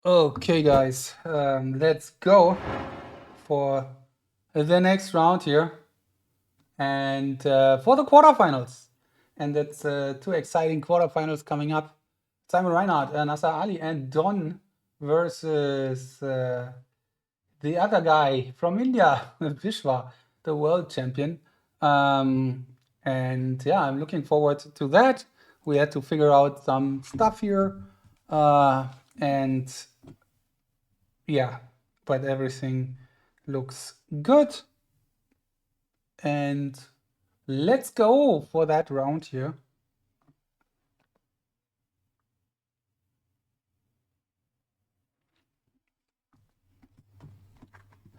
Okay, guys, let's go for the next round here and for the quarterfinals. And it's two exciting quarterfinals coming up. Simon Reinhard, Naser Ali, and Don versus the other guy from India, Vishvaa, the world champion. And yeah, I'm looking forward to that. We had to figure out some stuff here. And yeah, but everything looks good. And let's go for that round here.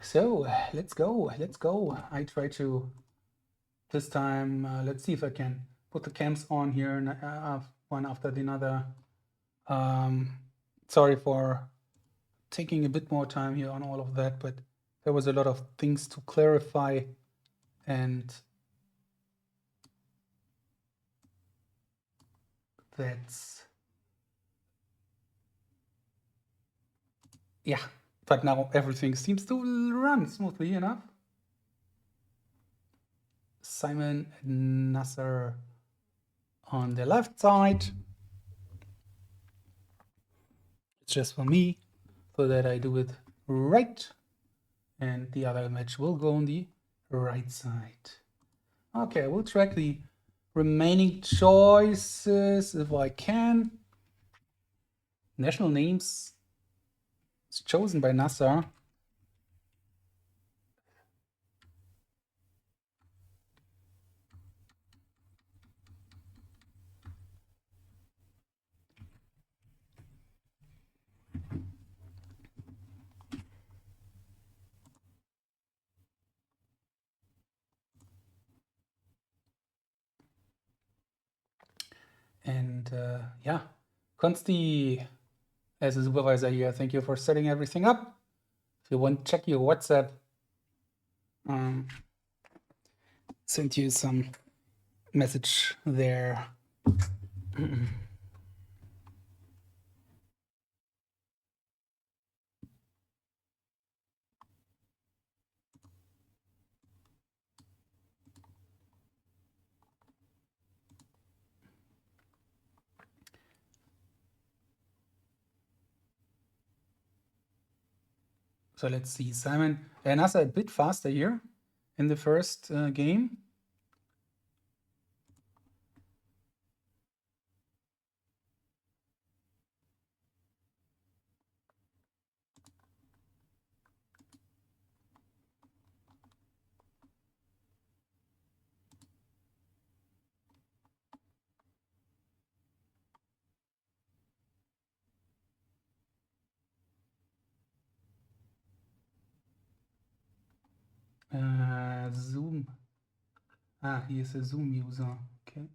So let's go. I try to this time. Let's see if I can put the cams on here, one after the other. Sorry for taking a bit more time here on all of that, but there was a lot of things to clarify, and that's yeah. But now everything seems to run smoothly enough. Simon and Naser on the left side. It's just for me, so that I do it right. And the other match will go on the right side. Okay, we'll track the remaining choices if I can. National names is chosen by Naser. And yeah, Konsti as a supervisor here, thank you for setting everything up. If you want, check your WhatsApp. Sent you some message there. So let's see, Simon. Naser a bit faster here in the first game. Zoom. He is a Zoom user. Okay.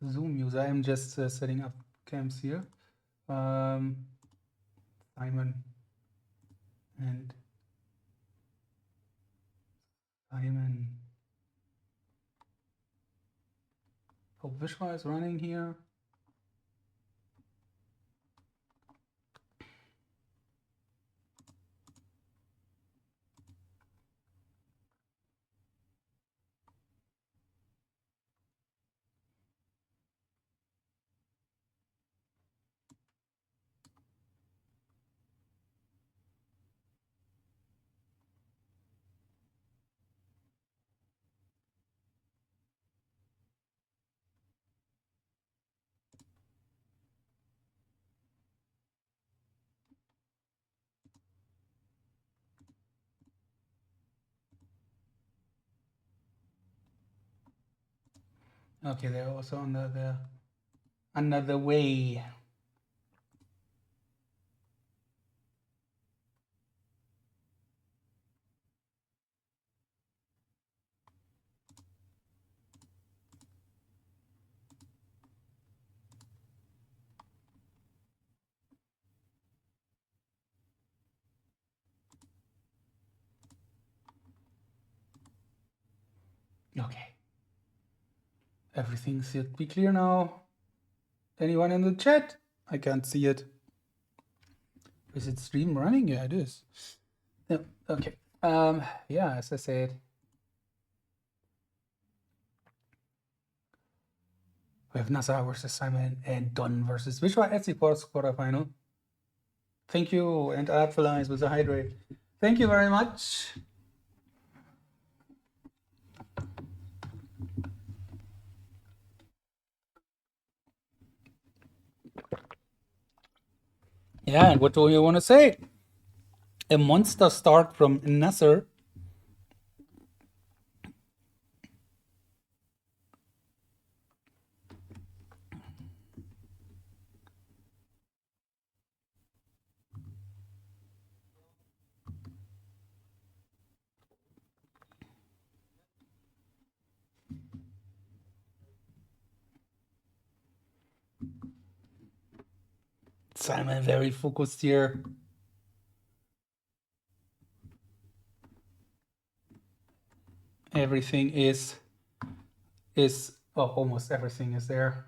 Zoom user. I'm just setting up cams here. Simon and Simon. Hope Vishvaa is running here. Okay, they're also under the way. Okay. Everything should be clear now. Anyone in the chat? I can't see it. Is it stream running? Yeah, it is. Yeah, okay. Yeah, as I said, we have Naser versus Simon and Don versus Vishvaa at the quarterfinal. Thank you, and Apfelize with a hydrate. Thank you very much. Yeah, and what do you want to say? A monster start from Naser. Simon very focused here. Everything is well, almost everything is there.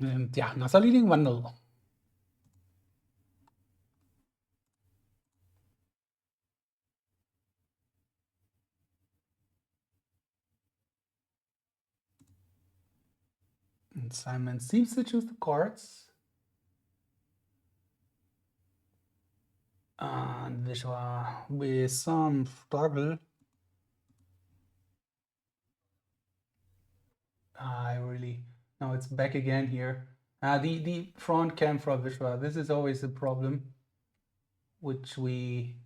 And yeah, Naser leading 1-0. And Simon seems to choose the cards. And Vishvaa with some struggle. I really now it's back again here. The front cam for Vishvaa. This is always a problem, which we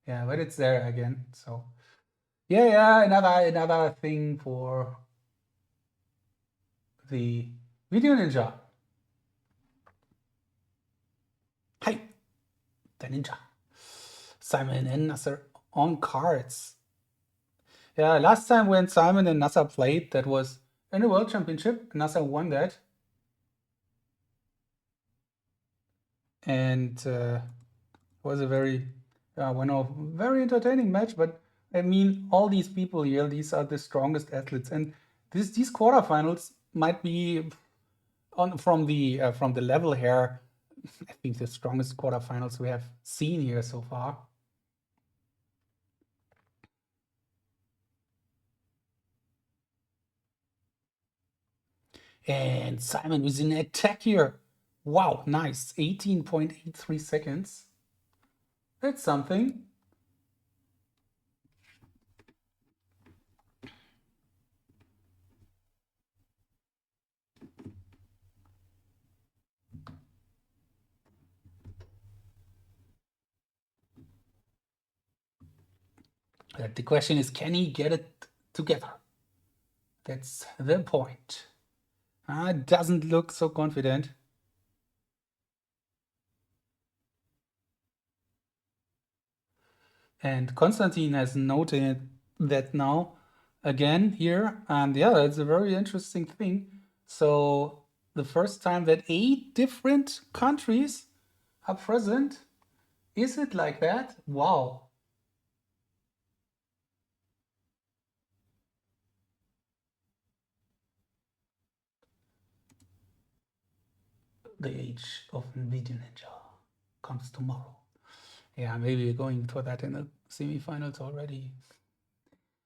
but it's there again. So yeah, another thing for the Video Ninja. Hi, the ninja. Simon and Naser on cards. Yeah, last time when Simon and Naser played, that was in the World Championship. Naser won that. And was a very very entertaining match. But I mean, all these people here, these are the strongest athletes, and these quarterfinals might be on from the level here. I think the strongest quarterfinals we have seen here so far. And Simon was in attack here. Wow, nice. 18.83 seconds. That's something. The question is, can he get it together? That's the point. Doesn't look so confident. And Konstantin has noted that now again here. And yeah, it's a very interesting thing. So the first time that 8 different countries are present. Is it like that? Wow. The age of Video Ninja comes tomorrow. Yeah, maybe we're going for that in the semifinals already.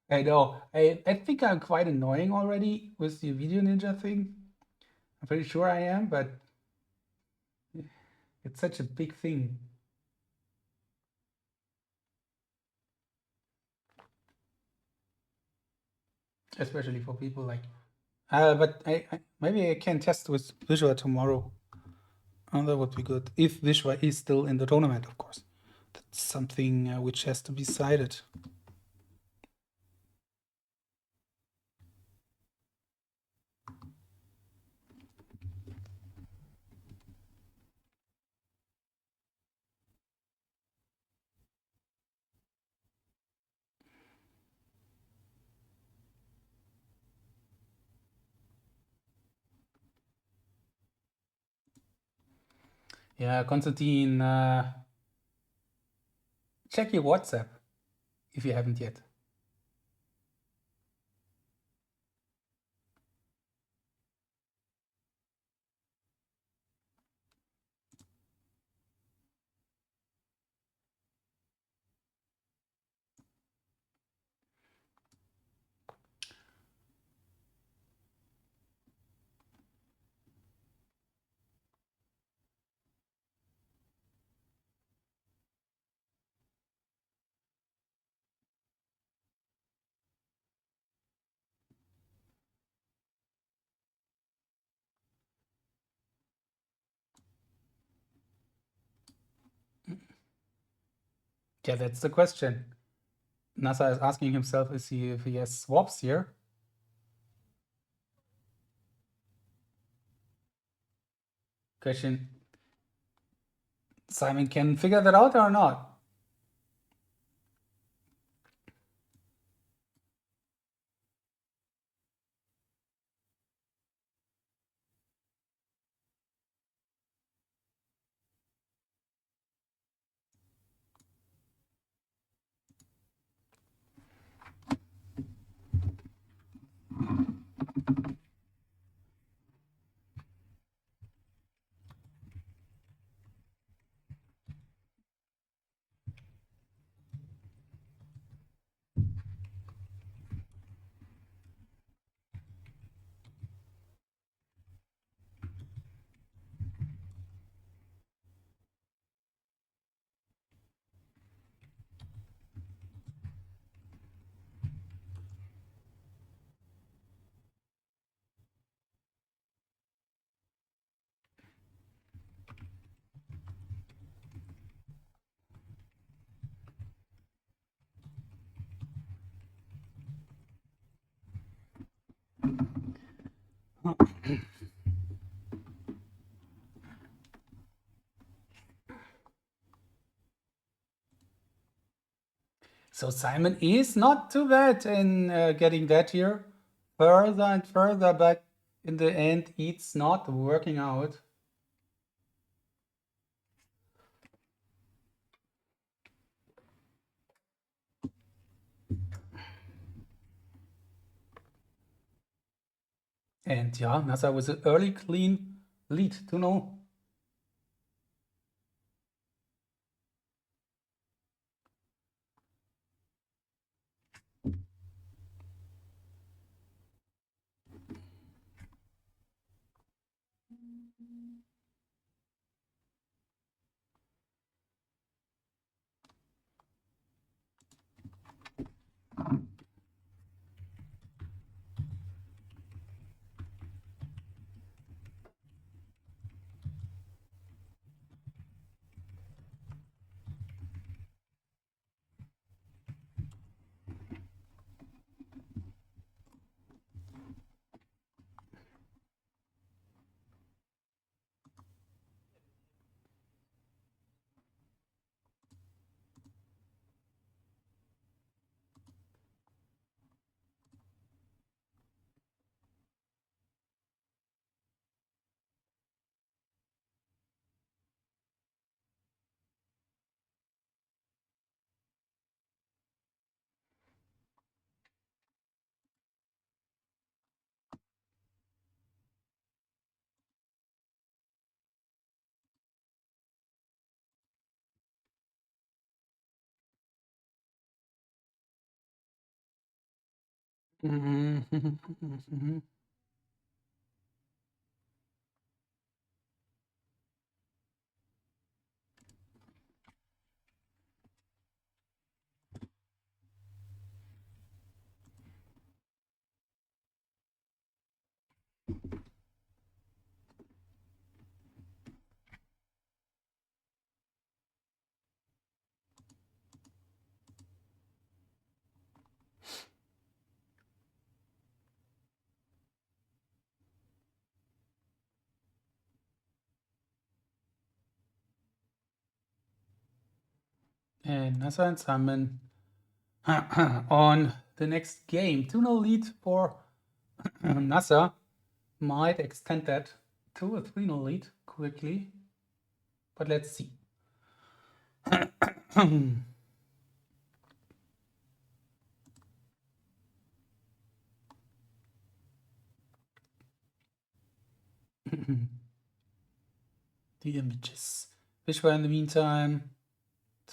I know. I think I'm quite annoying already with the Video Ninja thing. I'm pretty sure I am, but it's such a big thing. Especially for people like but maybe I can test with Vishvaa tomorrow. That would be good. If Vishvaa is still in the tournament, of course. That's something which has to be decided. Yeah, Konstantin, check your WhatsApp if you haven't yet. Yeah, that's the question. Naser is asking himself if he has swaps here. Question, Simon can figure that out or not? So Simon is not too bad in getting that here further and further, but in the end, it's not working out. And yeah, Naser with an early clean lead to know. And Naser and Simon on the next game. 2-0 lead for Naser. Might extend that to a 3-0 lead quickly. but let's see. The images. Vishvaa in the meantime,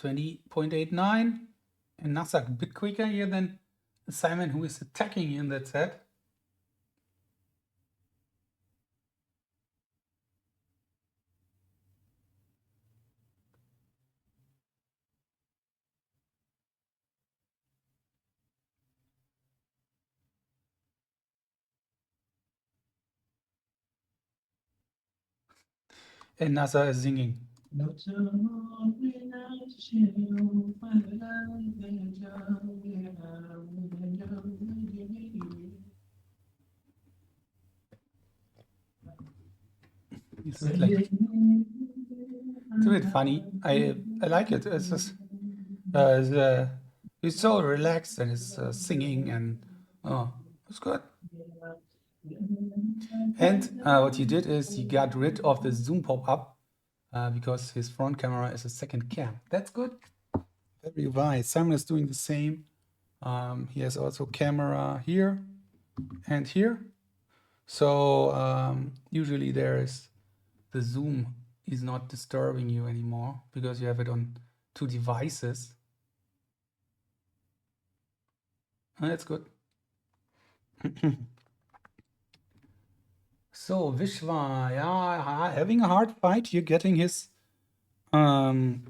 20.89. And Naser a bit quicker here than Simon, who is attacking in that set. And Naser is singing. It's like, it's a bit funny. I like it. It's just he's so relaxed and he's singing and it's good. And what he did is he got rid of the zoom pop-up because his front camera is a second cam. That's good. Very wise. Simon is doing the same. He has also camera here and here. So usually the zoom is not disturbing you anymore because you have it on 2 devices. And that's good. So Vishvaa, yeah, having a hard fight here, getting his and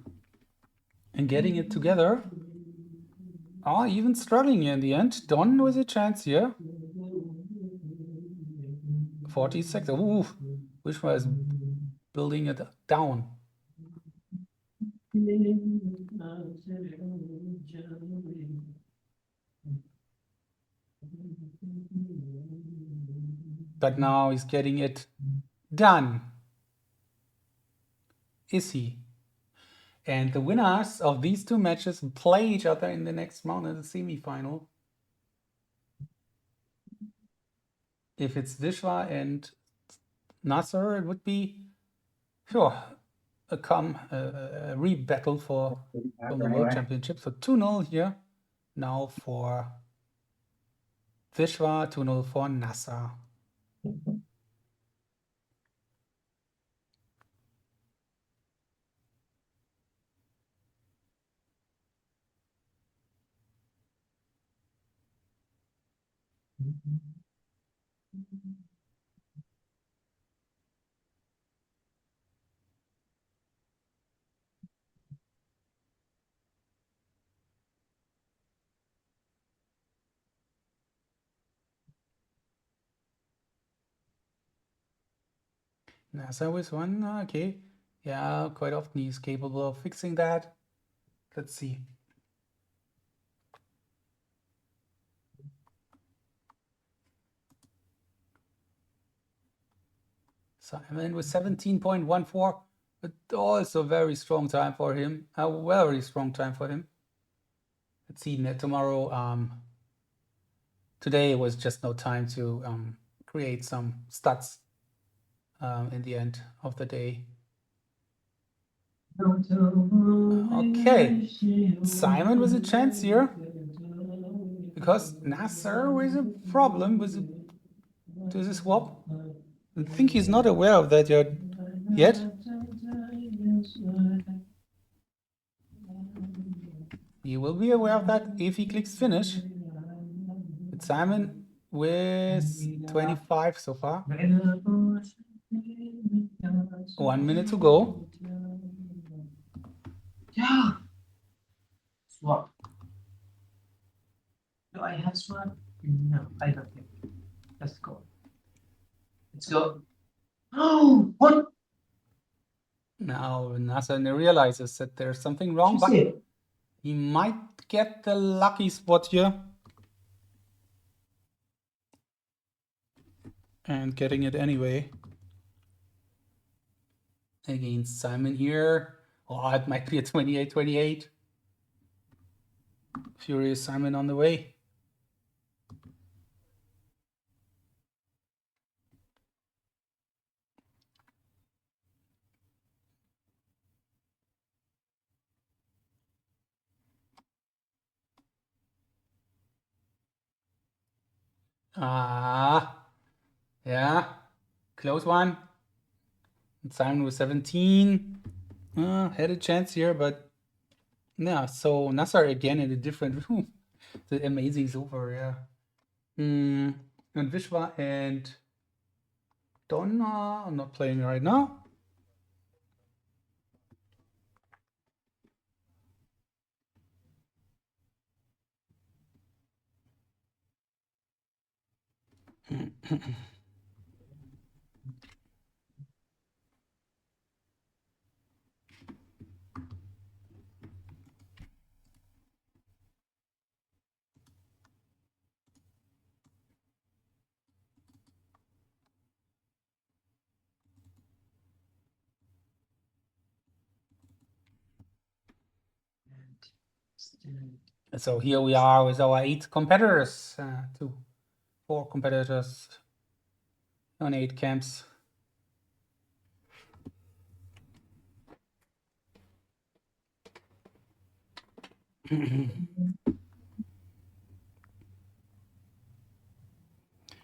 getting it together. Oh, even struggling in the end. Don with a chance here. 40 seconds. Ooh, Vishvaa is building it down. But now he's getting it done. Is he? And the winners of these 2 matches play each other in the next round in the semi-final. If it's Vishvaa and Naser, it would be a re-battle from the World Championship. So 2-0 here now for Vishvaa, 2-0 for Naser. Naser with 1, okay. Yeah, quite often he's capable of fixing that. Let's see. Simon with 17.14, but also very strong time for him. A very strong time for him. Let's see tomorrow. Today was just no time to create some stats in the end of the day. Okay, Simon with a chance here because Naser with a problem with the swap. I think he's not aware of that yet. He will be aware of that if he clicks finish. But Simon with 25 so far. 1 minute to go. Yeah. Swap. Do I have swap? No, I don't think. Let's go. Let's go. Oh, what? Now Naser realizes that there's something wrong, but he might get the lucky spot here. And getting it anyway. Against Simon here. Oh, it might be a 28-28. Furious Simon on the way. Ah, yeah, close one. Simon with 17. Had a chance here, but yeah. So Naser again in a different room. The amazing is over, yeah. And Vishvaa and Donna. I'm not playing right now. So here we are with our 8 competitors. 4 competitors on 8 camps.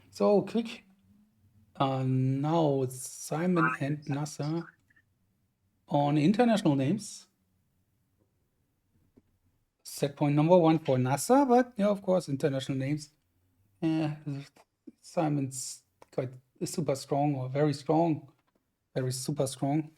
So quick. Now it's Simon and Naser on international names. Set point number 1 for Naser, but yeah, of course, international names. Simon's quite super strong or very strong, very super strong.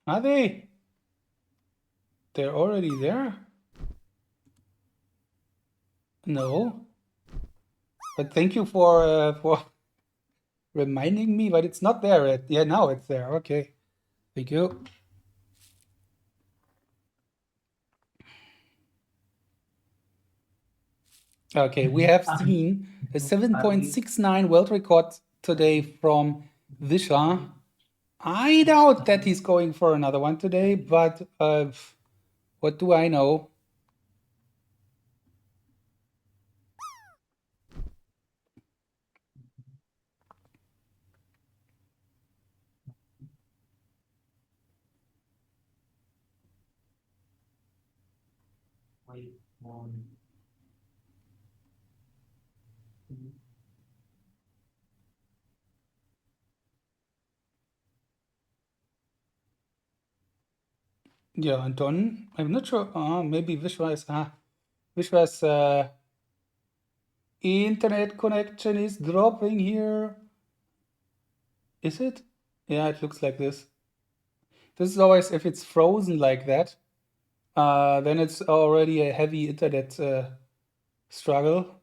Are they? They're already there? No. But thank you for reminding me, but it's not there yet. Yeah, now it's there. Okay. Thank you. Okay, we have seen a 7.69 world record today from Vishvaa. I doubt that he's going for another one today, but what do I know? Yeah, Anton, I'm not sure. Maybe Vishwa's internet connection is dropping here. Is it? Yeah, it looks like this. This is always, if it's frozen like that, then it's already a heavy internet struggle.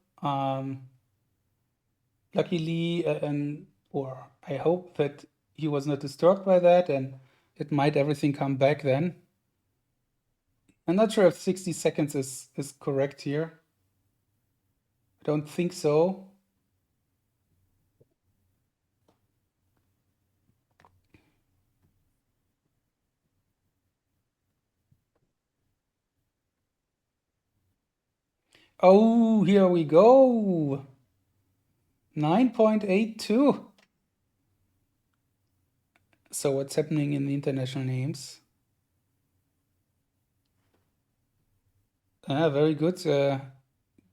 Luckily, or I hope that he was not disturbed by that, and it might everything come back then. I'm not sure if 60 seconds is correct here. I don't think so. Oh, here we go. 9.82. So what's happening in the international names? Very good.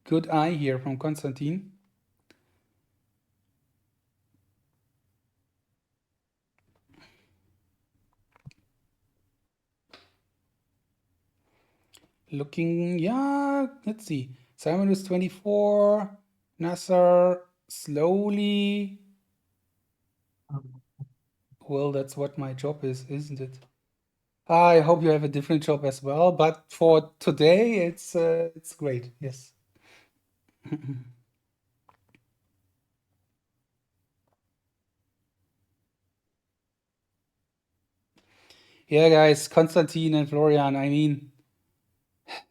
Good eye here from Konstantin. Looking, yeah, let's see. Simon is 24. Naser slowly. Well, that's what my job is, isn't it? I hope you have a different job as well, but for today, it's great. Yes. Yeah, guys, Konstantin and Florian, I mean,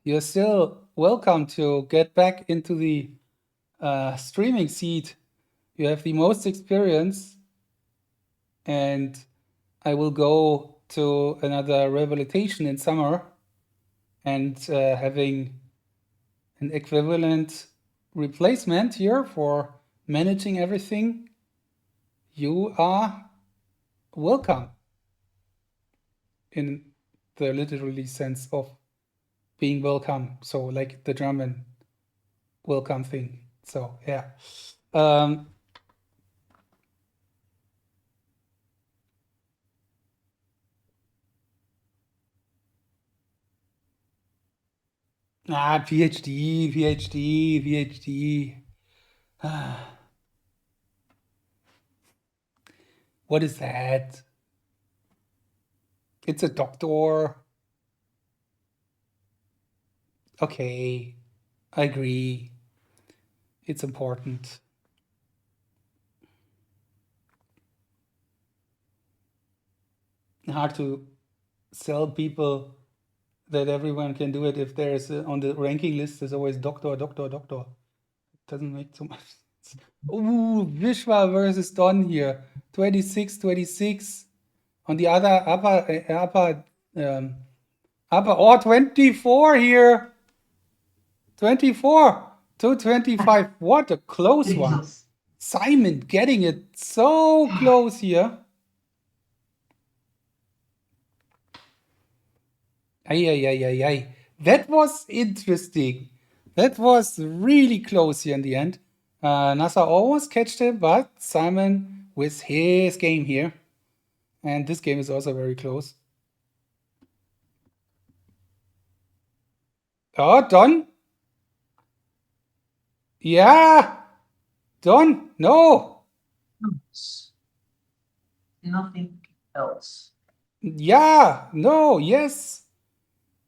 you're still welcome to get back into the streaming seat. You have the most experience, and I will go to another rehabilitation in summer and having an equivalent replacement here for managing everything. You are welcome in the literally sense of being welcome. So like the German welcome thing. So yeah. PhD, PhD, PhD. What is that? It's a doctor. Okay, I agree. It's important. Hard to sell people that everyone can do it if there's on the ranking list there's always doctor, doctor, doctor. Doesn't make so much sense. Ooh, Vishvaa versus Don here. 26, 26. On the other upper or 24 here. 24 to 25. What a close one. Jesus. Simon getting it so close here. Ay. That was interesting. That was really close here in the end. Naser almost catched it, but Simon with his game here. And this game is also very close. Oh, Don. Yeah. Don, no. Nothing else. Yeah. No. Yes.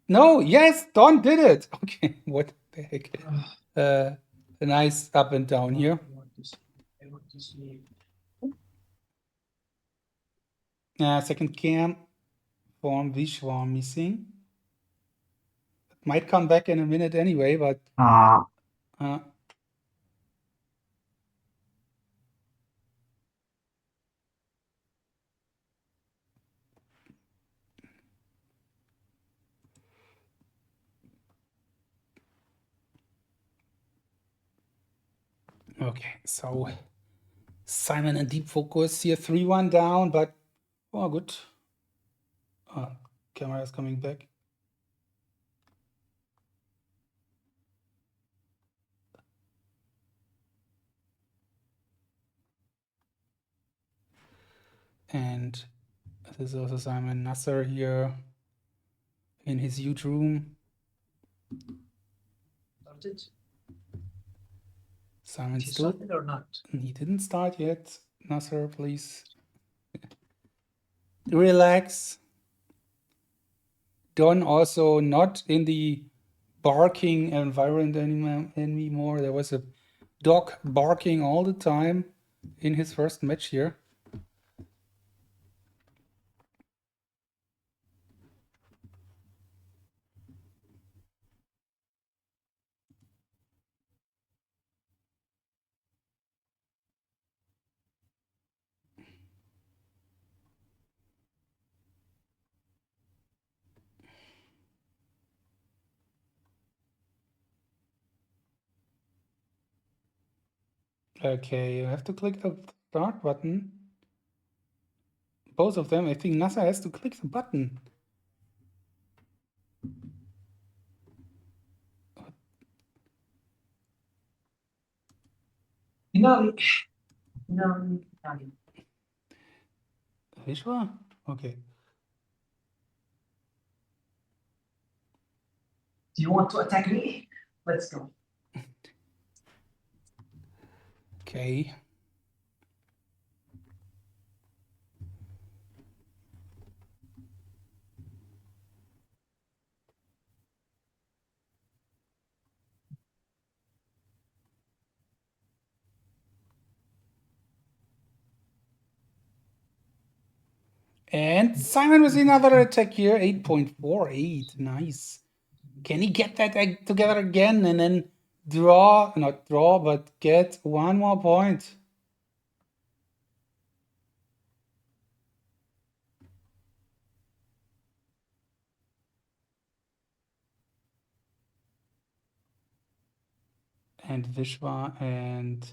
No. Yes. Don did it. Okay. What the heck? A nice up and down here. I want to sleep. Second cam from Vishvaa missing. It might come back in a minute anyway, but okay, so Simon in deep focus here, 3-1 down, but oh, good. Camera is coming back. And this is also Simon Naser here in his huge room. Started? Simon He still. started or not? He didn't start yet. Naser, please. Relax. Don also not in the barking environment anymore. There was a dog barking all the time in his first match here. Okay, you have to click the start button. Both of them. I think Naser has to click the button. No. Vishvaa? Okay. Do you want to attack me? Let's go. Okay. And Simon with another attack here, 8.48. Nice. Can he get that together again and then not draw, but get one more point. And Vishvaa and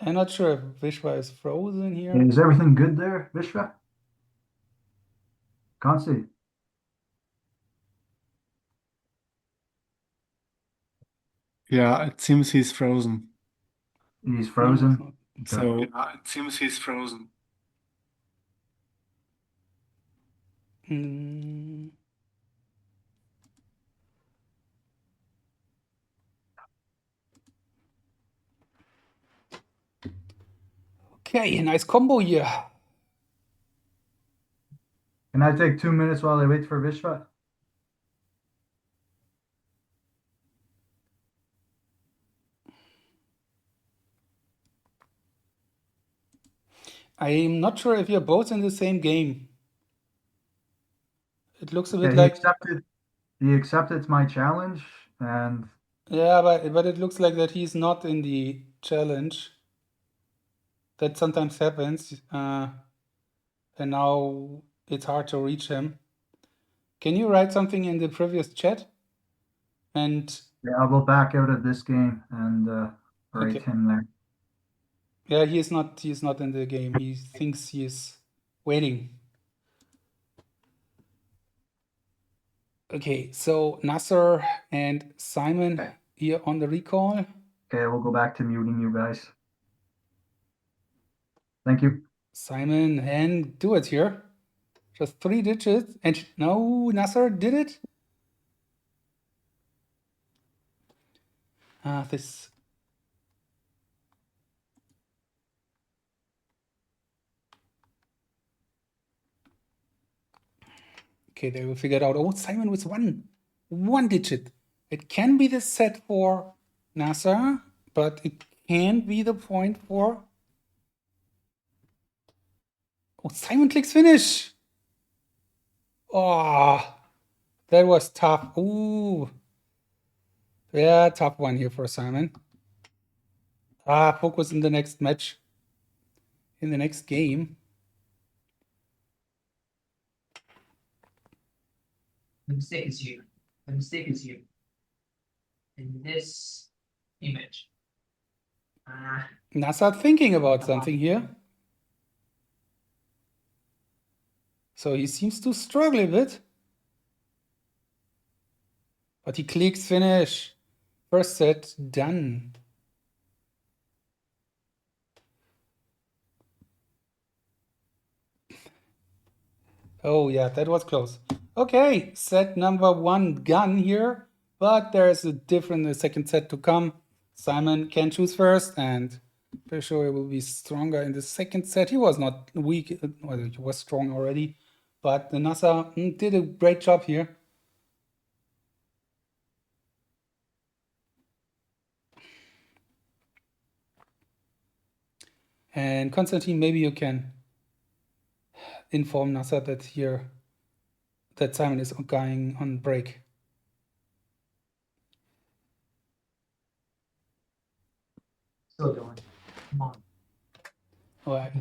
I'm not sure if Vishvaa is frozen here. Is everything good there, Vishva? Can't see. Yeah, it seems he's frozen. He's No, frozen. it's not. So yeah, it seems he's frozen. Mm. Okay, nice combo here. Can I take 2 minutes while I wait for Vishva? I'm not sure if you're both in the same game. It looks a bit Yeah, like he accepted my challenge, and yeah, but it looks like that he's not in the challenge. That sometimes happens, and now it's hard to reach him. Can you write something in the previous chat? And yeah, I will back out of this game and write okay. him there. Yeah, he's not in the game. He thinks he is waiting. Okay, so Naser and Simon here on the recall. Okay, we'll go back to muting you guys. Thank you. Simon, and do it here. Just 3 digits. And no, Naser did it. This. Okay, they will figure it out. Oh, Simon with one digit. It can be the set for Naser, but it can't be the point for. Oh, Simon clicks finish. Oh, that was tough. Ooh. Yeah, tough one here for Simon. Focus in the next match. In the next game. The mistake is here. The mistake is here. In this image. Naser thinking about something here. So he seems to struggle a bit. But he clicks finish. First set done. Oh yeah, that was close. Okay, set number 1 done here. But there's a different second set to come. Simon can choose first, and for sure he will be stronger in the second set. He was not weak, well, he was strong already. But the Naser did a great job here. And Konstantin, maybe you can inform Naser that here that Simon is going on break. Still going. Come on. Oh, I-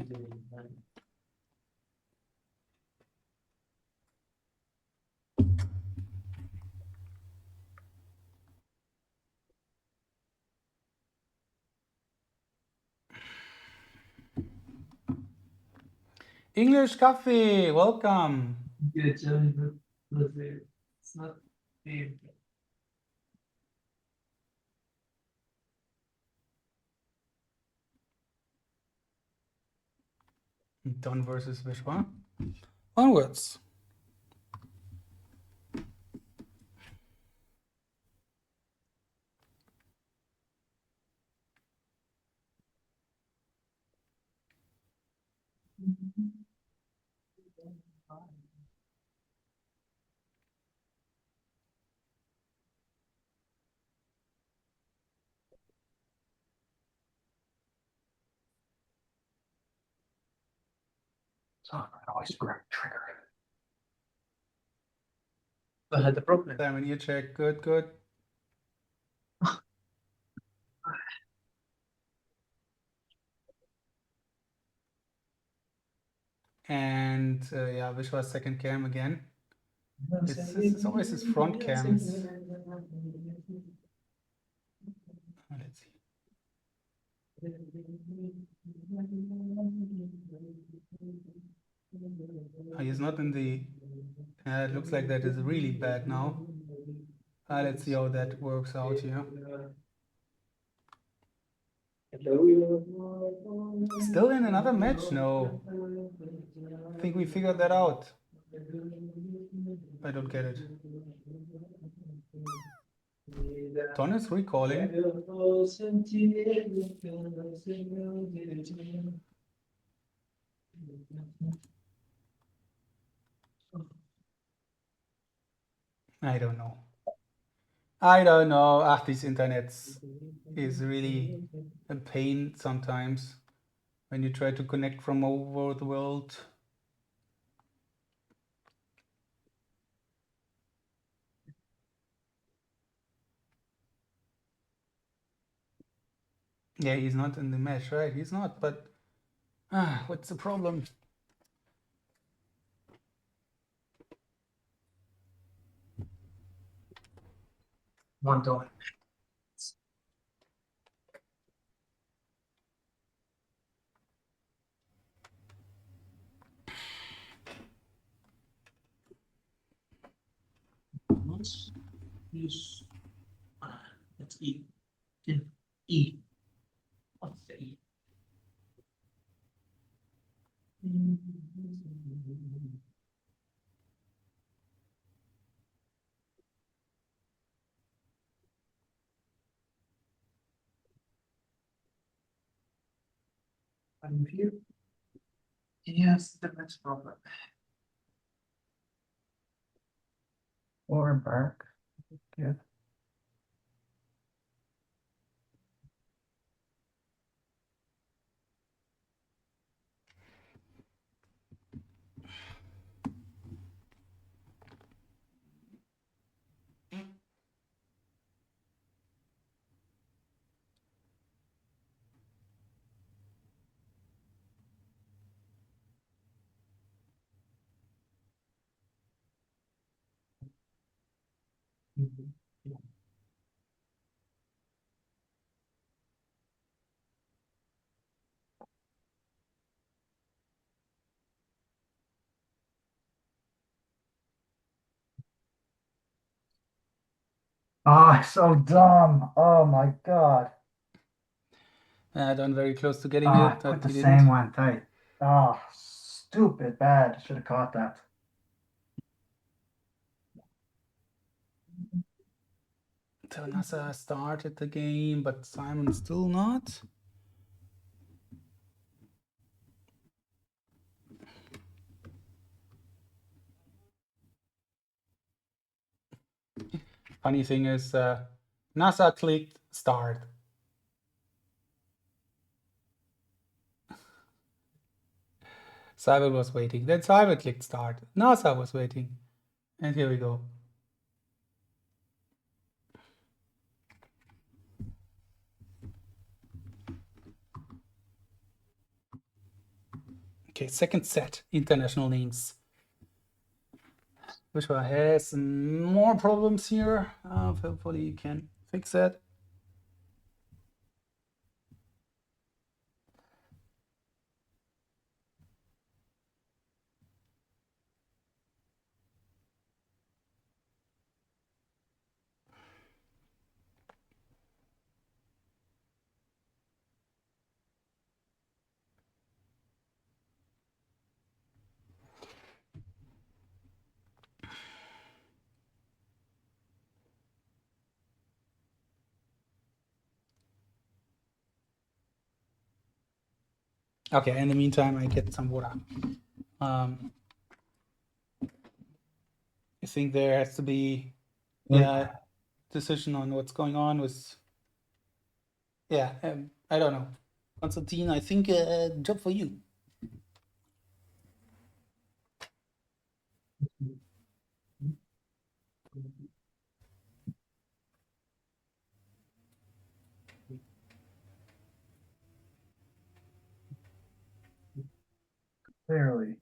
English Coffee, welcome. Good, Johnny. It's not fair. Don versus Vishvaa. Onwards. So I always grab trigger. I had the problem. Simon, you check. Good, good. And yeah, Vishva's second cam again. It's always his front cams. Let's see. Oh, he's not in the. It looks like that is really bad now. Let's see how that works out here. Still in another match? No. I think we figured that out. I don't get it. Don is recalling. I don't know. These internets is really a pain sometimes when you try to connect from over the world. Yeah, he's not in the mesh, right? He's not, but what's the problem? One dollar. Let's use. Let's eat. E. What's the E? Unview. Yes, the next problem. Or bark. Good. Ah, so dumb. Oh my god. Don very close to getting I it, put but the he same didn't. one tight. Oh, stupid bad. Should have caught that. So Naser started the game, but Simon still not. Funny thing is, Naser clicked start. Cyber was waiting. Then Cyber clicked start. Naser was waiting. And here we go. Okay, second set, international names. Vishvaa has more problems here. Hopefully you can fix that. Okay, in the meantime, I get some water. I think there has to be decision on what's going on with. Yeah, I don't know. Konstantin, I think job for you. Clearly.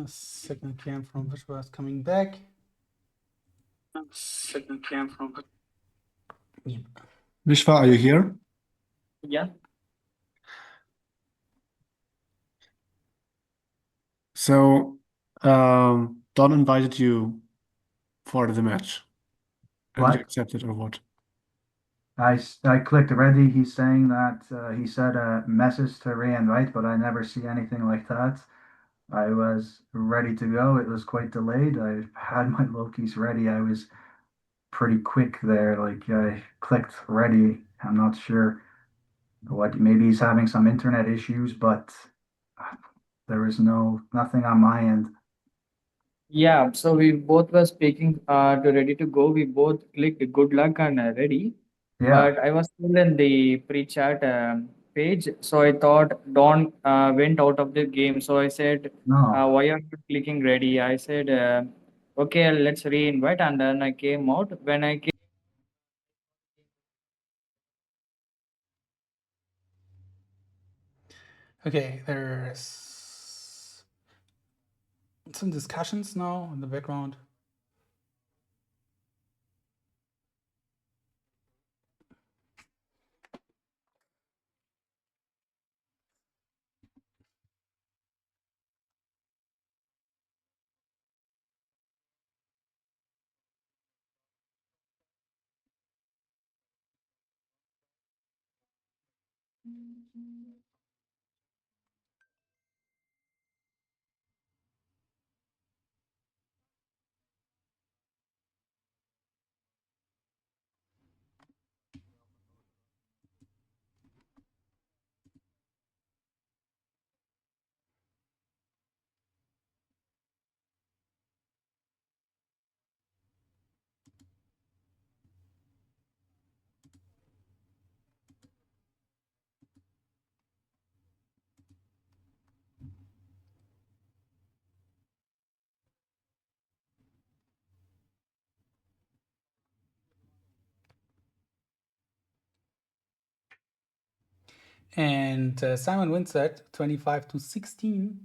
Second cam from Vishvaa is coming back. Second cam from. Yep. Vishvaa, are you here? Yeah. So, Don invited you for the match. And you What? accepted or what? I clicked ready. He's saying that he said a message to Reinhard, but I never see anything like that. I was ready to go. It was quite delayed. I had my Lokis ready. I was pretty quick there. Like I clicked ready. I'm not sure what, maybe he's having some internet issues, but there was nothing on my end. Yeah, so we both were speaking to ready to go. We both clicked good luck and ready. Yeah, But I was still in the pre-chat page, so I thought Don went out of the game. So I said, no. "Why are you clicking ready?" I said, "Okay, let's re-invite." And then I came out. When I came, Okay, there's some discussions now in the background. And Simon wins that 25-16.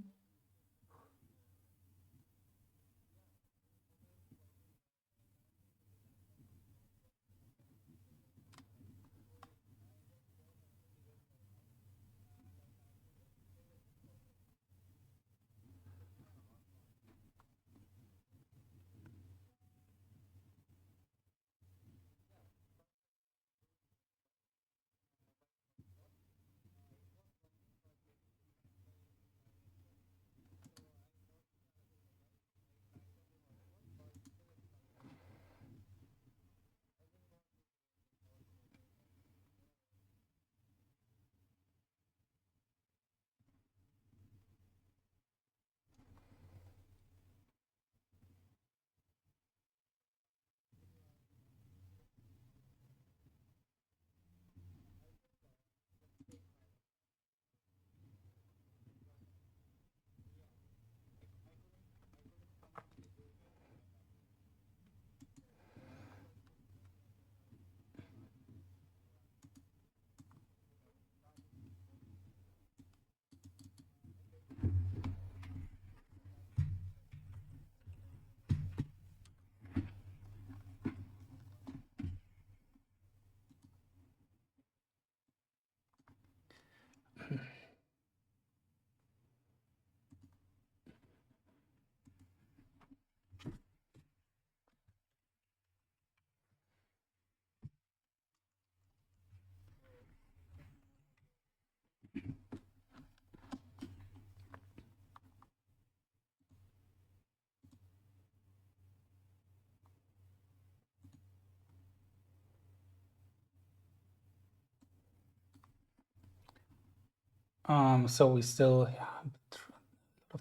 So we still have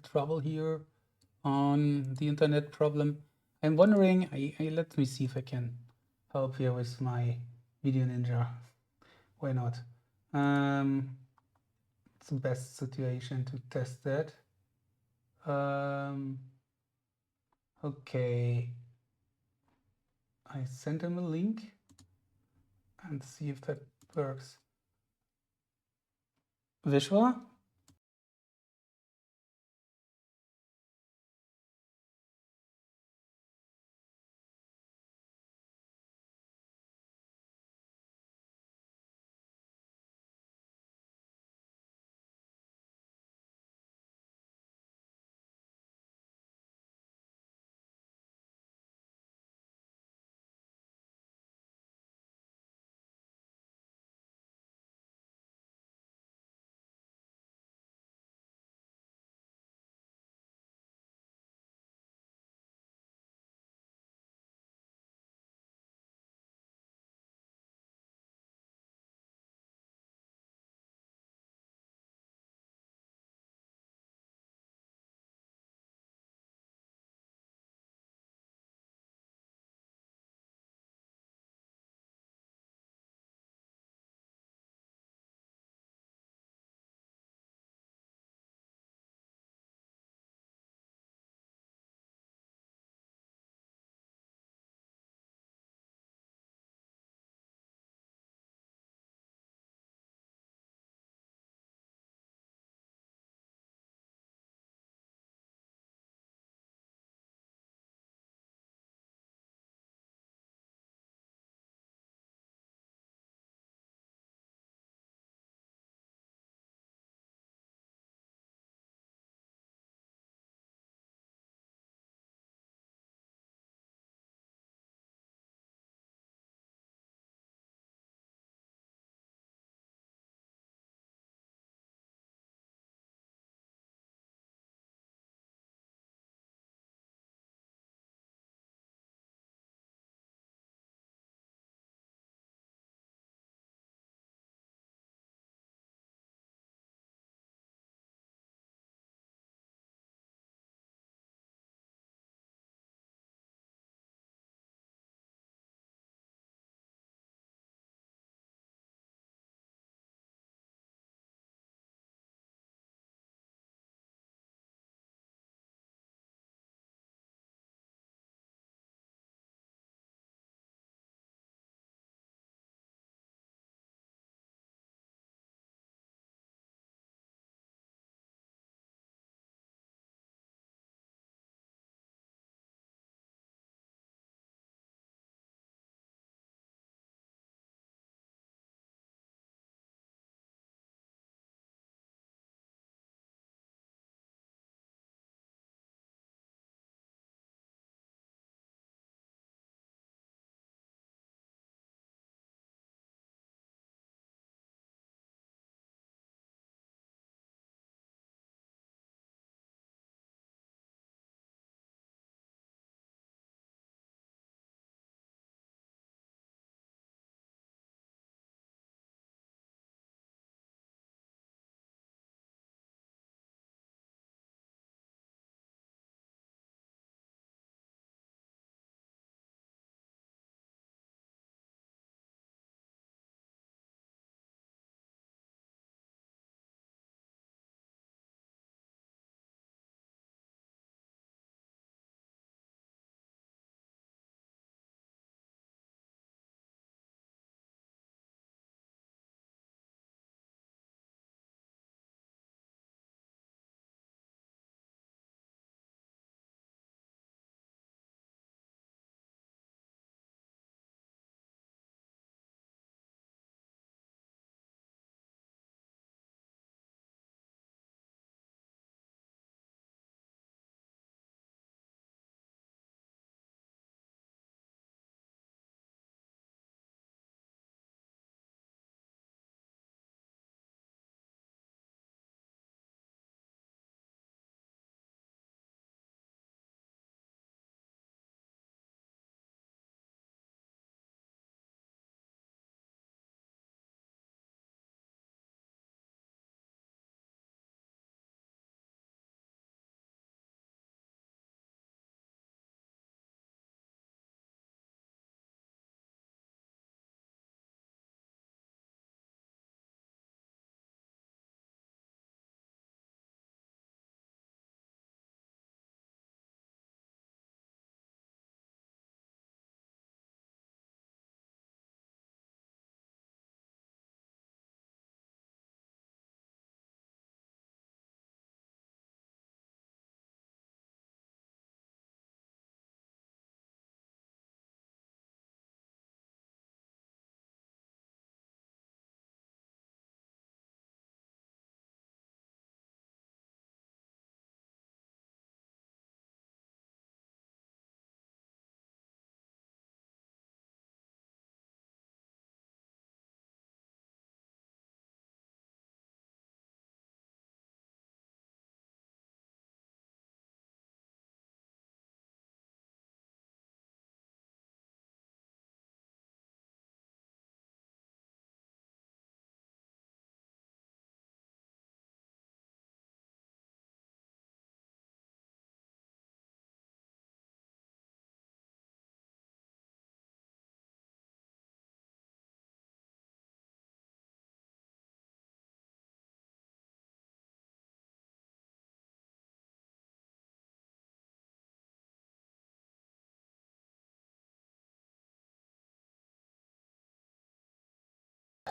trouble here on the internet problem. I'm wondering, let me see if I can help here with my Video Ninja. Why not? It's the best situation to test that. Okay. I sent him a link and see if that works. Vishvaa?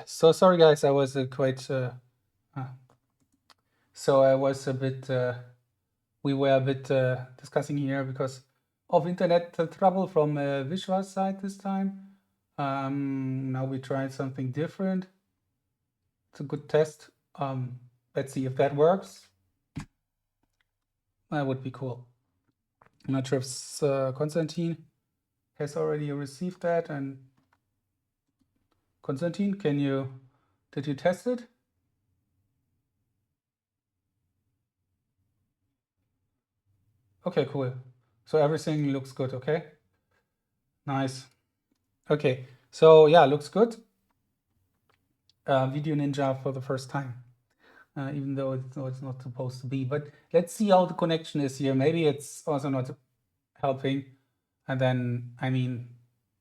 So sorry, guys. I was so I was a bit. We were a bit discussing here because of internet trouble from Vishvaa's side this time. Now we tried something different. It's a good test. Let's see if that works. That would be cool. I'm not sure if Konstantin has already received that. And Konstantin, did you test it? Okay, cool. So everything looks good, okay? Nice. Okay, so yeah, looks good. Video Ninja for the first time, even though it's not supposed to be. But let's see how the connection is here. Maybe it's also not helping. And then, I mean,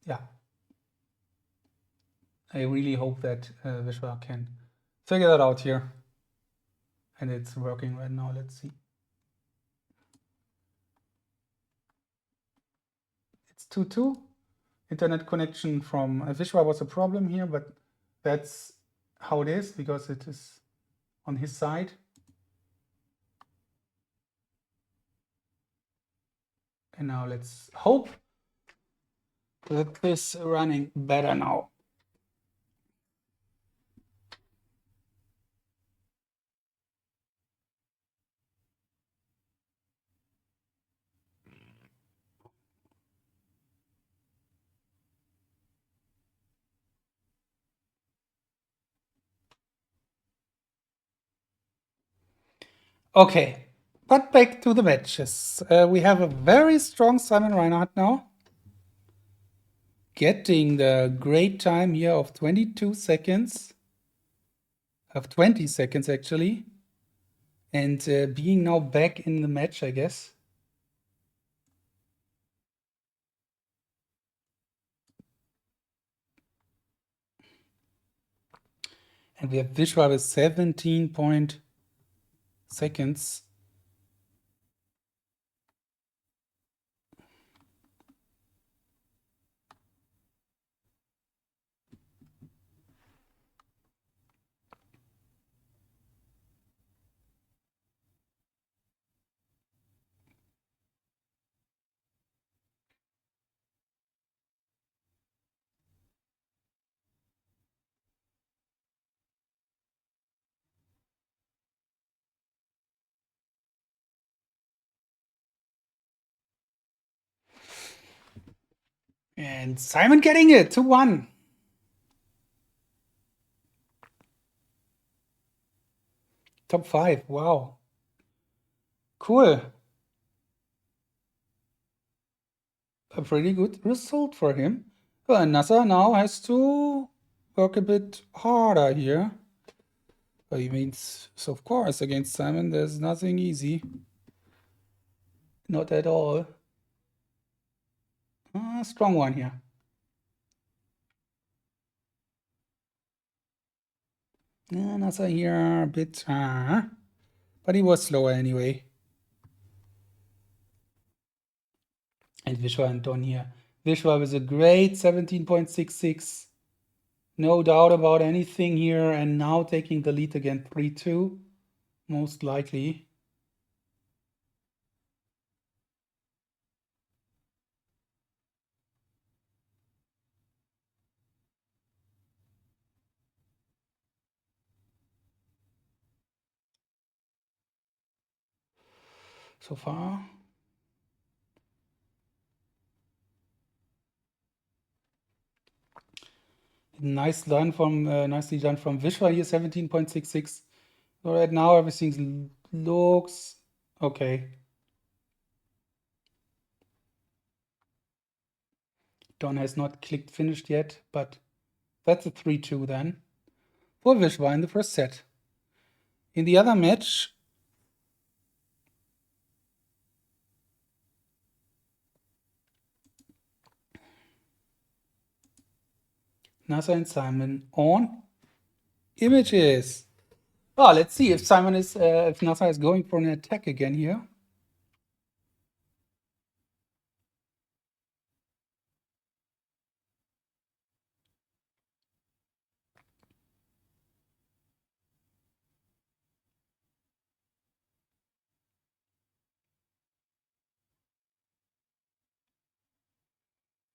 yeah. I really hope that Vishvaa can figure that out here. And it's working right now. Let's see. It's 2-2. Internet connection from Vishvaa was a problem here, but that's how it is because it is on his side. And now let's hope that this is running better now. Okay, but back to the matches. We have a very strong Simon Reinhard now, getting the great time here of 22 seconds, of 20 seconds actually, and being now back in the match, I guess. And we have Vishvaa with 17 seconds. And Simon getting it, 2-1. Top 5, wow. Cool. A pretty good result for him. Well, and Naser now has to work a bit harder here. But he means, so of course, against Simon, there's nothing easy. Not at all. Strong one here. Naser here a bit, but he was slower anyway. And Vishvaa and Don here. Vishvaa with a great 17.66. No doubt about anything here. And now taking the lead again, 3-2, most likely. So far. Nicely done from Vishvaa here, 17.66. So right now everything looks okay. Don has not clicked finished yet, but that's a 3-2 then for Vishvaa in the first set. In the other match, Naser and Simon on images. Oh, let's see if if Naser is going for an attack again here.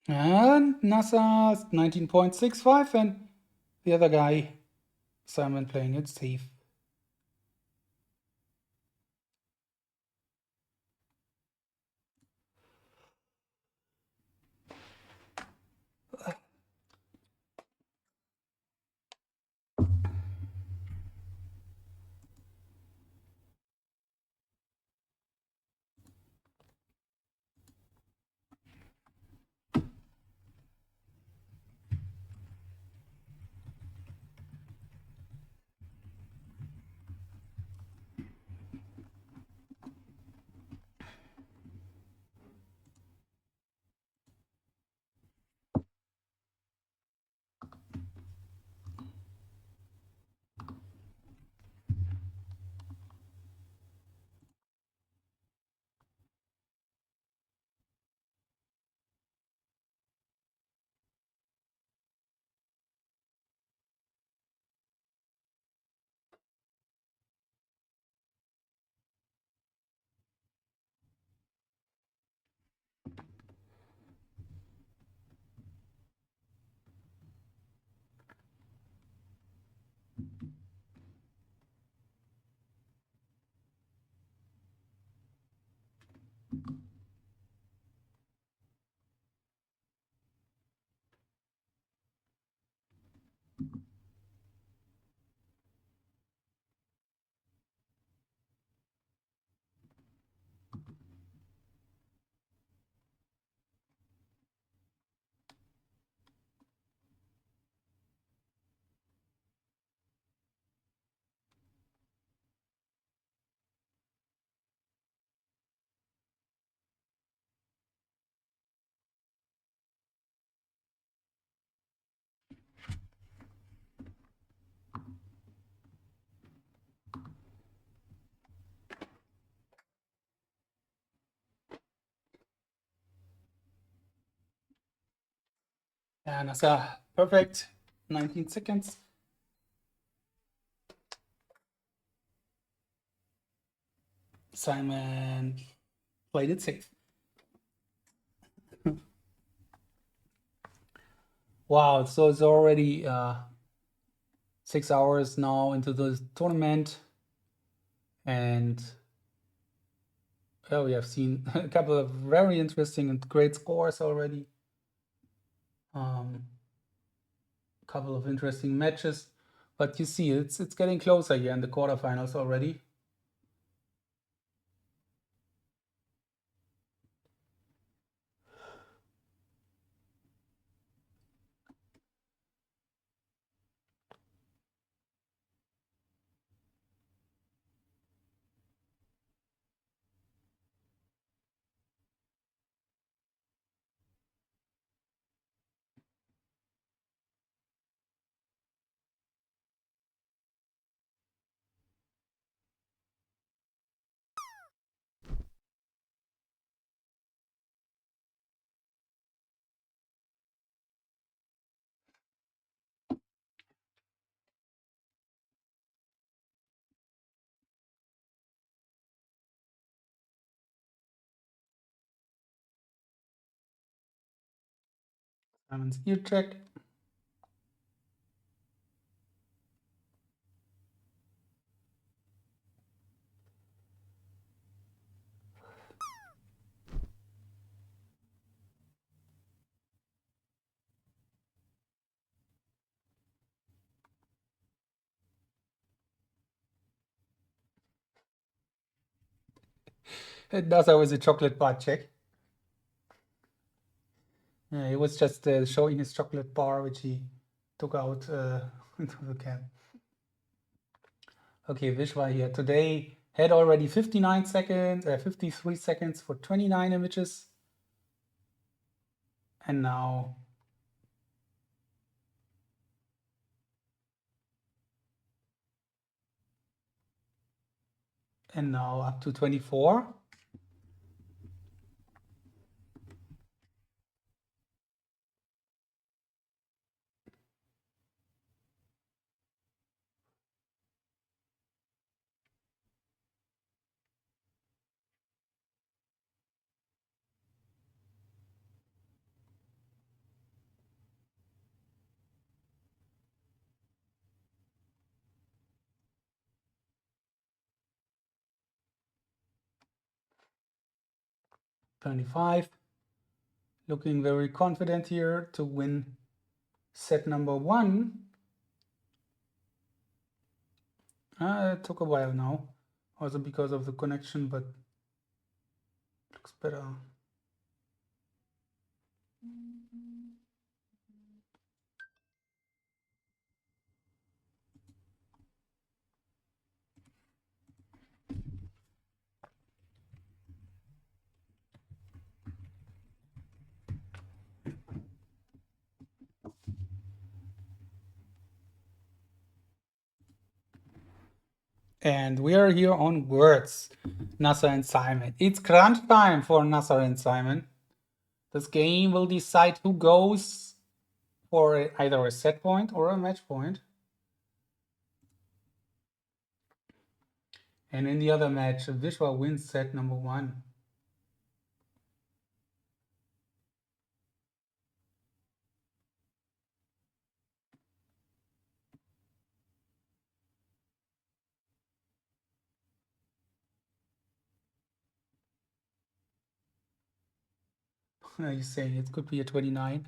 And Naser 19.65, and the other guy, Simon, playing it safe. Yeah, Naser, perfect. 19 seconds. Simon played it safe. Wow, so it's already 6 hours now into the tournament, and we have seen a couple of very interesting and great scores already. Couple of interesting matches, but you see it's getting closer here in the quarterfinals already. Simon's ear check. It does always a chocolate bar check. Yeah, he was just showing his chocolate bar, which he took out into the camp. Okay, Vishvaa here today had already 59 seconds, 53 seconds for 29 images. And now up to 24. 25. Looking very confident here to win set number 1. It took a while now, also because of the connection, but looks better. And we are here on words, Naser and Simon. It's crunch time for Naser and Simon. This game will decide who goes for either a set point or a match point. And in the other match, Vishvaa wins set number 1. You're saying it could be a 29.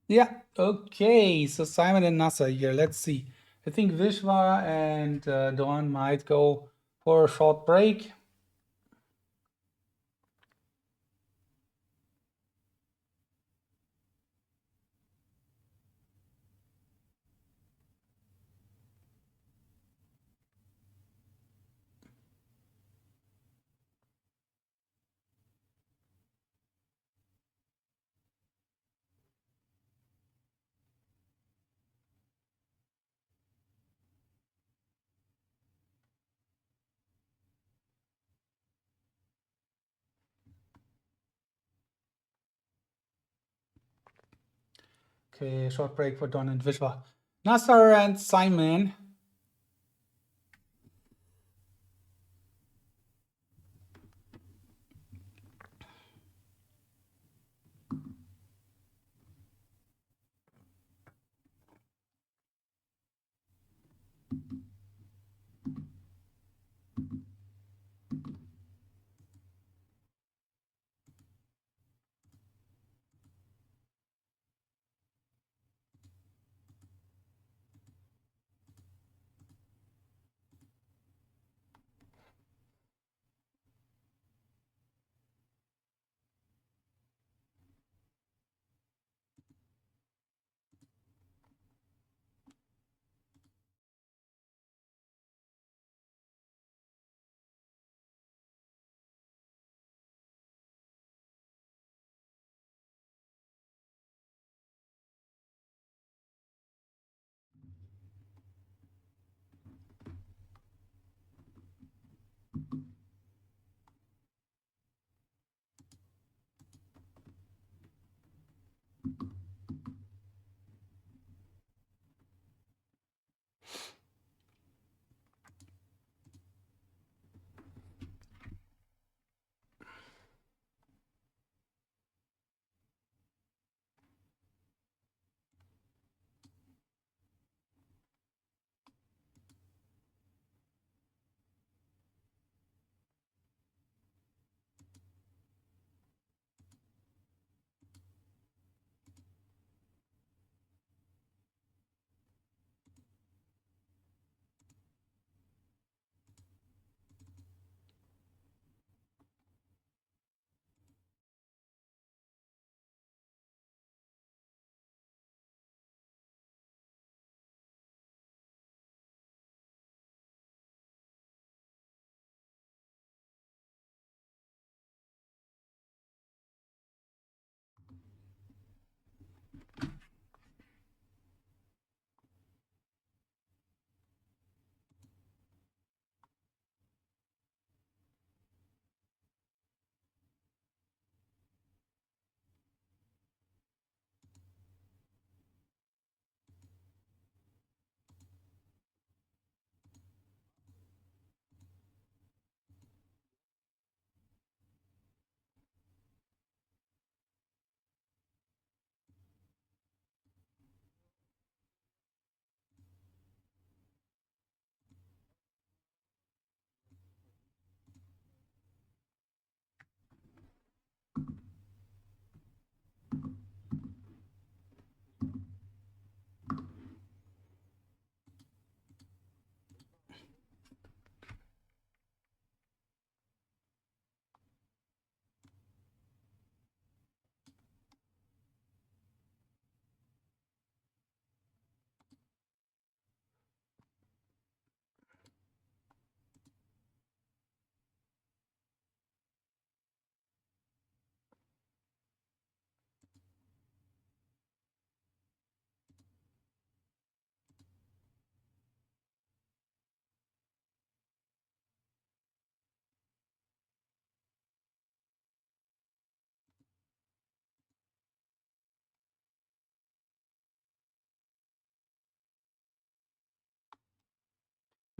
Yeah, okay. So Simon and Naser here. Let's see. I think Vishvaa and Dawn might go for a short break. Okay, short break for Dawn and Vishvaa. Naser and Simon.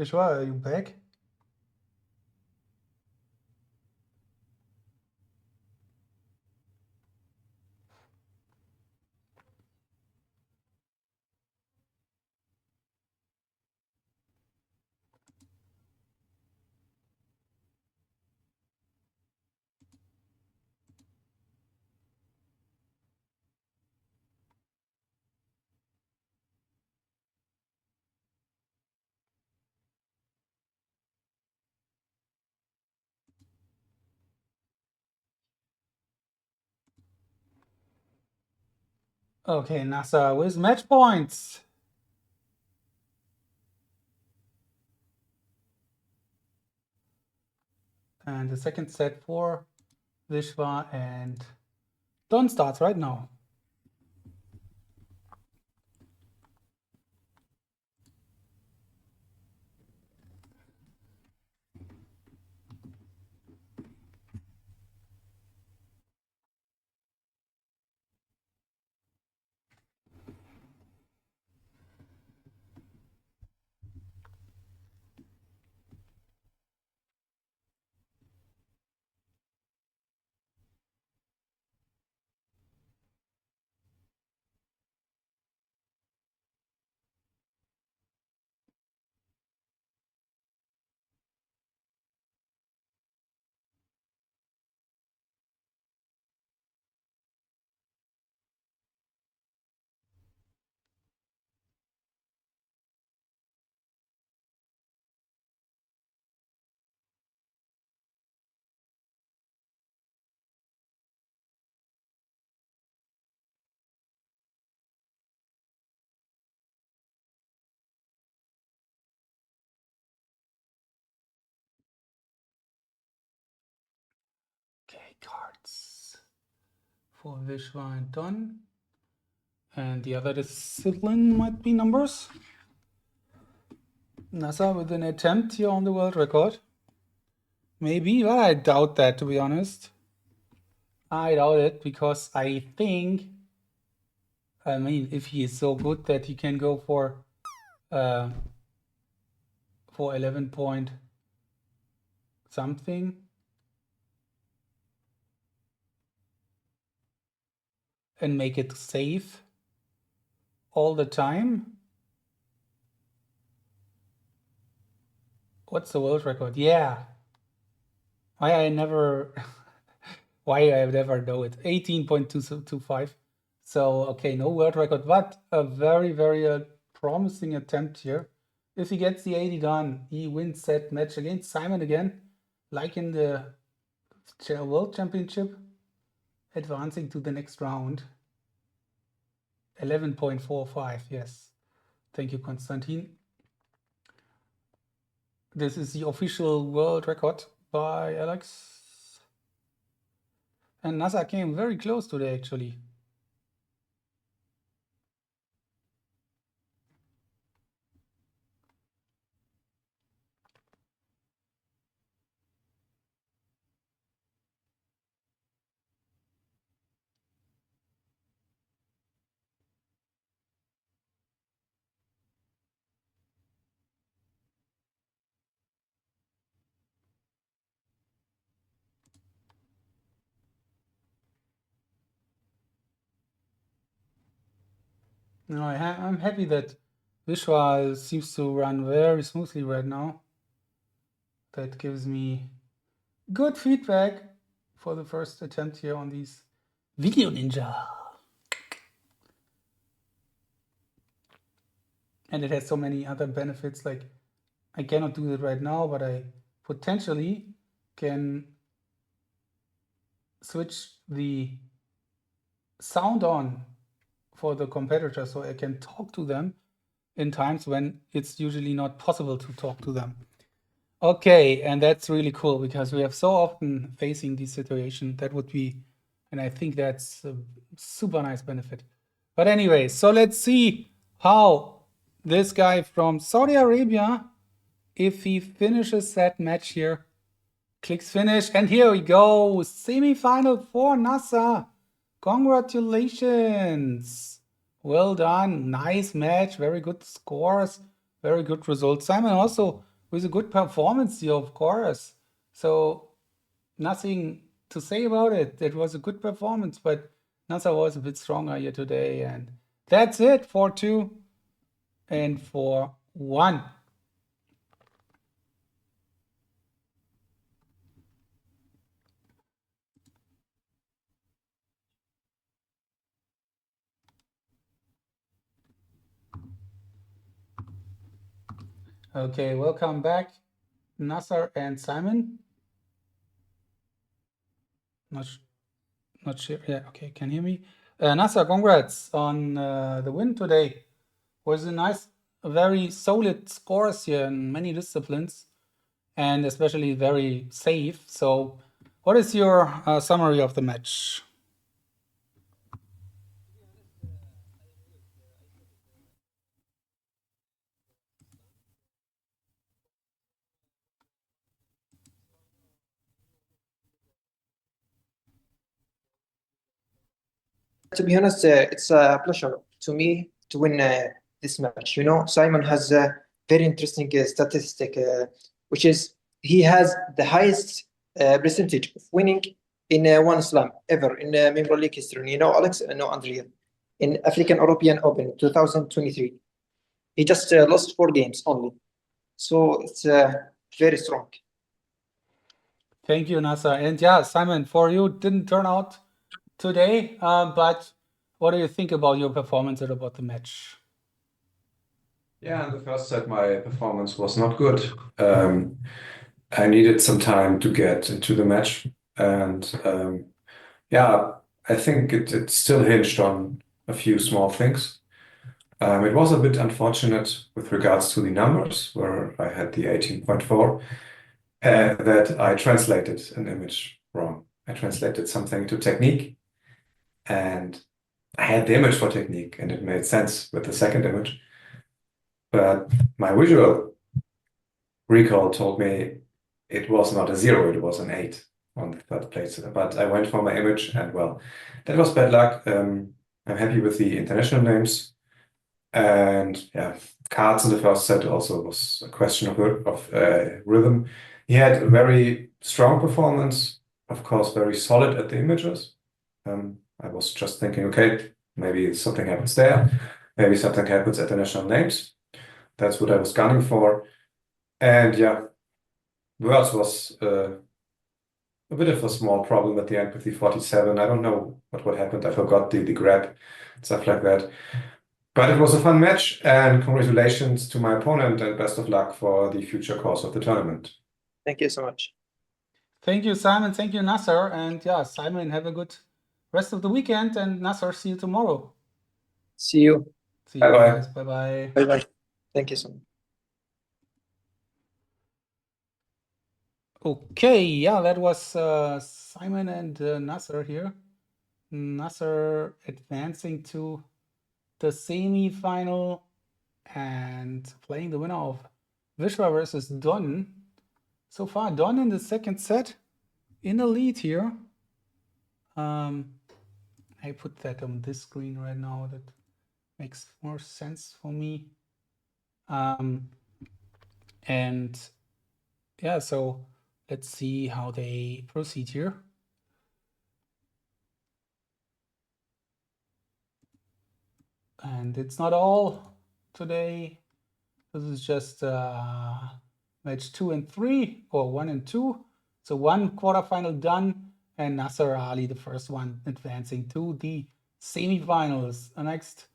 Vishvaa, are you back? Okay, Naser with match points. And the second set for Vishvaa, and Don starts right now. Okay, cards for Vishvaa and Don. And the other discipline might be numbers. Naser with an attempt here on the world record. Maybe, but I doubt that, to be honest. I doubt it because I think, I mean, if he is so good that he can go for 11 point something. And make it safe all the time. What's the world record? Yeah. Why I never know it. 18.225. So, okay, no world record, but a very, very promising attempt here. If he gets the 80 done, he wins that match against Simon again, like in the World Championship, advancing to the next round. 11.45, yes. Thank you, Konstantin. This is the official world record by Alex. And Naser came very close today, actually. No, I'm happy that Vishvaa seems to run very smoothly right now. That gives me good feedback for the first attempt here on these Video Ninja. And it has so many other benefits, like I cannot do it right now, but I potentially can switch the sound on for the competitor so I can talk to them in times when it's usually not possible to talk to them. Okay, and that's really cool because we have so often facing this situation. That would be, and I think that's a super nice benefit. But anyway, so let's see how this guy from Saudi Arabia, if he finishes that match here, clicks finish, and here we go, semi-final for Naser. Congratulations. Well done. Nice match. Very good scores. Very good results. Simon also with a good performance here, of course. So nothing to say about it. It was a good performance, but Naser was a bit stronger here today. And that's it, 4-2 and 4-1. Okay, welcome back, Naser and Simon. Not sure. Yeah, okay, can you hear me? Naser, congrats on the win today. Was a nice, very solid scores here in many disciplines, and especially very safe. So, what is your summary of the match? To be honest, it's a pleasure to me to win this match. You know, Simon has a very interesting statistic, which is he has the highest percentage of winning in one slam ever in Member League history. You know, Alex? No, Andrea. In African European Open 2023. He just lost 4 games only. So it's very strong. Thank you, Naser. And yeah, Simon, for you, didn't turn out today, but what do you think about your performance and about the match? Yeah, in the first set, my performance was not good. I needed some time to get into the match. And yeah, I think it still hinged on a few small things. It was a bit unfortunate with regards to the numbers, where I had the 18.4, that I translated an image wrong. I translated something to technique, and I had the image for technique, and it made sense with the second image. But my visual recall told me it was not a 0, it was an 8 on the third place. But I went for my image, and well, that was bad luck. I'm happy with the international names. And yeah, cards in the first set also was a question of rhythm. He had a very strong performance, of course, very solid at the images. I was just thinking, okay, maybe something happens there. Maybe something happens at the national names. That's what I was gunning for. And yeah, words was a bit of a small problem at the end with the 47. I don't know what happened. I forgot the grab, stuff like that. But it was a fun match, and congratulations to my opponent, and best of luck for the future course of the tournament. Thank you so much. Thank you, Simon. Thank you, Naser. And yeah, Simon, have a good rest of the weekend, and Naser, see you tomorrow. See you. See you Bye-bye. guys. Bye-bye. Bye-bye. Thank you so much. Okay, yeah, that was Simon and Naser here. Naser advancing to the semi-final and playing the winner of Vishvaa versus Don. So far, Don in the second set in the lead here. I put that on this screen right now. That makes more sense for me. And yeah, so let's see how they proceed here. And it's not all today. This is just match 2 and 3, or 1 and 2. So 1 quarterfinal done, and Naser Ali, the first one, advancing to the semifinals. Next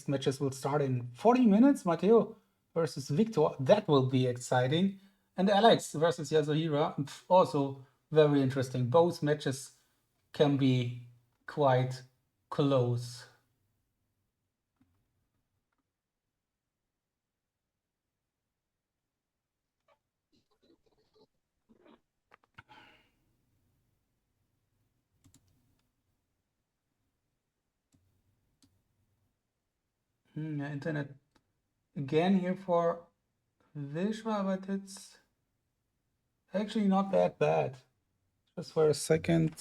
matches will start in 40 minutes. Matteo versus Wiktor. That will be exciting. And Alex versus Yasuhira. Also very interesting. Both matches can be quite close. Yeah, internet again here for Vishvaa, but it's actually not that bad. Just for a second,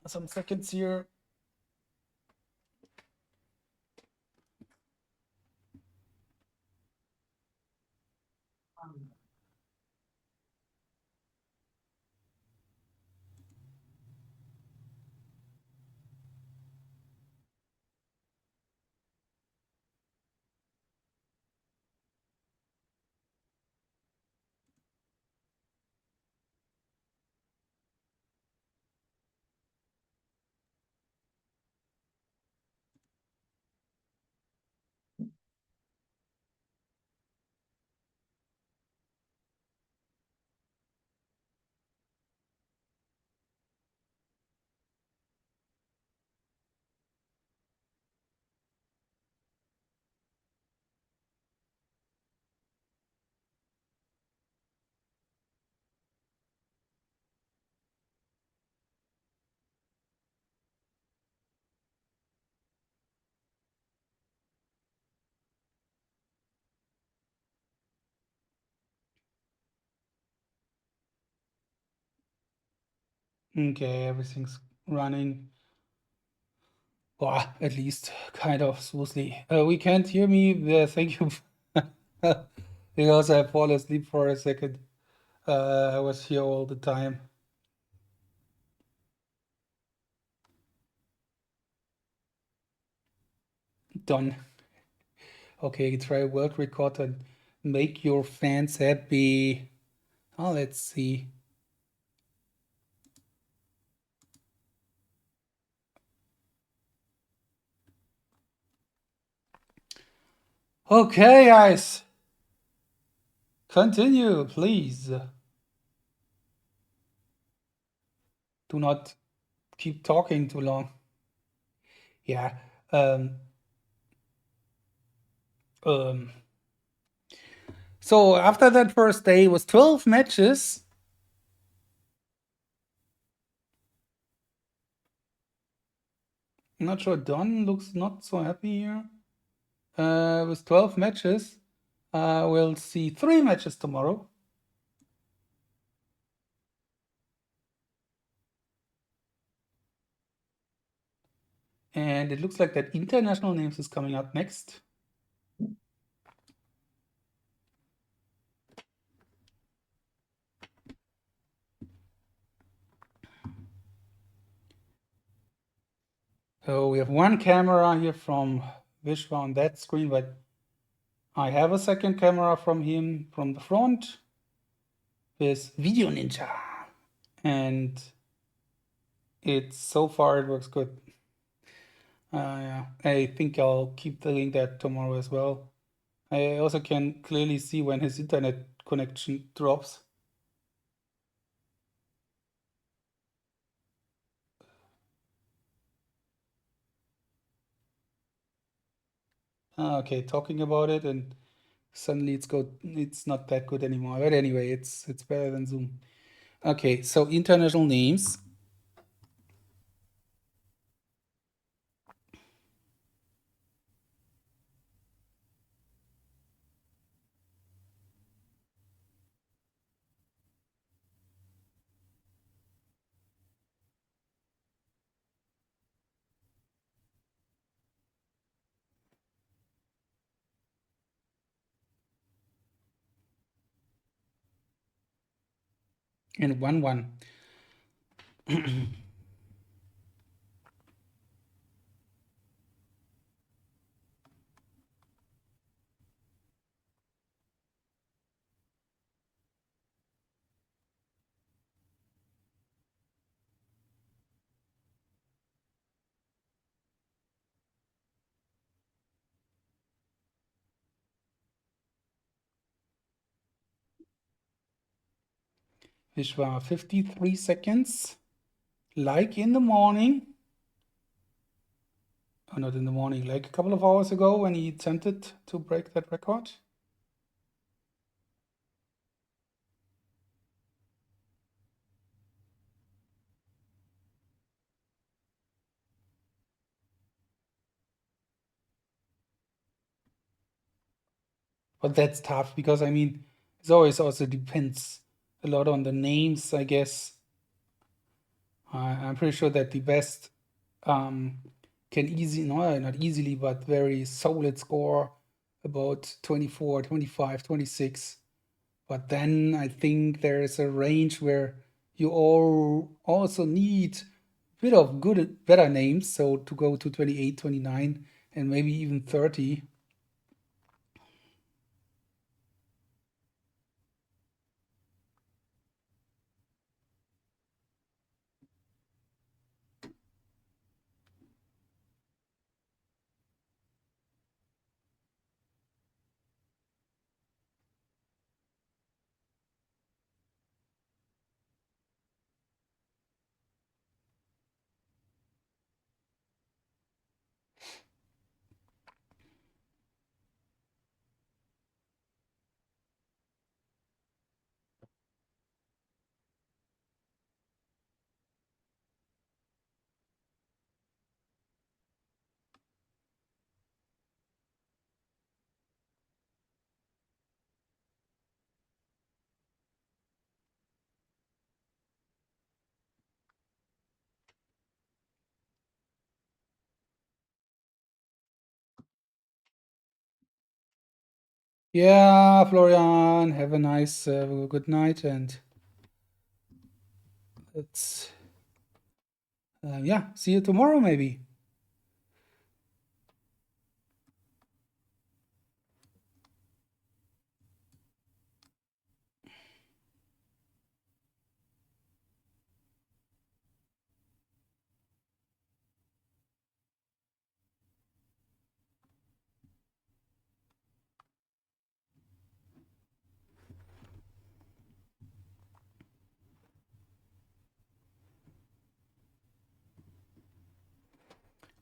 some seconds here. Okay, everything's running. Well, at least kind of smoothly. We can't hear me. Thank you. Because I fall asleep for a second. I was here all the time. Done. Okay, try a world record and make your fans happy. Oh, let's see. Okay, guys. Continue, please. Do not keep talking too long. Yeah. So after that first day was 12 matches. I'm not sure. Don looks not so happy here. With 12 matches, we'll see 3 matches tomorrow. And it looks like that international names is coming up next. So we have one camera here from Vishvaa on that screen, but I have a second camera from him from the front with Video Ninja. And it's so far it works good. Yeah, I think I'll keep doing that tomorrow as well. I also can clearly see when his internet connection drops. Okay, talking about it and suddenly it's not that good anymore. But anyway, it's better than Zoom. Okay, so international names. And 1-1. Vishvaa, 53 seconds. Like in the morning. Oh, not in the morning, like a couple of hours ago when he attempted to break that record. But that's tough because, I mean, it always also depends a lot on the names, I guess. I'm pretty sure that the best can not easily, but very solid score about 24, 25, 26. But then I think there is a range where you all also need a bit of better names. So to go to 28, 29, and maybe even 30. Yeah, Florian, have a nice, good night, and let's, yeah, see you tomorrow maybe.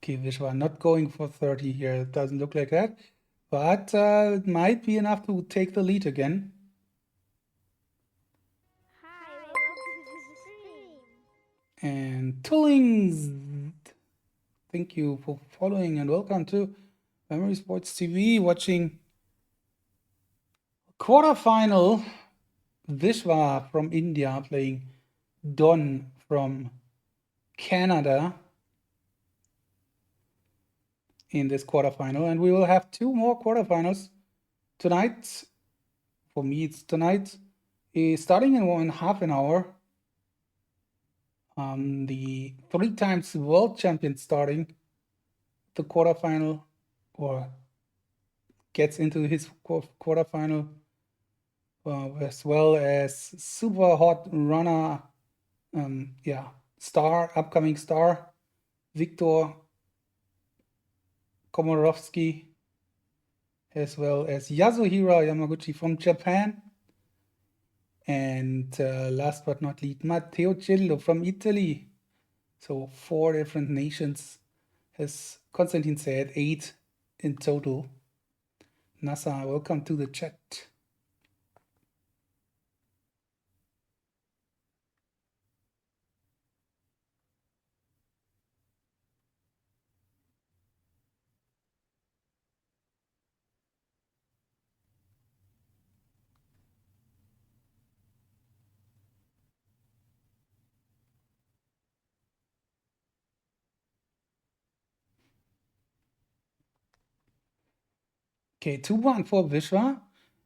Okay, Vishvaa not going for 30 here. It doesn't look like that, but it might be enough to take the lead again. Hi, welcome to the stream. And Tullings, thank you for following and welcome to Memory Sports TV, watching quarterfinal. Vishvaa from India playing Don from Canada in this quarterfinal, and we will have two more quarterfinals tonight. For me, it's tonight, starting in 1.5 hour. The 3 times world champion starting the quarterfinal, or gets into his quarterfinal, as well as super hot runner, upcoming star, Wiktor Komorowski, as well as Yasuhira Yamaguchi from Japan. And last but not least, Matteo Cillo from Italy. So 4 different nations, as Konstantin said, 8 in total. Naser, welcome to the chat. Okay, 2-1 for Vishvaa,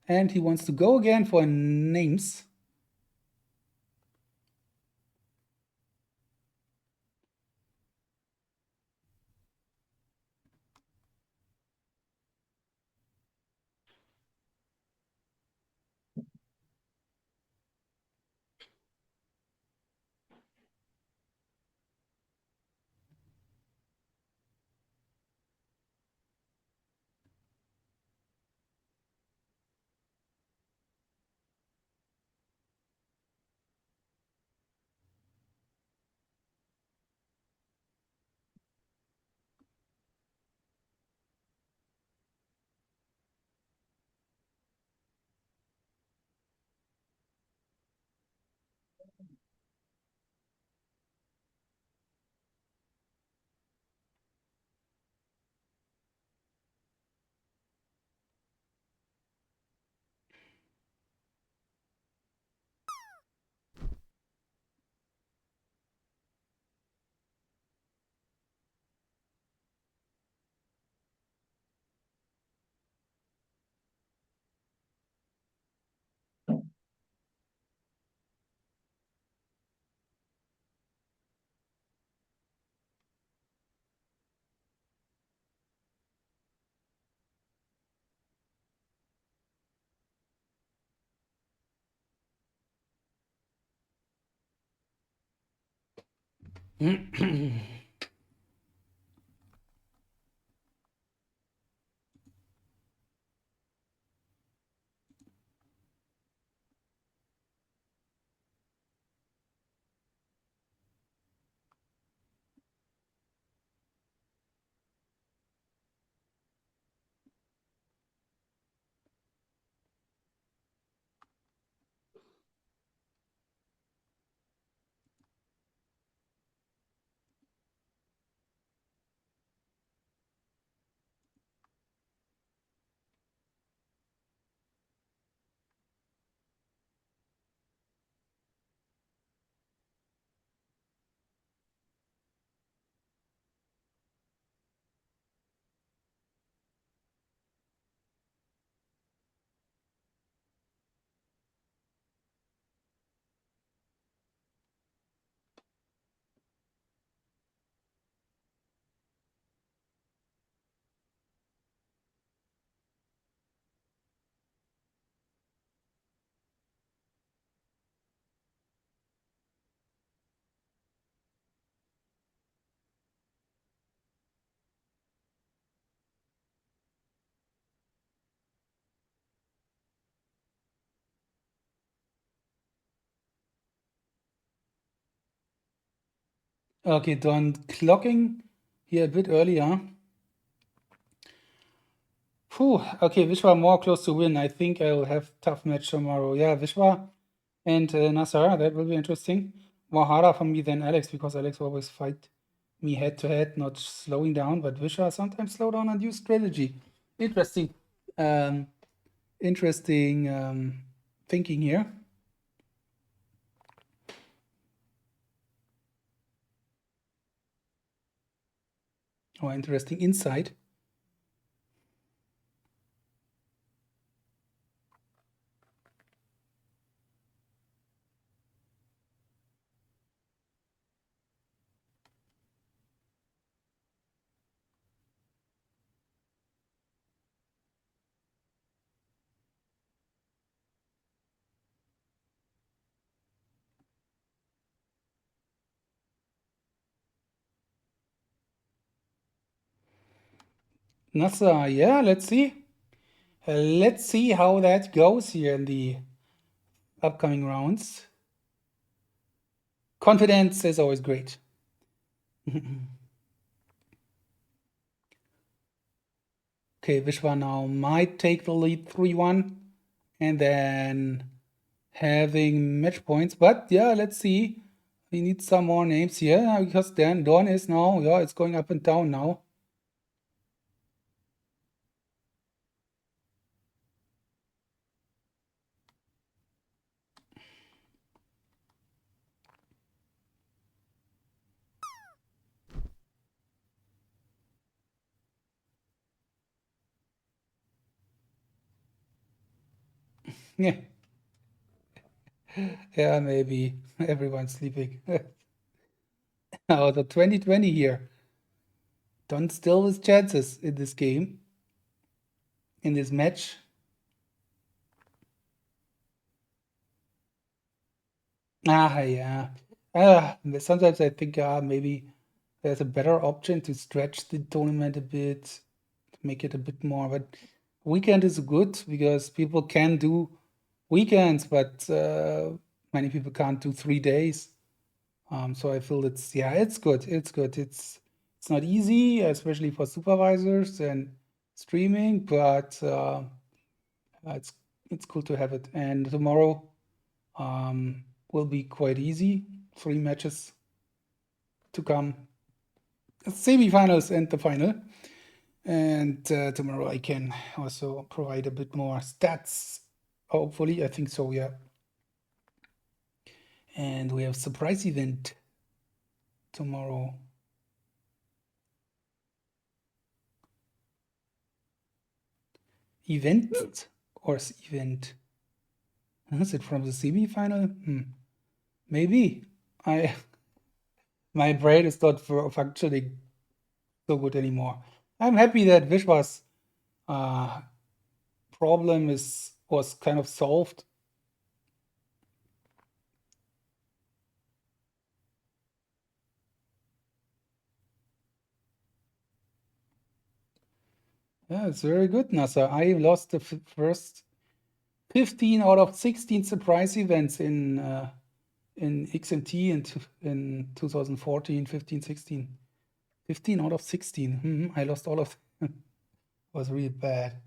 and he wants to go again for names. Okay, Don clocking here a bit earlier. Phew, okay, Vishvaa more close to win. I think I will have tough match tomorrow. Yeah, Vishvaa and Naser, that will be interesting. More harder for me than Alex, because Alex always fight me head to head, not slowing down, but Vishvaa sometimes slow down and use strategy. Interesting. Interesting thinking here. Or interesting insight. Naser, yeah, let's see. Let's see how that goes here in the upcoming rounds. Confidence is always great. Okay, Vishvaa now might take the lead 3-1 and then having match points. But yeah, let's see. We need some more names here because then Dawn is now, yeah, it's going up and down now. Yeah. Yeah, maybe everyone's sleeping. Oh, the 2020 here. Don still with chances in this game, in this match. Yeah. Sometimes I think maybe there's a better option to stretch the tournament a bit, make it a bit more. But weekend is good because people can do weekends, but many people can't do 3 days. So I feel it's good. It's good. It's not easy, especially for supervisors and streaming, but it's cool to have it. And tomorrow will be quite easy. 3 matches to come. Semi-finals and the final. And tomorrow I can also provide a bit more stats. Hopefully, I think so, yeah. And we have surprise event tomorrow. Event or event? Is it from the semi-final? Maybe. My brain is not functioning so good anymore. I'm happy that Vishvaa's problem was kind of solved. Yeah, it's very good, Naser. I lost the first 15 out of 16 surprise events in XMT in 2014, 15, 16. 15 out of 16. I lost all of them. It was really bad.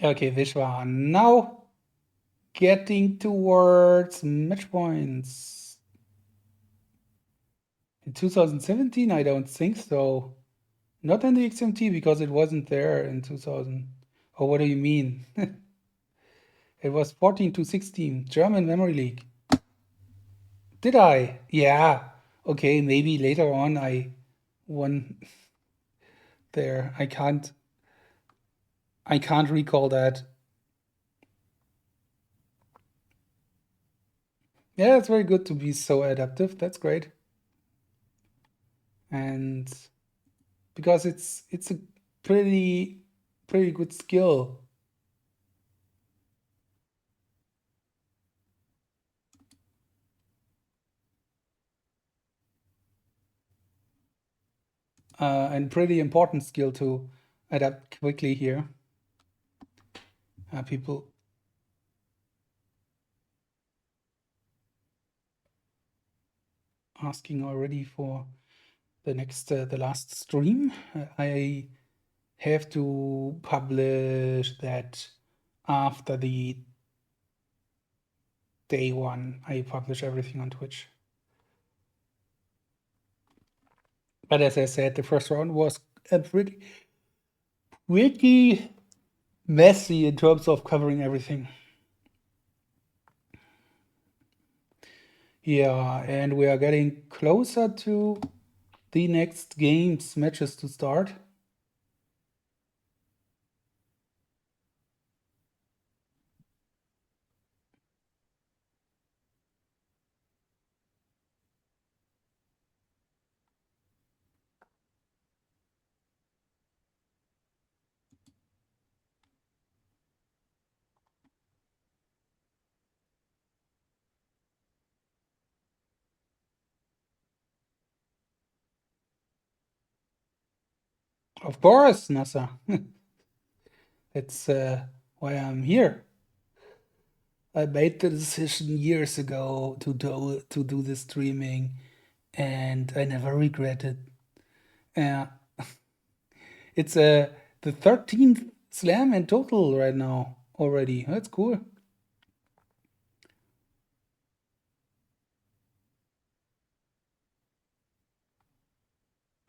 Okay, Vishvaa. Now getting towards match points. In 2017, I don't think so. Not in the XMT because it wasn't there in 2000. Or what do you mean? It was 14 to 16, German Memory League. Did I? Yeah. Okay, maybe later on I won there. I can't recall that. Yeah, it's very good to be so adaptive. That's great. And because it's a pretty good skill. And pretty important skill to adapt quickly here. People asking already for the next, the last stream. I have to publish that after the day one. I publish everything on Twitch. But as I said, the first round was pretty messy in terms of covering everything. Yeah, and we are getting closer to the next games matches to start. Of course, Naser. That's why I'm here. I made the decision years ago to do the streaming, and I never regret it. It's the 13th slam in total right now already. That's cool.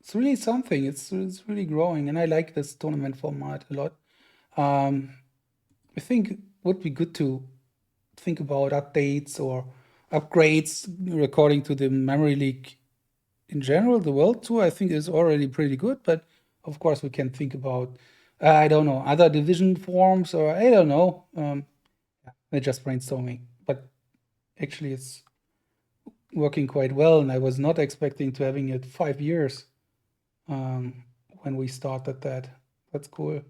It's really something. It's really growing, and I like this tournament format a lot. I think it would be good to think about updates or upgrades according to the Memory League in general. The World Tour, I think, is already pretty good, but of course we can think about, I don't know, other division forms, or I don't know. They're just brainstorming, but actually it's working quite well, and I was not expecting to having it 5 years when we started that. That's cool.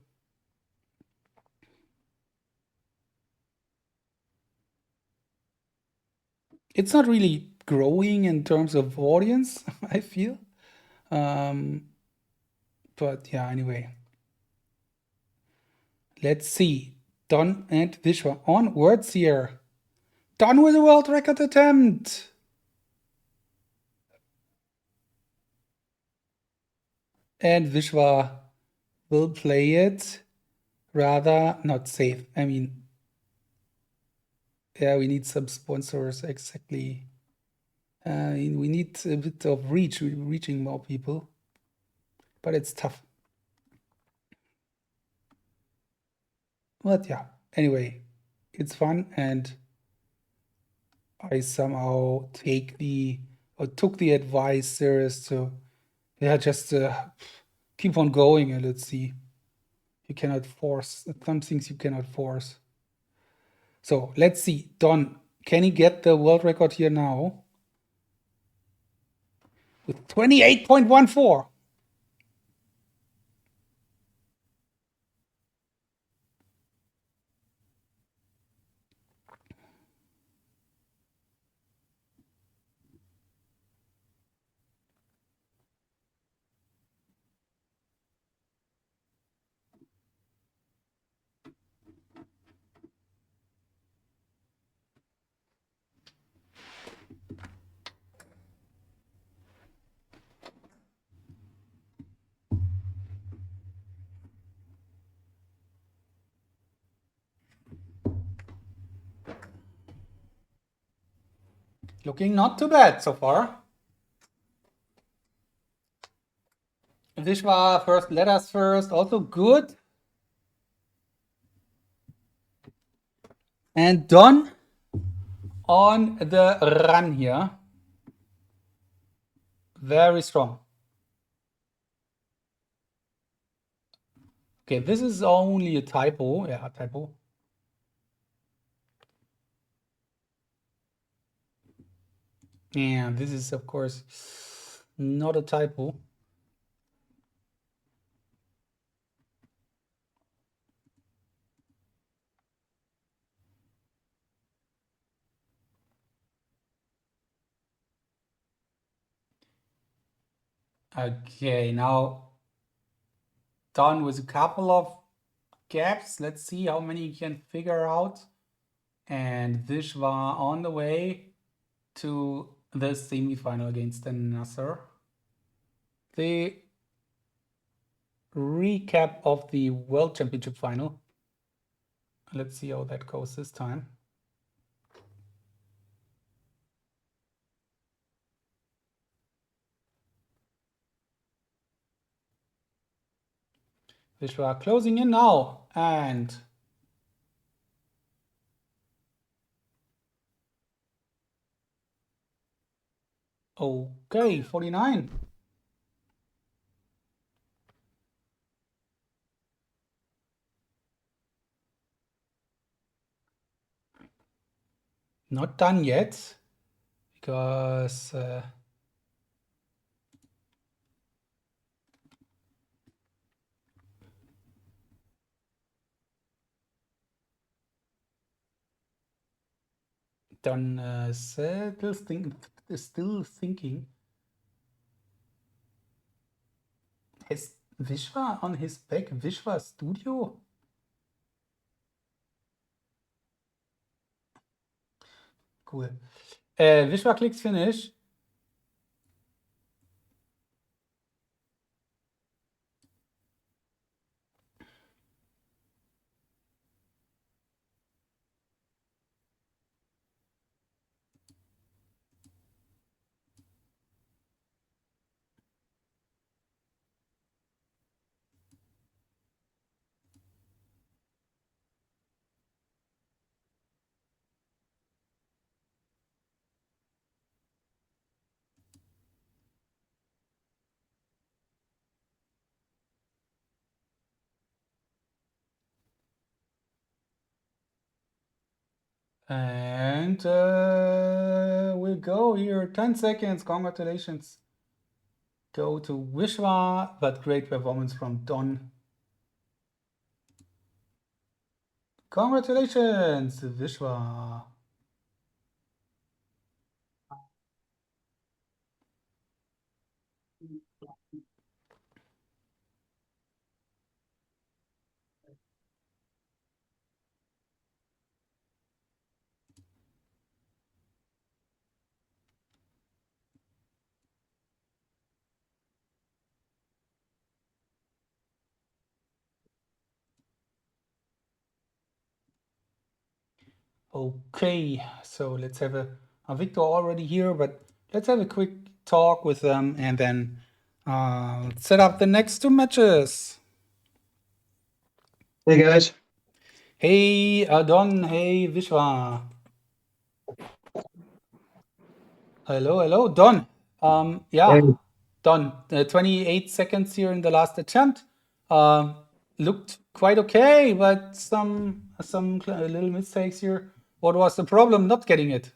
It's not really growing in terms of audience, I feel. But yeah, anyway. Let's see. Don and Vishvaa onwards here. Don with a world record attempt. And Vishvaa will play it rather not safe. I mean, yeah, we need some sponsors, exactly. We need a bit of reaching more people, but it's tough. But yeah, anyway, it's fun, and I somehow took the advice serious to, yeah, just keep on going, and let's see. You cannot force some things. You cannot force. So let's see, Don, can he get the world record here now? With 28.14. Looking not too bad so far. Vishvaa first, letters first, also good. And Don on the run here. Very strong. Okay, this is only a typo. Yeah, a typo. Yeah, this is, of course, not a typo. Okay, now Don with a couple of gaps. Let's see how many he can figure out. And Vishvaa on the way to the semifinal against the Naser. The recap of the World Championship final. Let's see how that goes this time. Vishvaa closing in now, and okay, 49. Not done yet, because Don still thinking. Has Vishvaa on his back? Vishvaa Studio? Cool. Vishvaa clicks finish. And we'll go here. 10 seconds. Congratulations. Go to Vishvaa, but great performance from Don. Congratulations, Vishvaa. Okay, so let's have a Wiktor already here, but let's have a quick talk with them and then set up the next two matches. Hey guys. Hey Don, hey Vishvaa. Hello, Don. Yeah, Hey. Don, 28 seconds here in the last attempt. Looked quite okay, but some little mistakes here. What was the problem not getting it?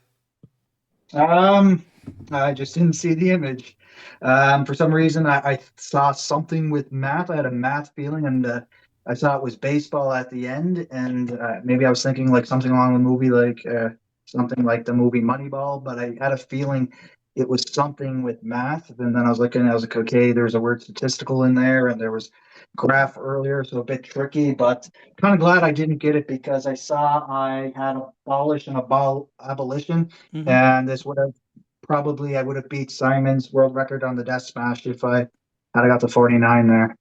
I just didn't see the image. For some reason, I saw something with math. I had a math feeling, and I saw it was baseball at the end, and maybe I was thinking like something along the movie, like something like the movie Moneyball. But I had a feeling it was something with math, and then I was looking, I was like, okay, there's a word statistical in there, and there was graph earlier, so a bit tricky, but kind of glad I didn't get it because I saw I had abolish and abolition, and this would have probably I would have beat Simon's world record on the death smash if I had got the 49 there.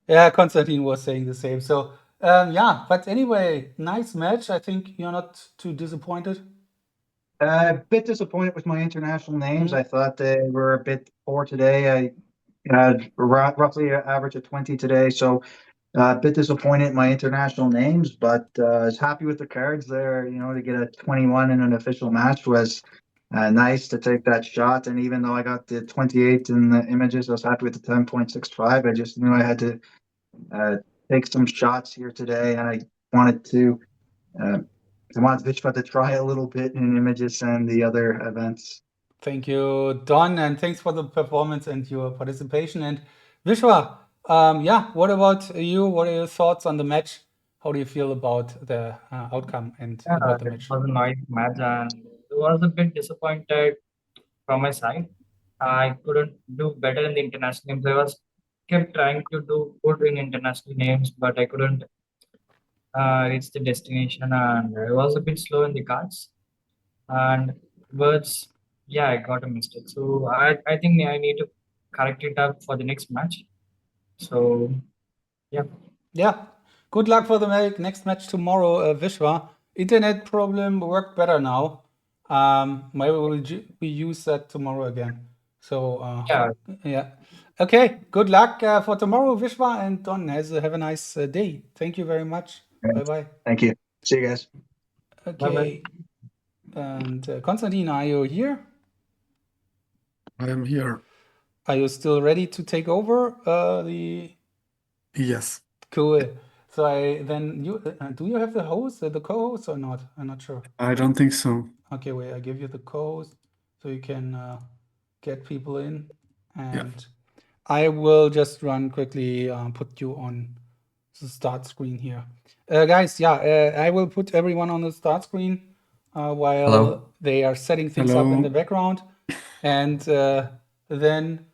Yeah, Konstantin was saying the same. So yeah, but anyway, nice match. I think you're not too disappointed. A bit disappointed with my international names. I thought they were a bit poor today. I had roughly an average of 20 today, so a bit disappointed in my international names, but I was happy with the cards there. You know, to get a 21 in an official match was nice to take that shot. And even though I got the 28 in the images, I was happy with the 10.65. I just knew I had to take some shots here today, and I wanted to. I wanted Vishvaa to try a little bit in images and the other events. Thank you, Don, and thanks for the performance and your participation. And Vishvaa, yeah, what about you? What are your thoughts on the match? How do you feel about the outcome and about the It match? was a nice match, and it was a bit disappointed from my side. I couldn't do better in the international names. I was kept trying to do good in international names, but I couldn't reached the destination, and I was a bit slow in the cards. And words, yeah, I got a mistake. So I think I need to correct it up for the next match. So yeah. Yeah. Good luck for the next match tomorrow, Vishvaa. Internet problem worked better now. Maybe we use that tomorrow again. So Yeah. yeah. Okay. Good luck for tomorrow, Vishvaa, and Don. Have a nice day. Thank you very much. Bye bye. Thank you. See you guys. Okay. And Konstantin, are you here? I am here. Are you still ready to take over the? Yes. Cool. So then you do you have the host, the co-host or not? I'm not sure. I don't think so. Okay, wait. I give you the co-host so you can get people in, and I will just run quickly. Put you on the start screen here, guys. Yeah, I will put everyone on the start screen while Hello. they are setting things up in Hello. the background, and then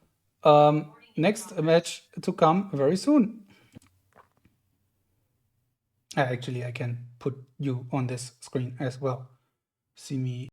next match to come very soon. Actually, I can put you on this screen as well. See me.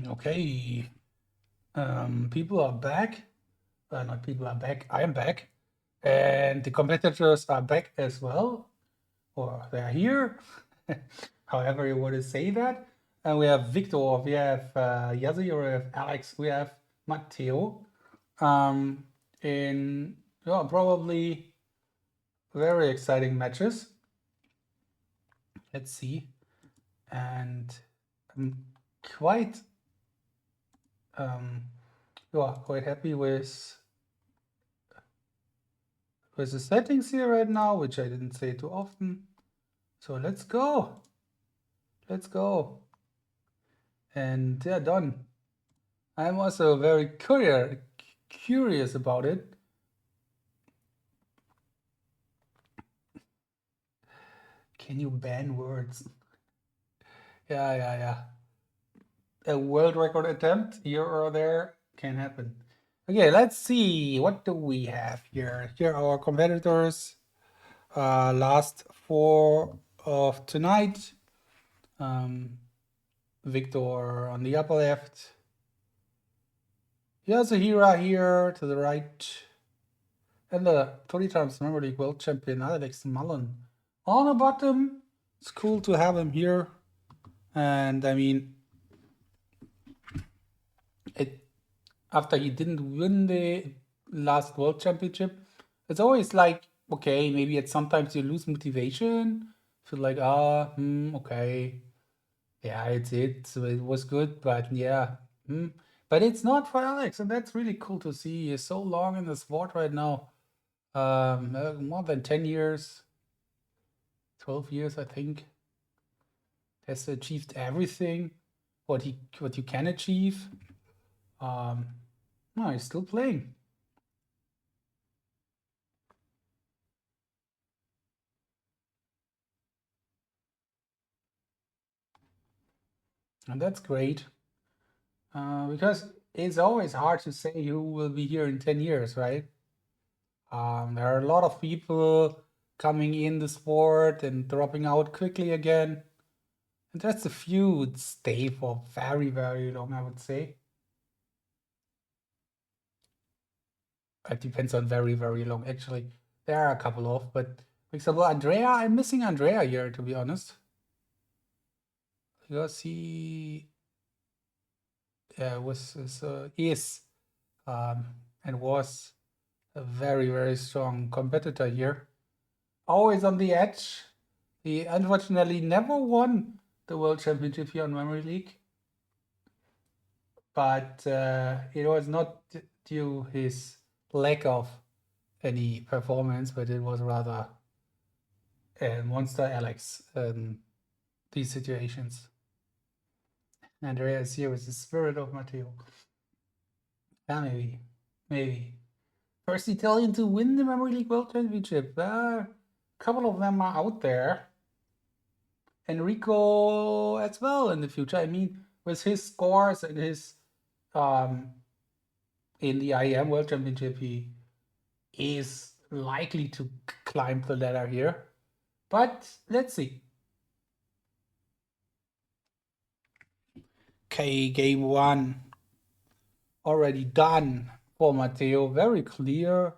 Okay. People are back. Not people are back. I am back. And the competitors are back as well. Or they are here. However you want to say that. And we have Wiktor, we have Yasuhira, we have Alex, we have Matteo. In probably very exciting matches. Let's see. And I'm quite quite happy with the settings here right now, which I didn't say too often. So let's go. Let's go. And yeah, done. I'm also very curious about it. Can you ban words? Yeah. A world record attempt here or there can happen. Okay, let's see. What do we have here? Here are our competitors. Last 4 of tonight. Wiktor on the upper left. Yasuhira here to the right. And the 20 times Premier League world champion Alex Mullen on the bottom. It's cool to have him here. And I mean, after he didn't win the last world championship, it's always like, okay, maybe sometimes you lose motivation. Feel like, okay. Yeah, so it was good, but yeah. But it's not for Alex, and that's really cool to see. He's so long in the sport right now. More than 10 years, 12 years, I think. Has achieved everything what you can achieve. No, he's still playing. And that's great. Because it's always hard to say who will be here in 10 years, right? There are a lot of people coming in the sport and dropping out quickly again. And just a few stay for very, very long, I would say. It depends on very, very long, actually. There are a couple of, but for example, Andrea, I'm missing Andrea here, to be honest. Because he is and was a very, very strong competitor here. Always on the edge. He unfortunately never won the World Championship here on Memory League. But it was not due his lack of any performance, but it was rather Monster Alex these situations. Andrea is here with the spirit of Matteo. Yeah, maybe. First Italian to win the Memory League World Championship. A couple of them are out there. Enrico as well in the future. I mean, with his scores and his in the IEM World Championship, he is likely to climb the ladder here. But let's see. Okay, game 1 already done for Matteo. Very clear.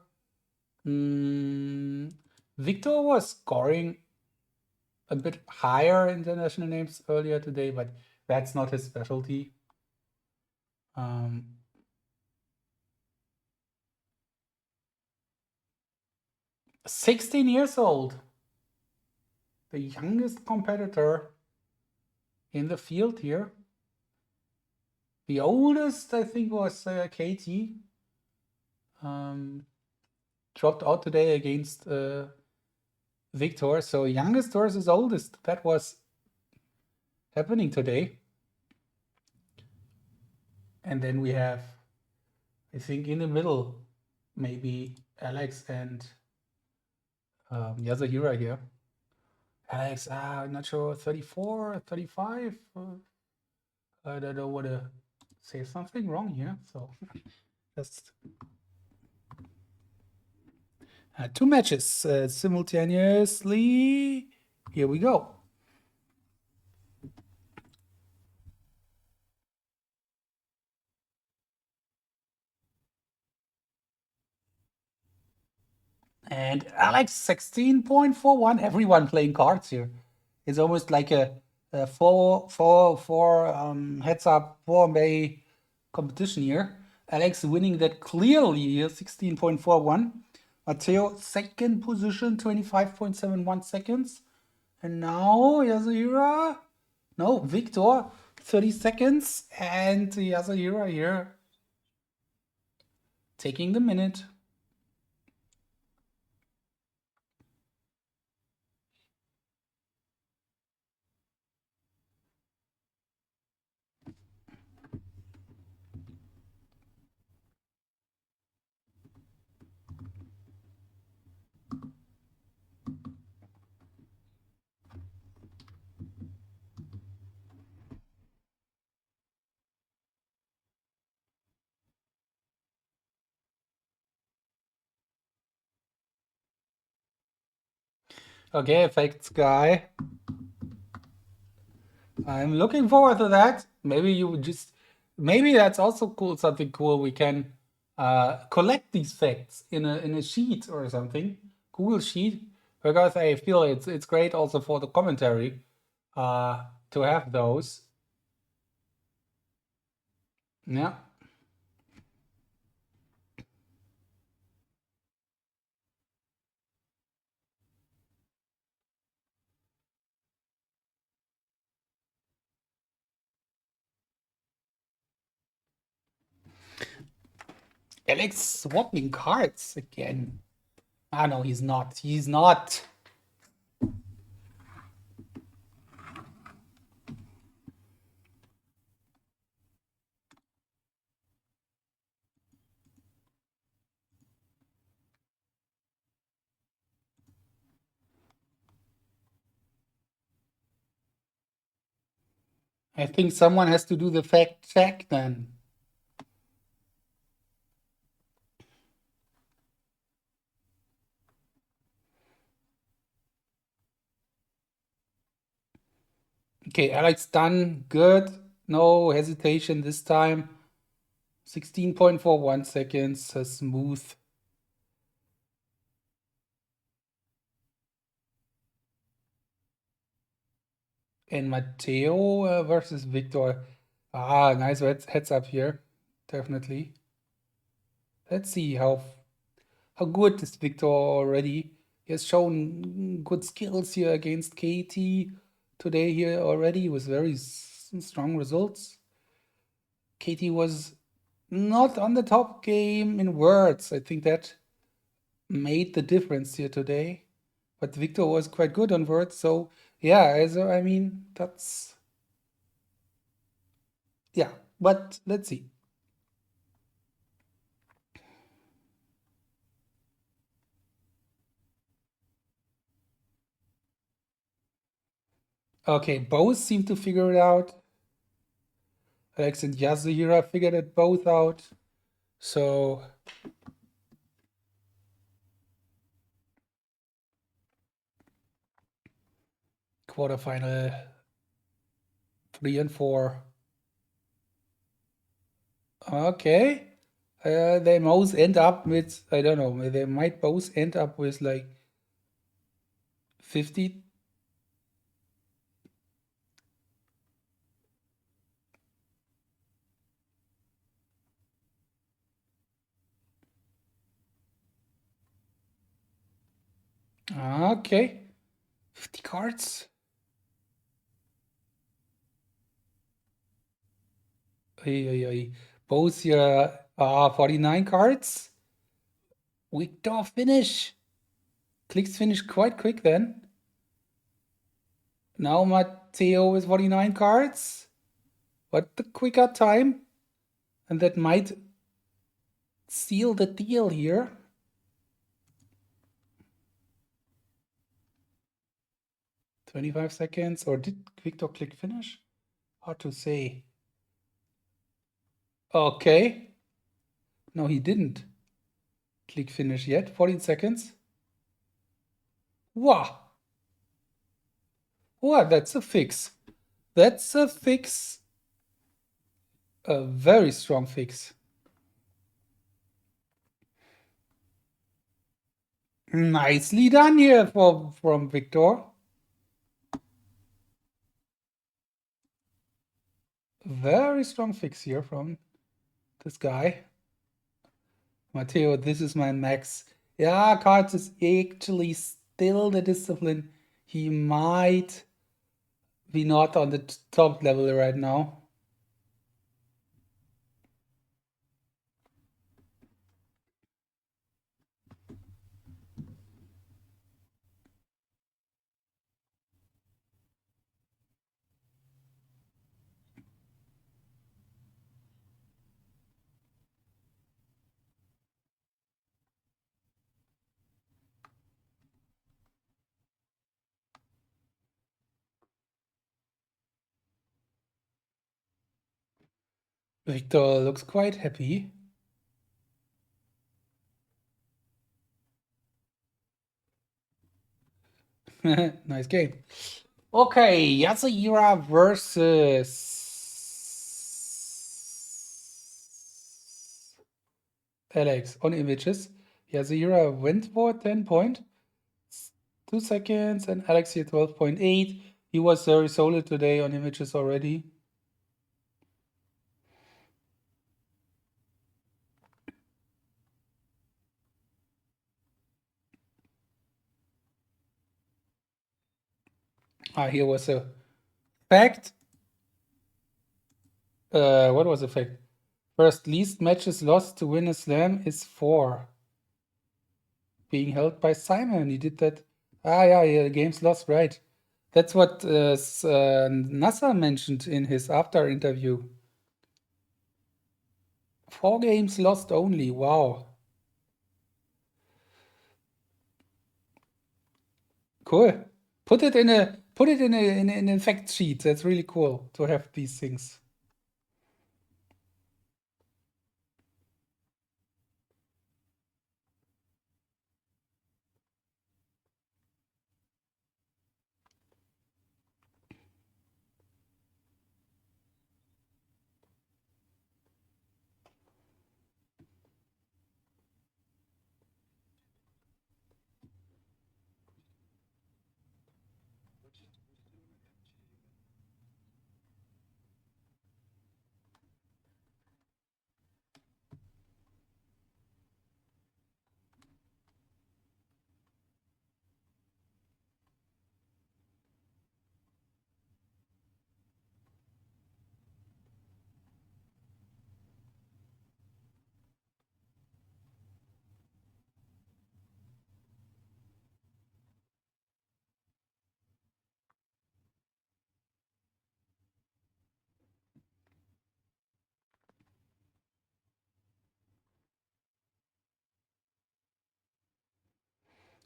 Wiktor was scoring a bit higher international names earlier today, but that's not his specialty. 16 years old, the youngest competitor in the field here. The oldest, I think, was KT. Dropped out today against Wiktor. So youngest versus oldest. That was happening today. And then we have, I think, in the middle, maybe Alex and Yasuhira here. Alex, I'm not sure, 34, 35. I don't want to say something wrong here. So just 2 matches simultaneously. Here we go. And Alex 16.41. Everyone playing cards here. It's almost like a four heads up 4-way competition here. Alex winning that clearly here, 16.41. Matteo second position, 25.71 seconds. And now Yasuhira, no, Wiktor, 30 seconds, and Yasuhira here taking the minute. Okay, effects guy. I'm looking forward to that. Maybe you would just, maybe that's also cool. Something cool. We can collect these facts in a sheet or something. Google sheet, because I feel it's great also for the commentary to have those. Yeah. Alex swapping cards again. Ah, no, he's not. He's not. I think someone has to do the fact check then. Okay, Alex done. Good. No hesitation this time. 16.41 seconds. Smooth. And Matteo versus Wiktor. Ah, nice heads up here. Definitely. Let's see how good is Wiktor already. He has shown good skills here against KT today here already with very strong results. KT was not on the top game in words. I think that made the difference here today. But Wiktor was quite good on words. So yeah, I mean, that's, yeah, but let's see. Okay, both seem to figure it out. Alex and Yasuhira figured it both out. So quarterfinal 3 and 4. Okay. They both end up with, I don't know, they might both end up with like 50. Okay. 50 cards. Both here are 49 cards. Wiktor finish. Clicks finish quite quick then. Now Matteo with 49 cards. But the quicker time. And that might seal the deal here. "25 seconds." Or did Wiktor click finish? Hard to say. Okay. No, he didn't click finish yet. 14 seconds. Wow. Wow, that's a fix. That's a fix. A very strong fix. Nicely done here from Wiktor. Very strong fix here from this guy. Matteo, this is my max. Yeah, cards is actually still the discipline. He might be not on the top level right now. Wiktor looks quite happy. Nice game. Okay, Yasuhira versus Alex on images. Yasuhira went for 10 point. 2 seconds, and Alex here 12.8. He was very solid today on images already. Here was a fact. What was the fact? First least matches lost to win a slam is 4. Being held by Simon. He did that. Yeah, games lost, right. That's what Naser mentioned in his after interview. 4 games lost only. Wow. Cool. Put it in a fact sheet. That's really cool to have these things.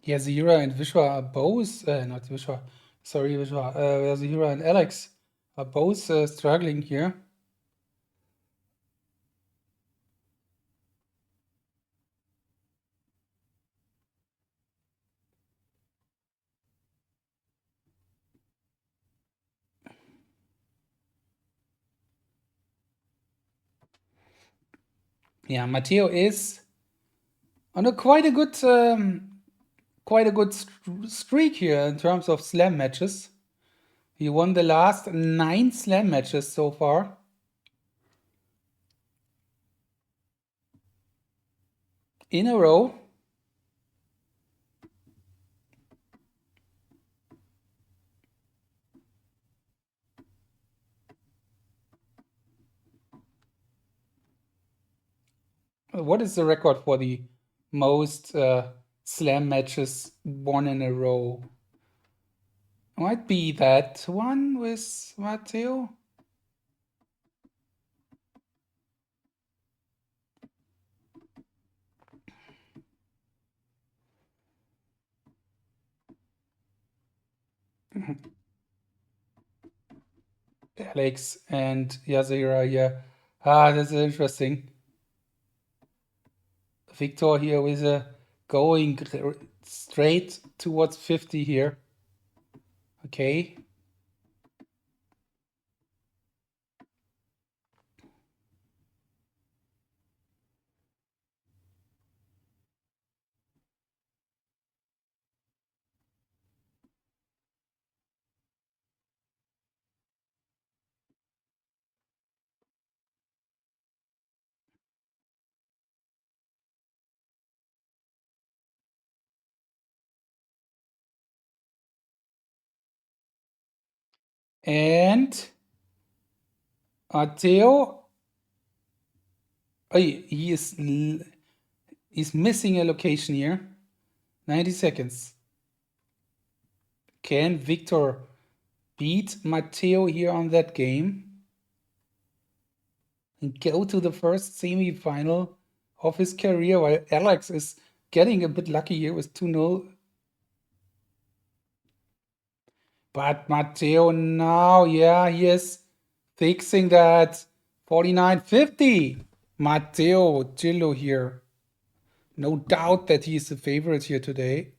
Yasuhira and Vishvaa are both, not Vishvaa, sorry, Vishvaa. Yasuhira and Alex are both struggling here. Yeah, Matteo is on a quite a good streak here in terms of slam matches. He won the last 9 slam matches so far. In a row. What is the record for the most slam matches won in a row? Might be that one with Matteo. Alex and Yasuhira here. That's interesting. Wiktor here with a going straight towards 50 here. Okay. And Matteo, he's missing a location here. 90 seconds. Can Wiktor beat Matteo here on that game and go to the first semi-final of his career, while Alex is getting a bit lucky here with 2-0? But Matteo now, yeah, he is fixing that. 49-50. Matteo Cillo here. No doubt that he is the favorite here today.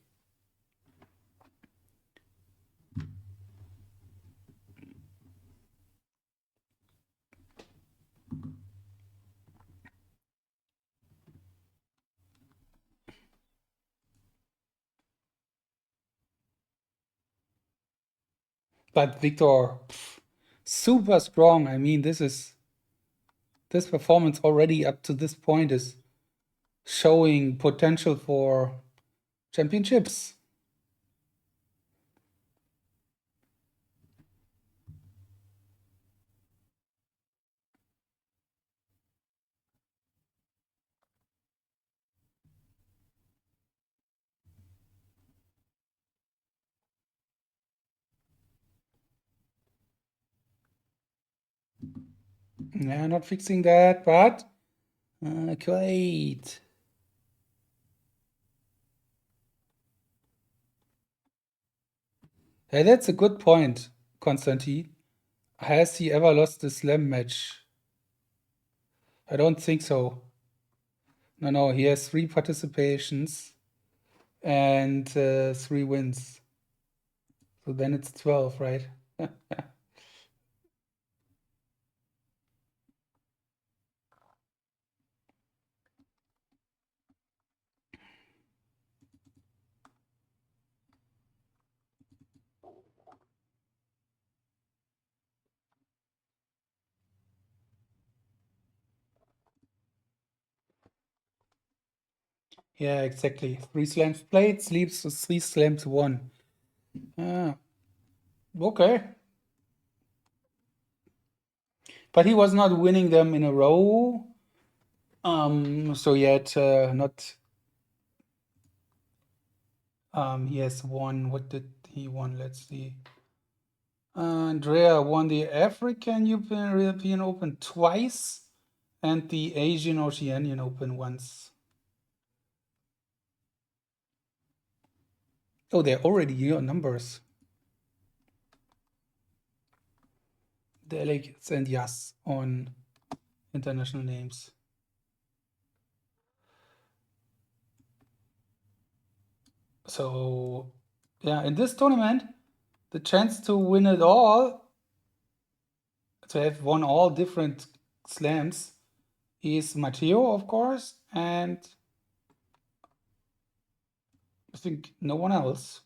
But Wiktor, super strong. I mean, this performance already up to this point is showing potential for championships. Yeah, not fixing that, but great. Hey, that's a good point, Konstantin. Has he ever lost a slam match? I don't think so. No, he has 3 participations and 3 wins. So then it's 12, right? Yeah, exactly. 3 slams played, sleeps 3 slams won. Okay. But he was not winning them in a row. So yet not. He has won. What did he won? Let's see. Andrea won the African European Open twice, and the Asian Oceanian Open once. Oh, they're already your numbers. Delegates and Yas on international names. So, yeah, in this tournament, the chance to win it all, to have won all different slams, is Matteo, of course, and I think no one else.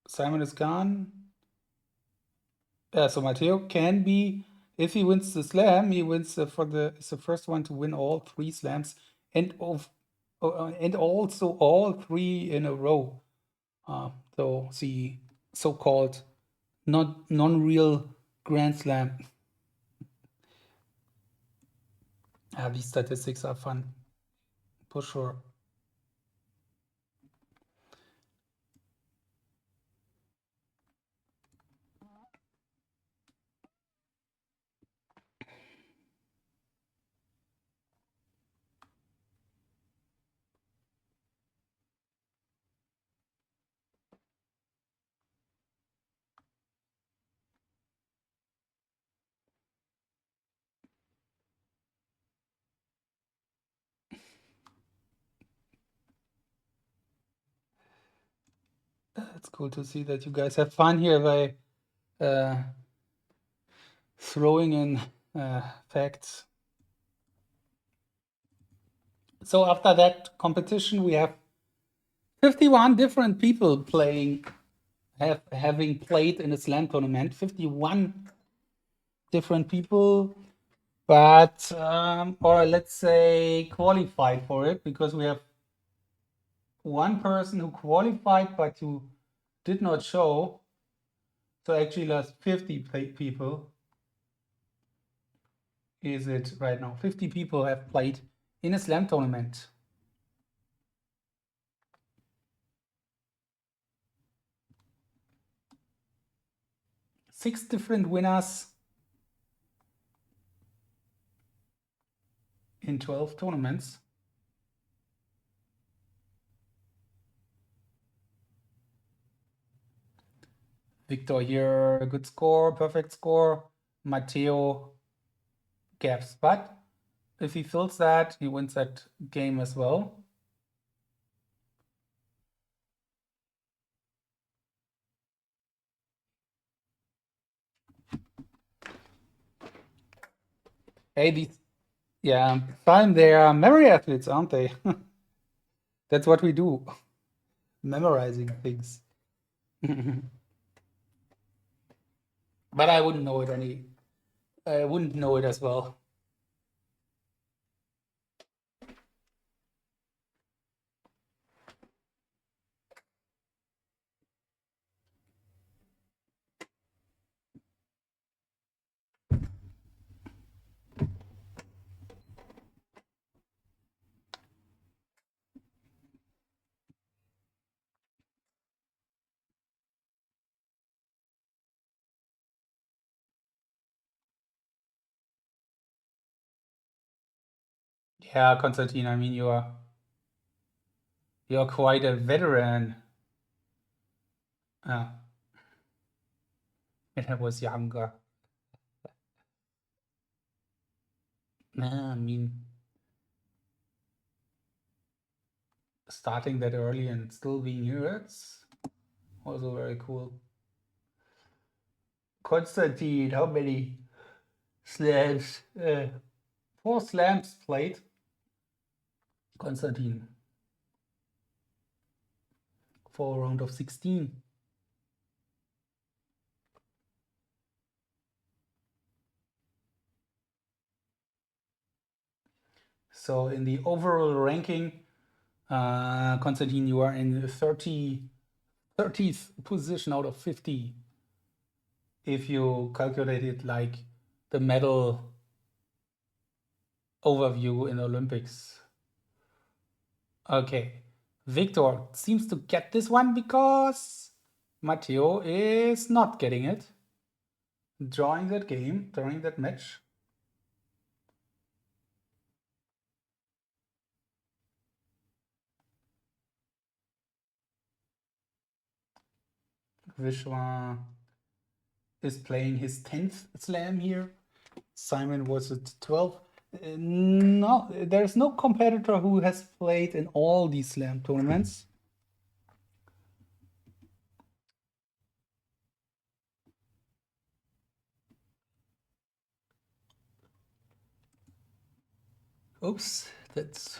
Simon is gone. Yeah, so Matteo can be, if he wins the slam, he wins is the first one to win all 3 slams and also all 3 in a row. So the so-called non-real Grand Slam. These statistics are fun, for sure. It's cool to see that you guys have fun here by throwing in facts. So after that competition, we have 51 different people playing, having played in a slam tournament. 51 different people, but or let's say qualified for it, because we have one person who qualified but who did not show. So actually, last 50 people. Is it right now? 50 people have played in a slam tournament. 6 different winners in 12 tournaments. Wiktor here, a good score, perfect score. Matteo gaps, but if he fills that, he wins that game as well. Hey, fine, they are memory athletes, aren't they? That's what we do, memorizing things. But I wouldn't know it I wouldn't know it as well. Yeah, Konstantin, I mean you're quite a veteran. When I was younger. I mean, starting that early and still being here, it's also very cool. Konstantin, how many slams? 4 slams played. Konstantin. For a round of 16. So in the overall ranking, Konstantin, you are in the 30th position out of 50. If you calculate it like the medal overview in Olympics. Okay. Wiktor seems to get this one because Matteo is not getting it during that game, during that match. Vishvaa is playing his 10th slam here. Simon was at 12. No, there's no competitor who has played in all these slam tournaments. Oops, that's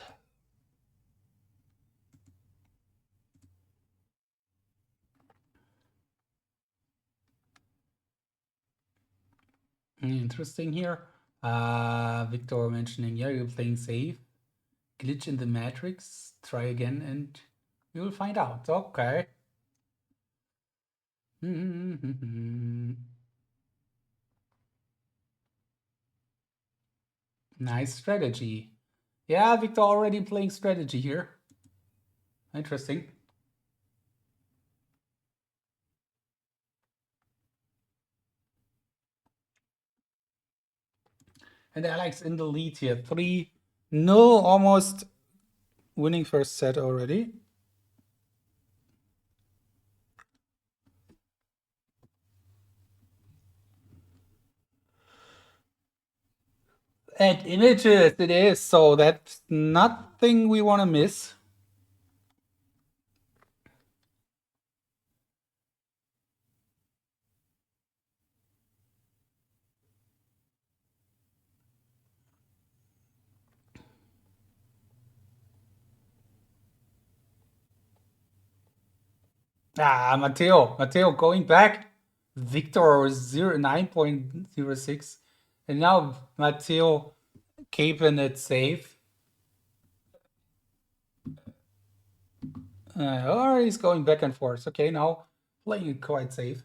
interesting here. Wiktor mentioning, yeah, you're playing safe. Glitch in the matrix. Try again and you'll find out. Okay. Nice strategy. Yeah, Wiktor already playing strategy here. Interesting. And Alex in the lead here. 3-0, almost winning first set already. And images it is, so that's nothing we want to miss. Matteo going back. Wiktor 9.06. And now Matteo keeping it safe. Or he's going back and forth. Okay, now playing it quite safe.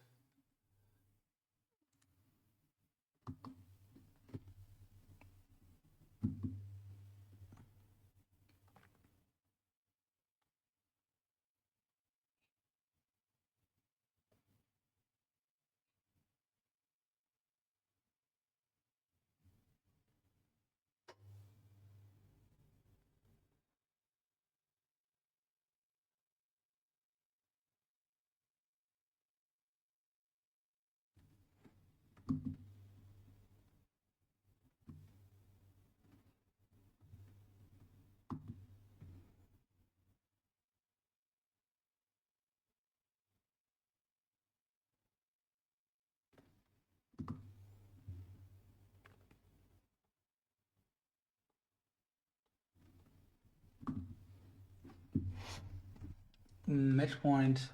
match point,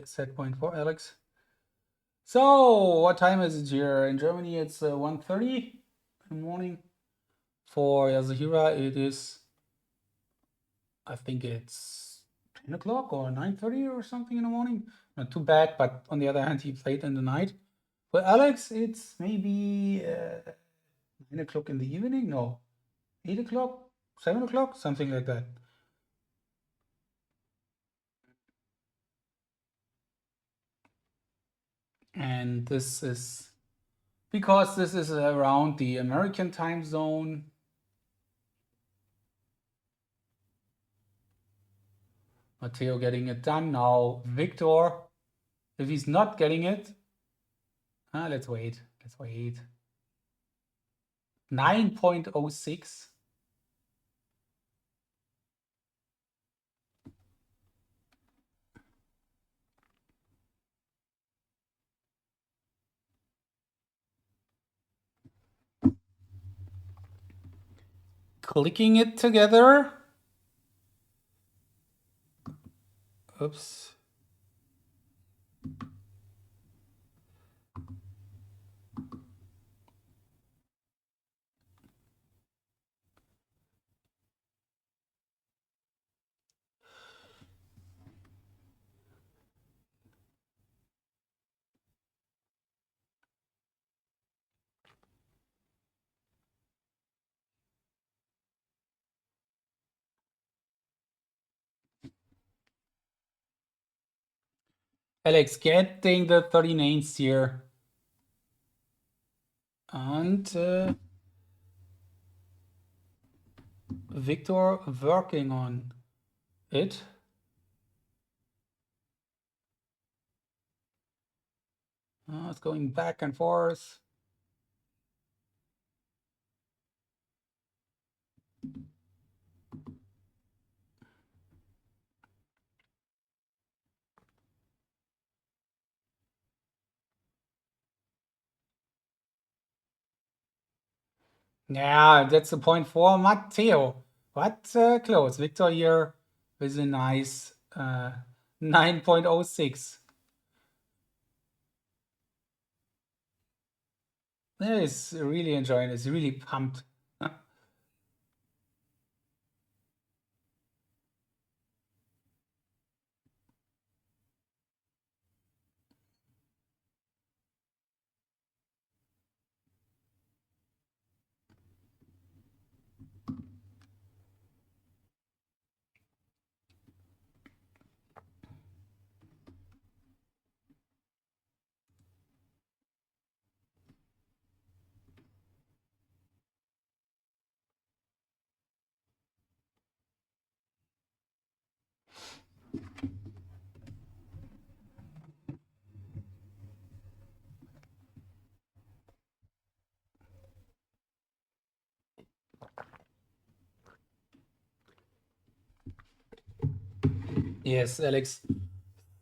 set point for Alex. So, what time is it here? In Germany, it's 1:30 in the morning. For Yasuhira, it is, I think it's 10 o'clock or 9:30 or something in the morning. Not too bad, but on the other hand, he played in the night. For Alex, it's maybe 9 o'clock in the evening? No, 8 o'clock, 7 o'clock, something like that. And this is because this is around the American time zone. Matteo getting it done. Now Wiktor, if he's not getting it, let's wait. 9.06. Clicking it together. Oops. Alex getting the 39th here. And Wiktor working on it. It's going back and forth. Yeah, that's the point for Matteo. But close. Wiktor here with a nice 9.06. He's really enjoying it. He's really pumped. Yes, Alex.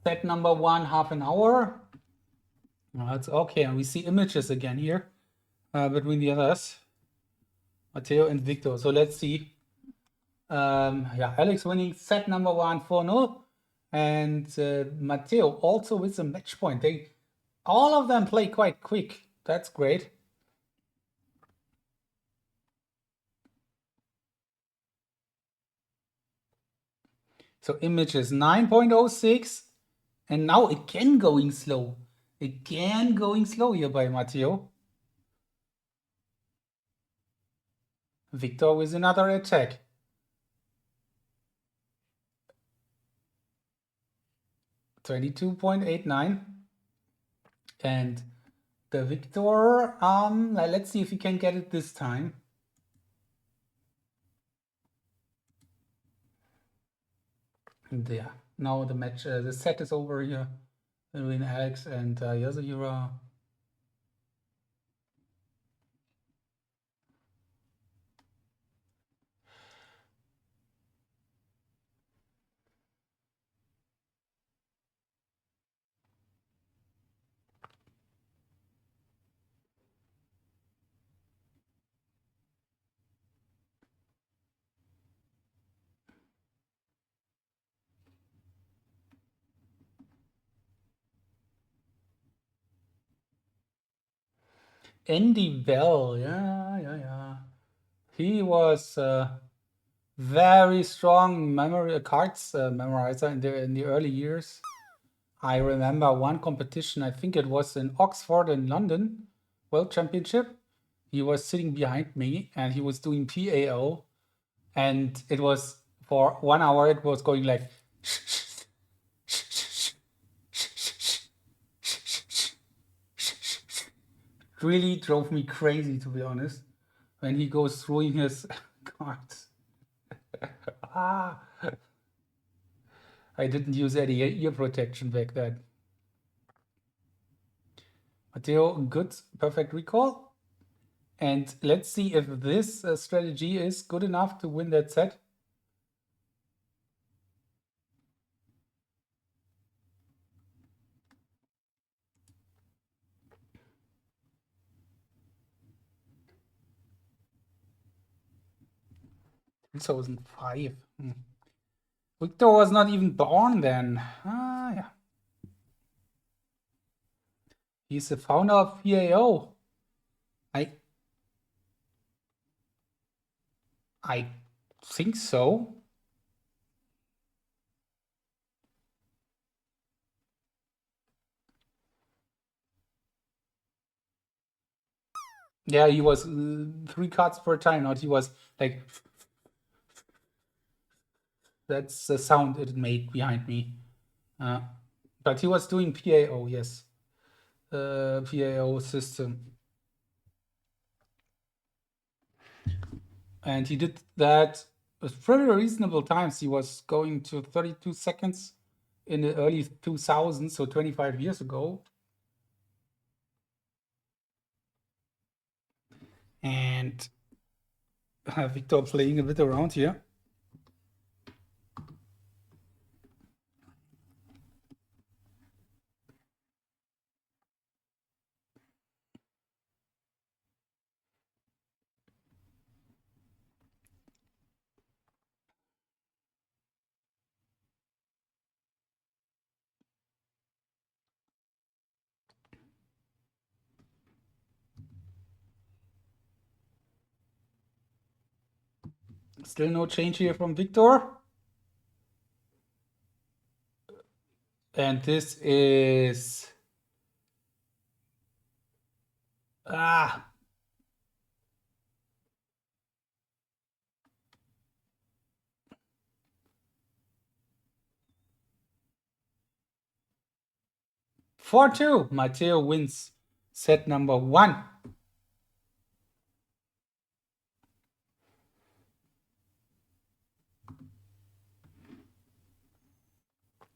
Set number 1, half an hour. That's okay. And we see images again here between the others, Matteo and Wiktor. So let's see. Yeah, Alex winning set number 1 4-0. And Matteo also with a match point. All of them play quite quick. That's great. So image is 9.06. And now again going slow. Again going slow here by Matteo. Wiktor with another attack. 22.89. And the Wiktor, let's see if he can get it this time. And yeah, now the match, the set is over here between Alex and Yasuhira. Andy Bell, yeah. He was very strong cards memorizer in the early years. I remember one competition, I think it was in Oxford in London, World Championship. He was sitting behind me and he was doing PAO, and it was for 1 hour, it was going like really drove me crazy, to be honest, when he goes throwing his cards. I didn't use any ear protection back then. Matteo, good, perfect recall. And let's see if this strategy is good enough to win that set. In 2005. Wiktor was not even born then. Yeah. He's the founder of PAO. I think so. Yeah, he was 3 cards per time, not he was like, that's the sound it made behind me. But he was doing PAO, yes. PAO system. And he did that with pretty reasonable times. He was going to 32 seconds in the early 2000s, so 25 years ago. And Wiktor playing a bit around here. Still no change here from Wiktor. And this is 4-2. Matteo wins set number 1.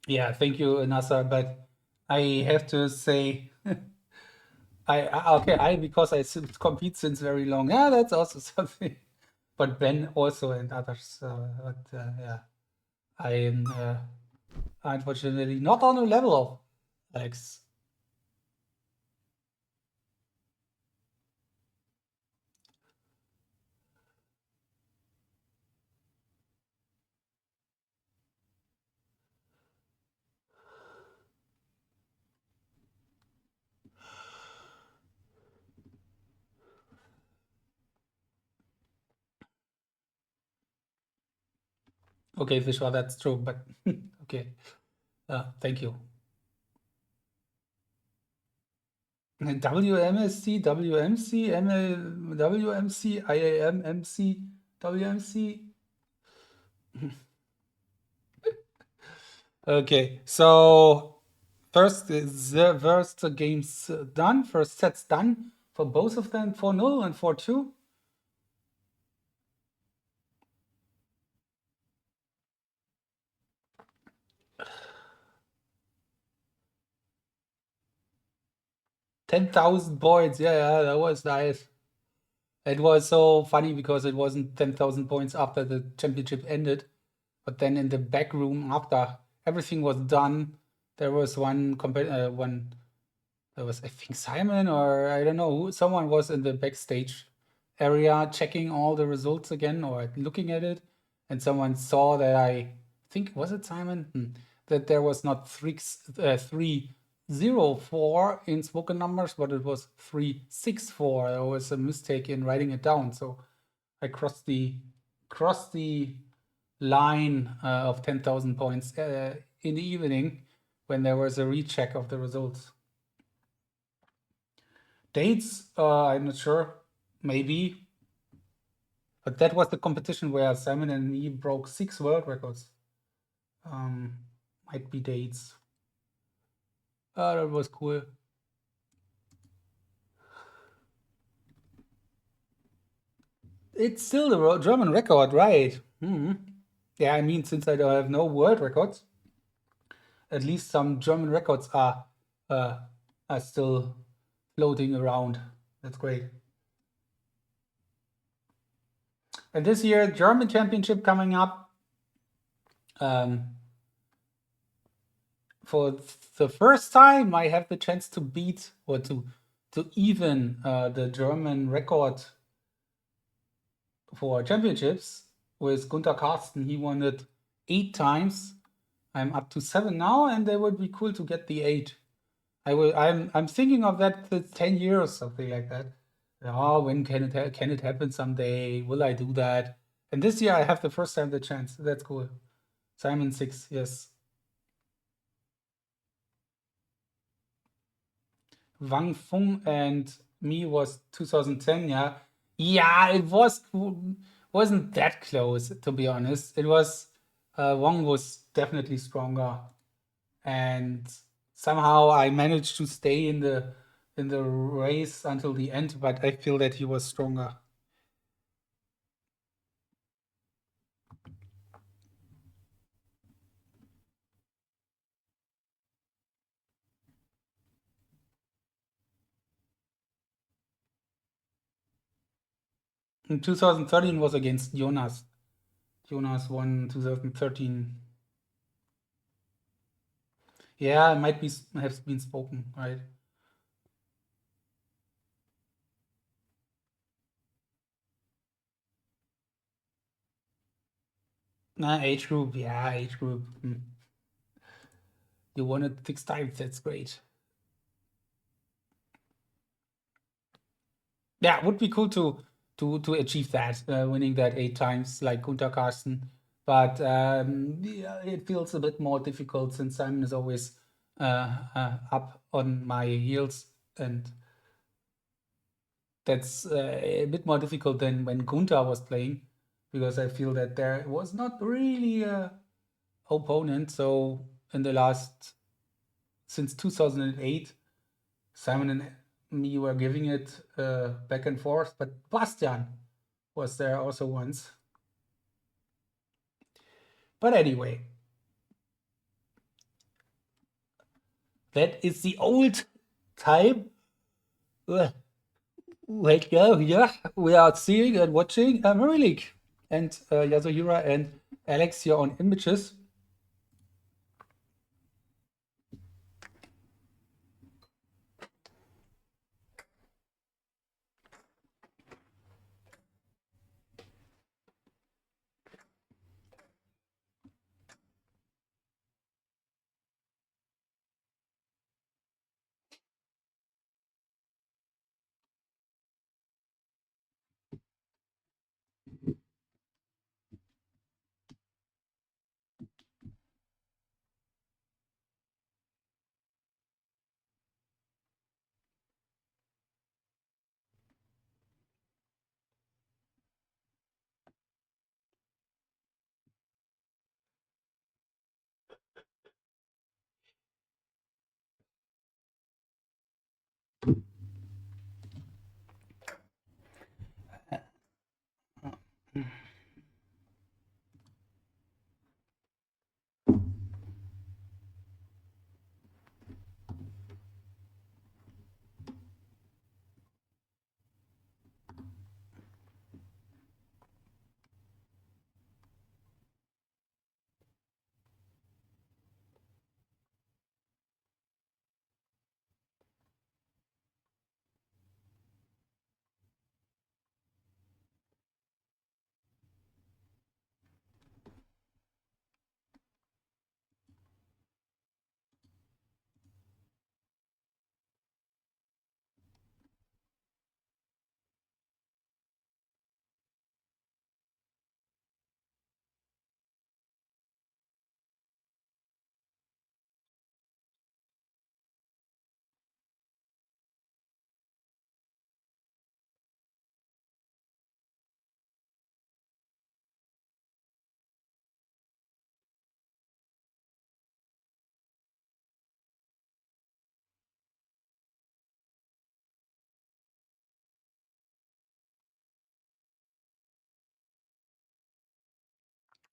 Yeah, thank you, Naser, but I have to say, because I compete since very long. Yeah, that's also something. But Ben also and others. Yeah, I am unfortunately not on the level of Alex. Okay, Vishvaa, that's true, but okay. Thank you. WMSC, WMC, ML, WMC, IAM, MC, WMC. Okay, so first game's done. First set's done for both of them, 4-0 and 4-2. $10,000 points. Yeah, that was nice. It was so funny because it wasn't 10,000 points after the championship ended, but then in the back room after everything was done, there was there was, I think, Simon, or I don't know who, someone was in the backstage area checking all the results again or looking at it, and someone saw that I think, was it Simon? That there was not three 3-0-4 in spoken numbers, but it was 3-6-4. There was a mistake in writing it down, so I crossed the line of 10,000 points in the evening when there was a recheck of the results. Dates, I'm not sure, maybe. But that was the competition where Simon and me broke 6 world records. Might be dates. That was cool. It's still the German record, right? Yeah, I mean, since I don't have no world records, at least some German records are still floating around. That's great. And this year, German Championship coming up. For the first time, I have the chance to beat or to even the German record for championships with Gunter Karsten. He won it 8 times. I'm up to 7 now, and it would be cool to get the 8. I'm thinking of that for 10 years, something like that. Oh, when can it happen someday? Will I do that? And this year I have the first time the chance. That's cool. Simon 6, yes. Wang Feng and me was 2010, yeah. Yeah, it wasn't that close, to be honest. It was Wang was definitely stronger, and somehow I managed to stay in the race until the end, but I feel that he was stronger. In 2013 was against Jonas. Jonas won 2013. Yeah, it might have been spoken, right? Nah, age group, yeah, age group. You won it 6 times, that's great. Yeah, it would be cool to achieve that, winning that 8 times like Gunter Karsten. But yeah, it feels a bit more difficult since Simon is always up on my heels, and that's a bit more difficult than when Gunter was playing, because I feel that there was not really a opponent. So in the last, since 2008, Simon and me were giving it back and forth, but Bastian was there also once. But anyway, that is the old time. Like, yeah, we are seeing and watching Premier League. And Yasuhira and Alex here on images.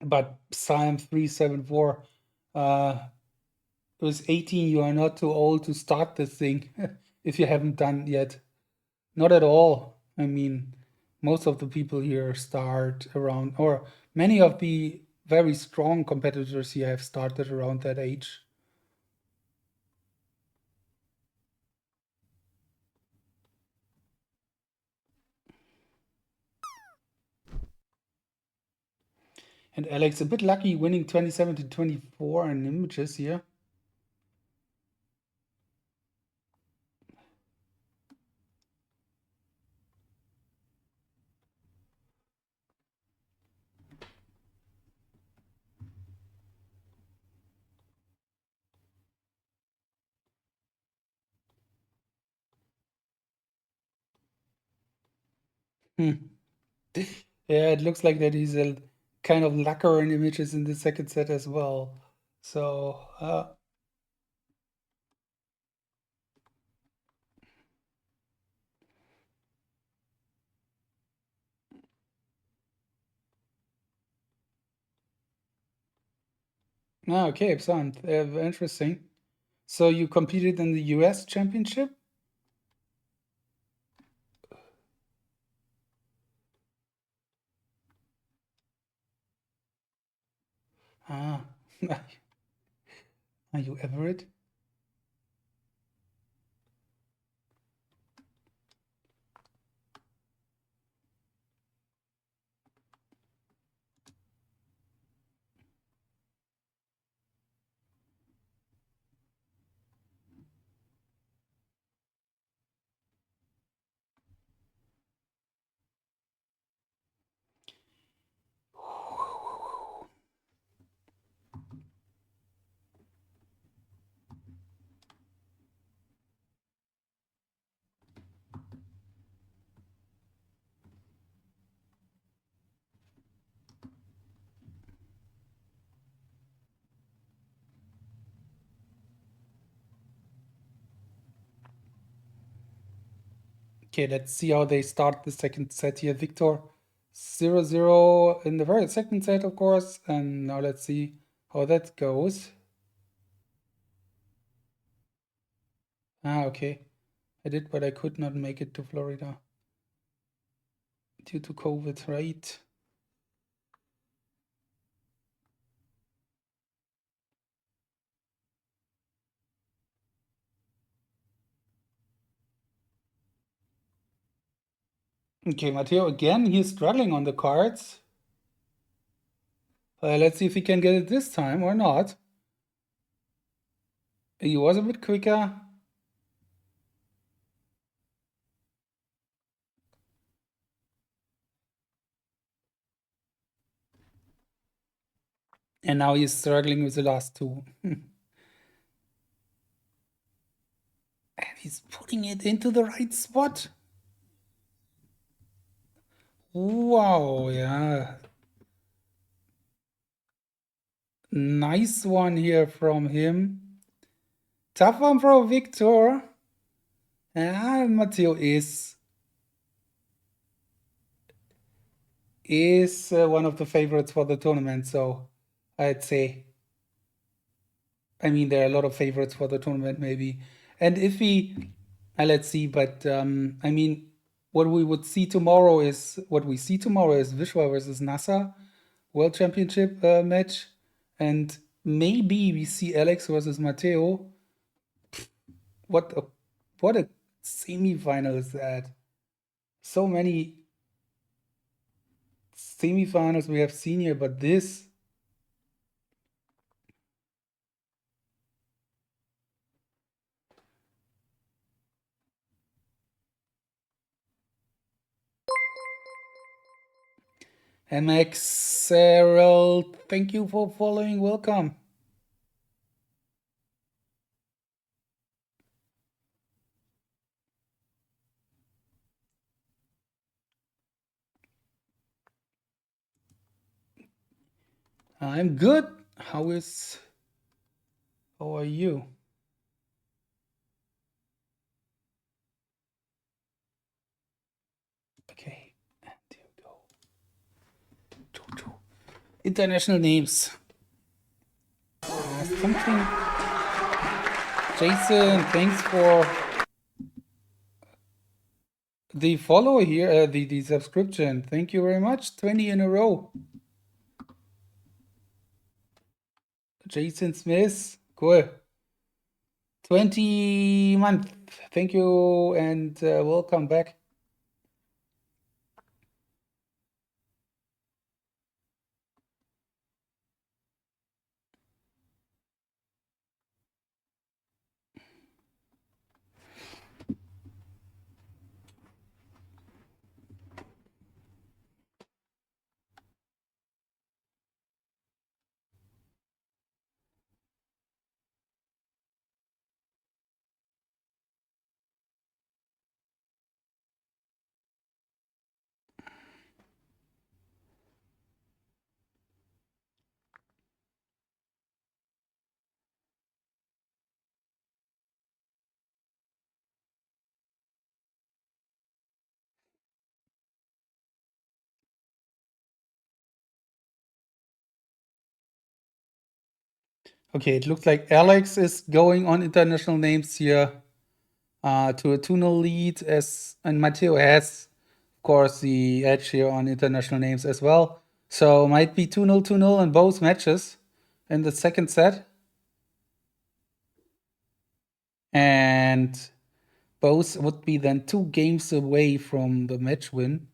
But Psalm 374, it was 18. You are not too old to start this thing if you haven't done yet. Not at all. I mean, most of the people here start around, or many of the very strong competitors here have started around that age. And Alex, a bit lucky winning 27 to 24 in images here. Yeah, it looks like that he's a kind of lacquer in images in the second set as well. So, okay, excellent. Interesting. So you competed in the US Championship? Ah, are you Everett? Okay, let's see how they start the second set here. Wiktor 0-0 in the very second set, of course. And now let's see how that goes. Okay. I did, but I could not make it to Florida due to COVID, right? Okay, Matteo, again, he's struggling on the cards. Let's see if he can get it this time or not. He was a bit quicker. And now he's struggling with the last two. And he's putting it into the right spot. Wow, yeah. Nice one here from him. Tough one for Wiktor. Matteo is one of the favorites for the tournament, so I'd say, I mean, there are a lot of favorites for the tournament, maybe. And if we, let's see, but I mean, what we see tomorrow is Vishvaa versus Naser World Championship match, and maybe we see Alex versus Matteo. What a semi-final is that? So many semi-finals we have seen here, but this. MX Cyril, thank you for following. Welcome. I'm good. How are you? Okay, and here we go. international names. Something. Jason, thanks for the follow here, the subscription. Thank you very much. 20 in a row. Jason Smith, cool. 20 month. Thank you and welcome back. Okay, it looks like Alex is going on international names here to a 2-0 lead, and Matteo has, of course, the edge here on international names as well. So might be 2-0, 2-0 in both matches in the second set. And both would be then 2 games away from the match win.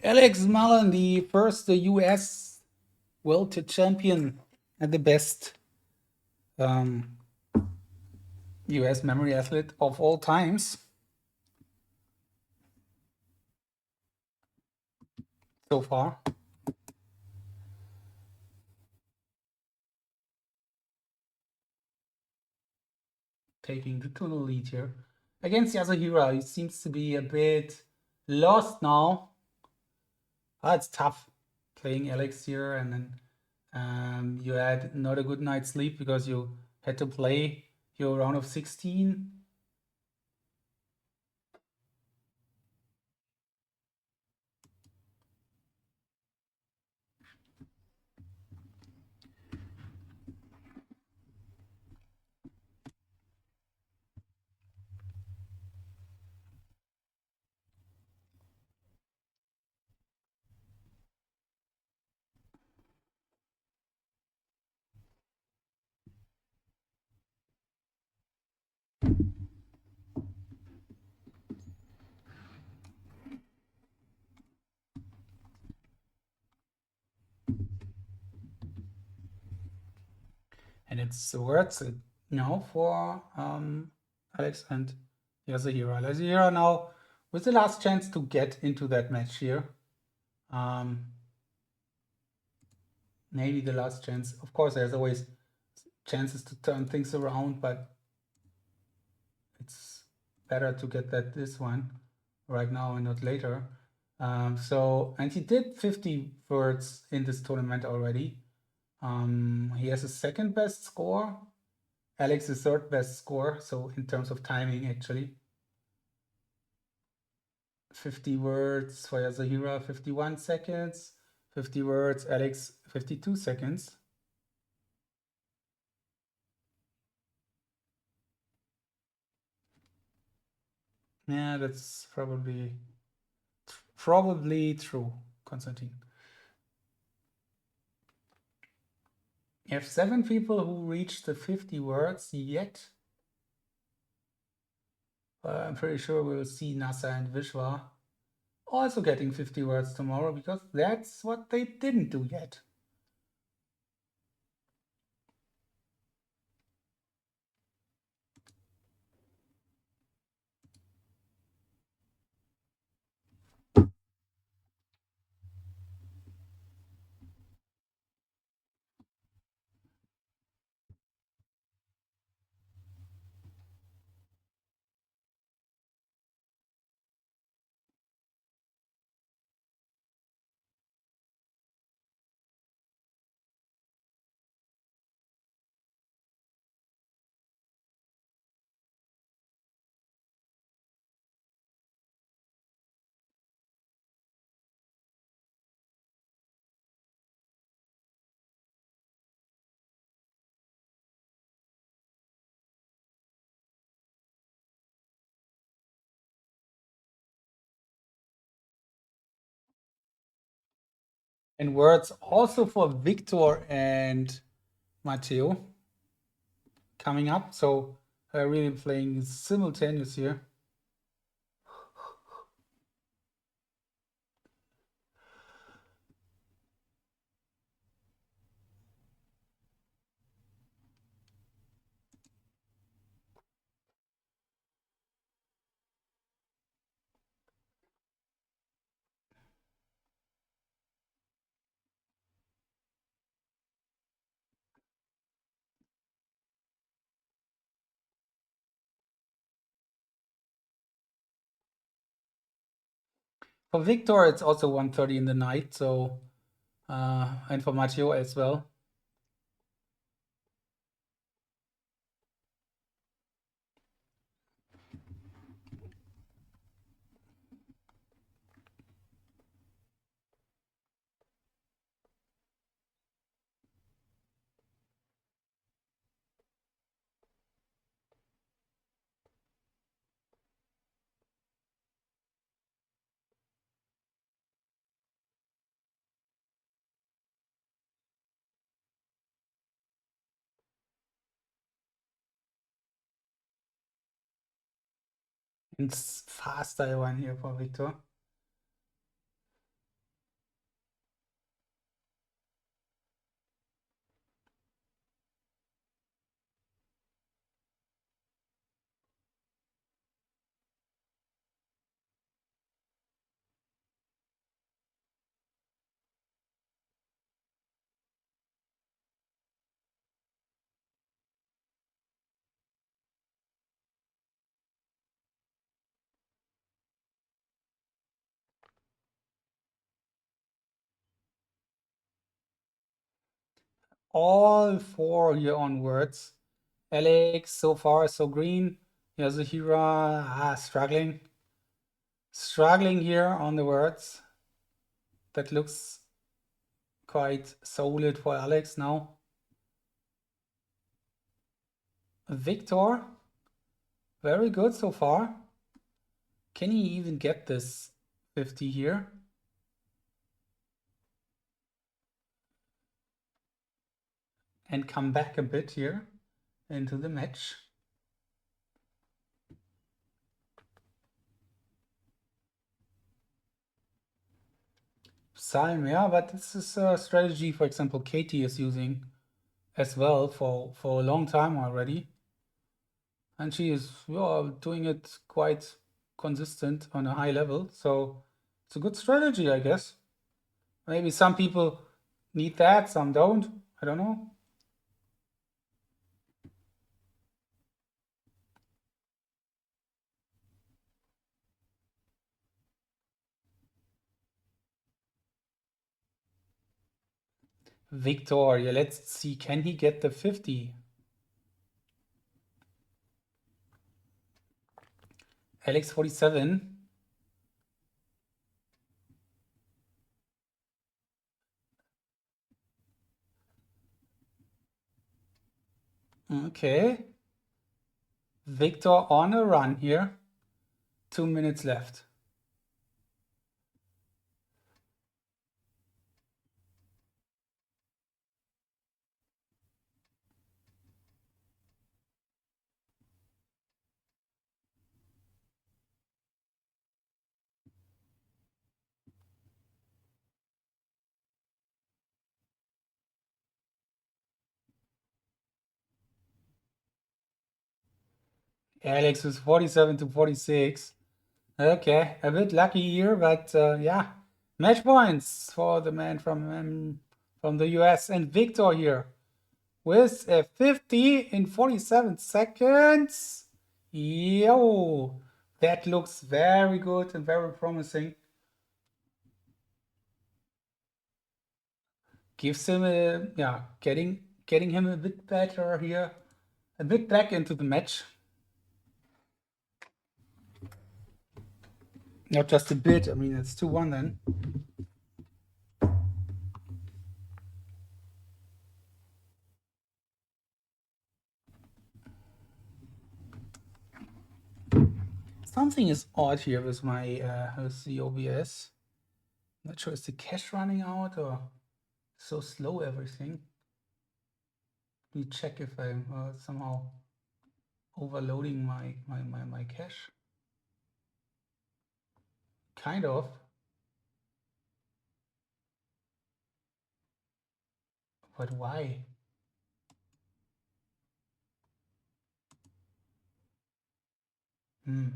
Alex Mullen, the first US welter champion and the best US memory athlete of all times so far. Taking the 2-0 lead here. Against Yasuhira, he seems to be a bit lost now. It's tough playing Alex here, and then you had not a good night's sleep because you had to play your round of 16. And it's worth it now for Alex and Yasuhira. Yasuhira now with the last chance to get into that match here. Maybe the last chance. Of course, there's always chances to turn things around, but it's better to get this one right now and not later. And he did 50 words in this tournament already. He has a second best score. Alex is third best score, so in terms of timing, actually. 50 words for Yasuhira, 51 seconds. 50 words, Alex, 52 seconds. Yeah, that's probably true, Konstantin. You have 7 people who reached the 50 words yet. I'm pretty sure we'll see Naser and Vishvaa also getting 50 words tomorrow, because that's what they didn't do yet. And words also for Wiktor and Matteo coming up. So really playing simultaneous here. For Wiktor, it's also 1:30 in the night, so and for Matteo as well. It's faster one here for Wiktor. All four here on words. Alex, so far, so green. Yasuhira, struggling. Struggling here on the words. That looks quite solid for Alex now. Wiktor, very good so far. Can he even get this 50 here? And come back a bit here into the match. Psalm, yeah, but this is a strategy, for example, Katie is using as well for a long time already. And she is doing it quite consistent on a high level. So it's a good strategy, I guess. Maybe some people need that, some don't. I don't know. Wiktor, yeah, let's see, can he get the 50? Alex 47. Okay. Wiktor on a run here. 2 minutes left. Alex is 47 to 46. Okay, a bit lucky here, but yeah, match points for the man from the US. And Wiktor here with a 50 in 47 seconds. Yo, that looks very good and very promising. Gives him a, yeah, getting him a bit better here, a bit back into the match. Not just a bit, I mean, it's 2-1 then. Something is odd here with my with the OBS. Not sure, is the cache running out or so slow everything? Let me check if I'm somehow overloading my cache. Kind of. But why? Hmm.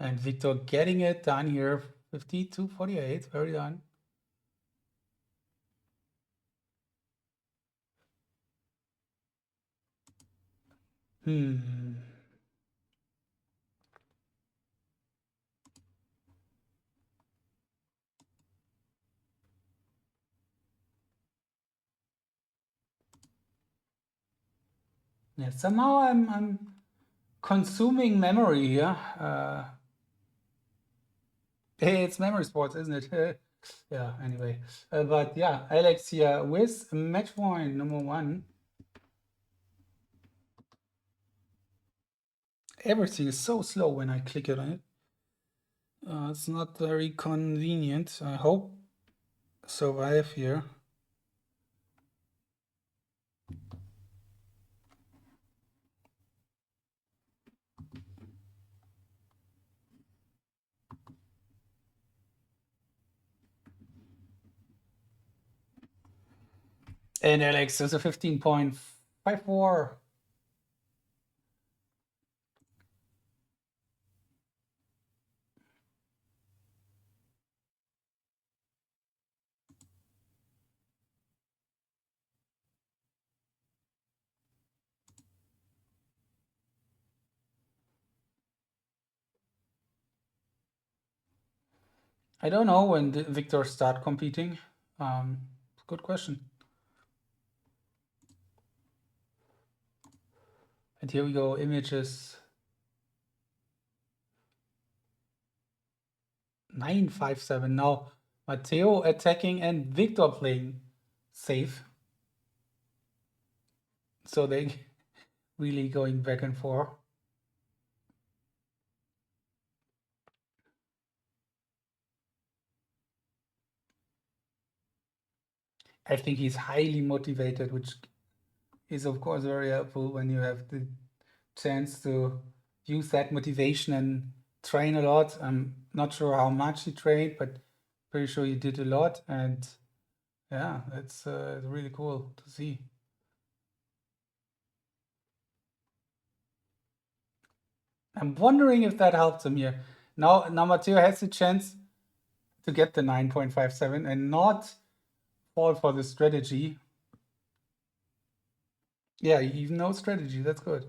And Wiktor getting it done here, 52-48, very done. Hmm. Yeah, somehow I'm consuming memory here. Hey, it's memory sports, isn't it? Yeah, anyway. But yeah, Alex here with match point number 1. Everything is so slow when I click it on it. It's not very convenient. I hope survive here. And Alex is a 15.54. I don't know when the Wiktor start competing. Good question. And here we go, images. 957 now. Matteo attacking and Wiktor playing safe. So they really going back and forth. I think he's highly motivated, which is of course very helpful when you have the chance to use that motivation and train a lot. I'm not sure how much he trained, but pretty sure he did a lot. And yeah, it's really cool to see. I'm wondering if that helped him here. Now Matteo has the chance to get the 9.57 and not fall for the strategy. Yeah, even no strategy. That's good.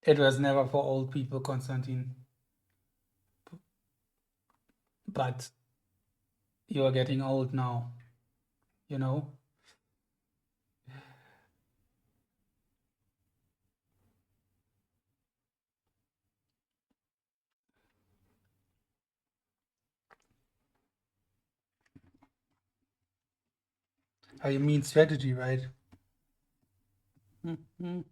It was never for old people, Konstantin. But you are getting old now, you know? You mean strategy, right? Mm-hmm.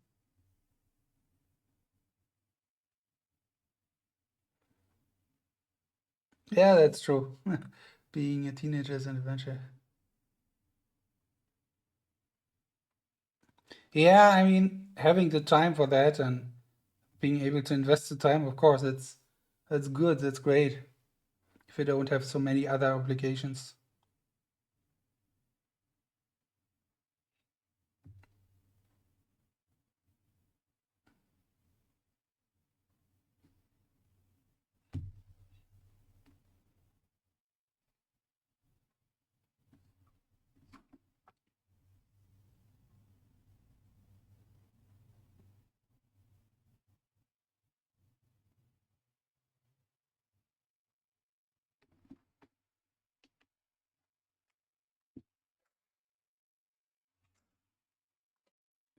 Yeah, that's true. Being a teenager is an adventure. Yeah, I mean, having the time for that and being able to invest the time, of course, that's good. That's great. If you don't have so many other obligations.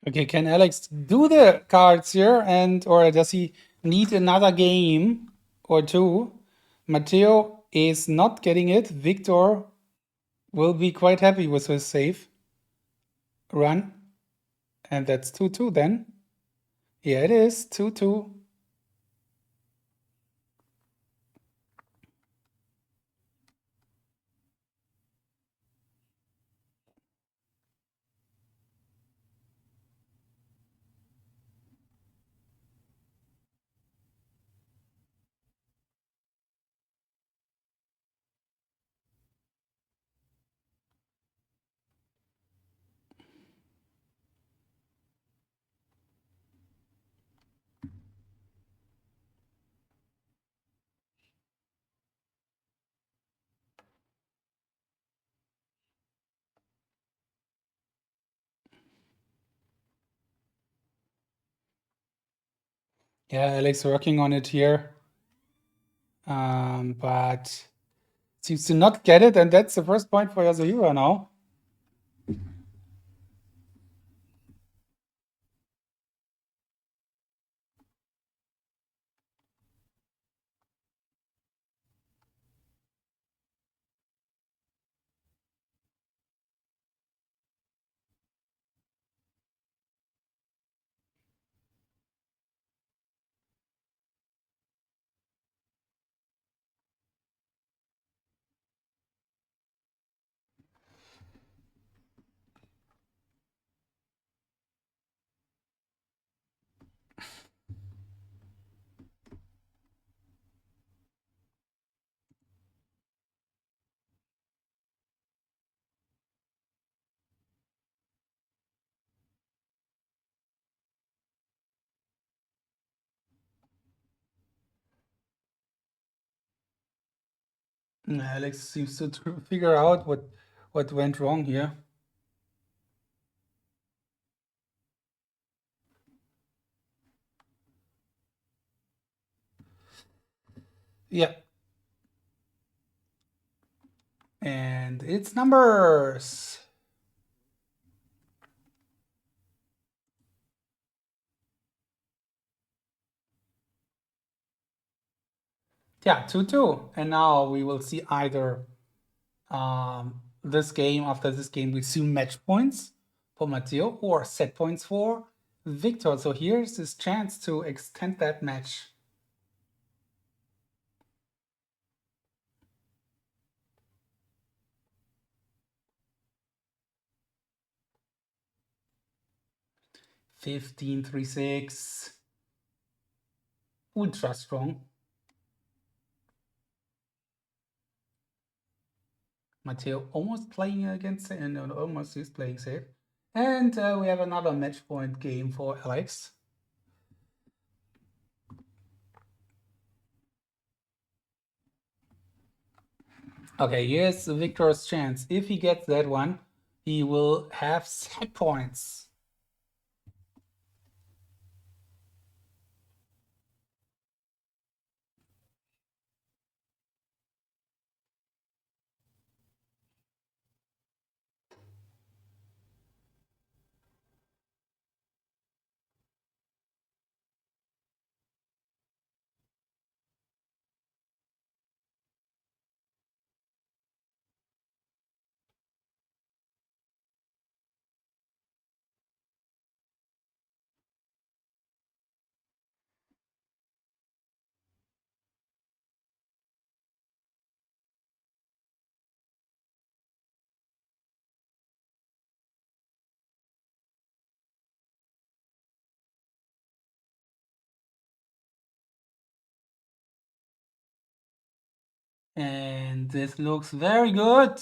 Okay, can Alex do the cards here, or does he need another game or two? Matteo is not getting it. Wiktor will be quite happy with his save run. And that's 2-2 then. Yeah, it is 2-2. Yeah, Alex working on it here. But seems to not get it, and that's the first point for Yasuhira now. Alex seems to figure out what went wrong here. Yeah. And it's numbers. Yeah, 2-2. And now we will see either this game, after this game, we see match points for Matteo or set points for Wiktor. So here's his chance to extend that match. $15, 3-6. Ultra strong. Matteo almost playing against, and almost is playing safe. And we have another match point game for Alex. Okay, here's Wiktor's chance. If he gets that one, he will have set points. And this looks very good.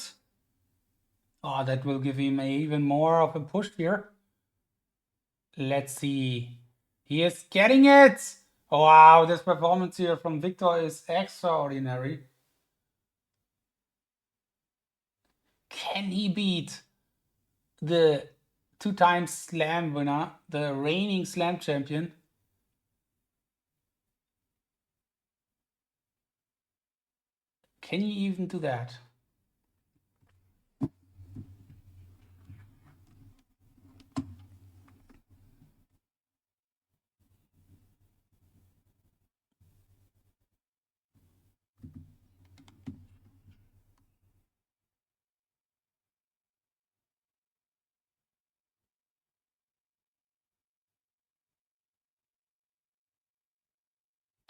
Oh, that will give him even more of a push here. Let's see. He is getting it. Wow, this performance here from Wiktor is extraordinary. Can he beat the 2-time slam winner, the reigning slam champion? Can he even do that?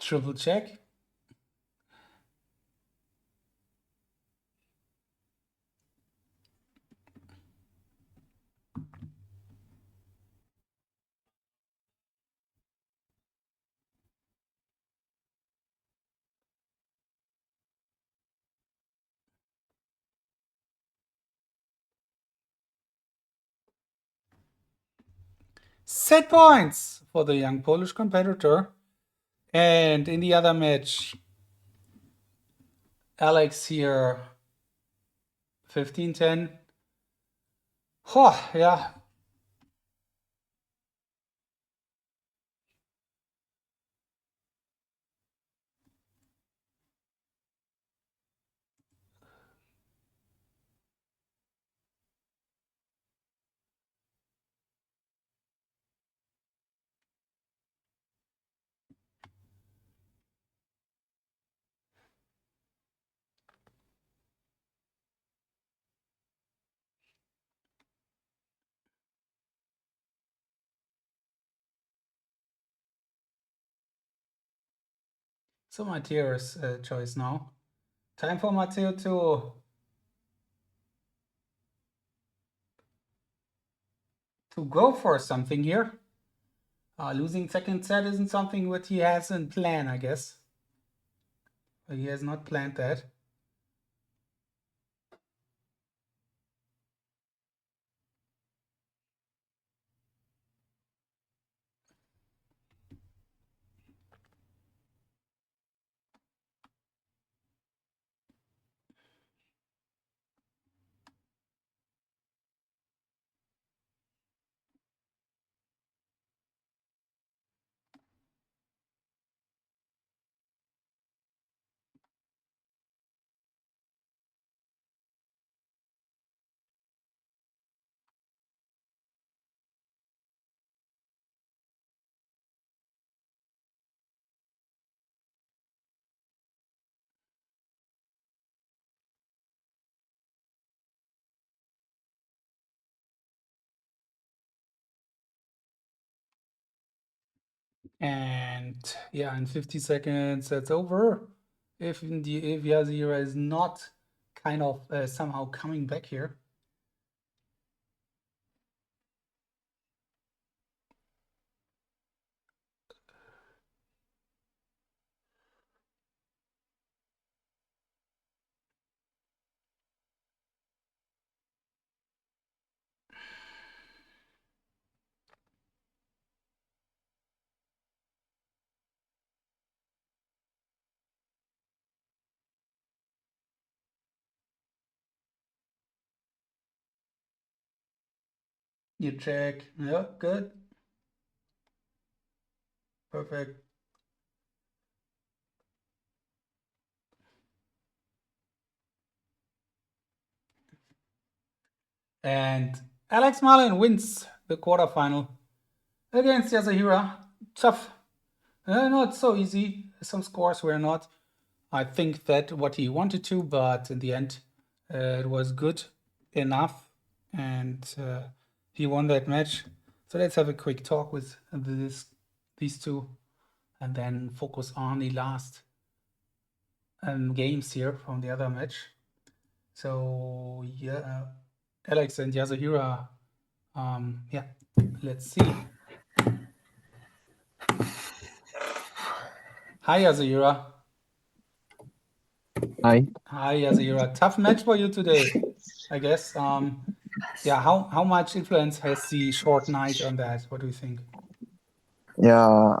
Triple check. Set points for the young Polish competitor. And in the other match, Alex here, 15-10. Oh, yeah. So Matteo's choice now. Time for Matteo to go for something here. Losing second set isn't something that he has in plan, I guess. But he has not planned that. And yeah, in 50 seconds, that's over. If Yasuhira is not kind of somehow coming back here. You check. Yeah, good. Perfect. And Alex Mullen wins the quarterfinal against Yasuhira. Tough. Not so easy. Some scores were not, I think, that what he wanted to, but in the end, it was good enough, and he won that match. So let's have a quick talk with these two, and then focus on the last games here from the other match. So yeah, Alex and Yasuhira. Yeah, let's see. Hi, Yasuhira. Hi. Hi, Yasuhira. Tough match for you today, I guess. Yeah, how much influence has the short night on that? What do you think? Yeah,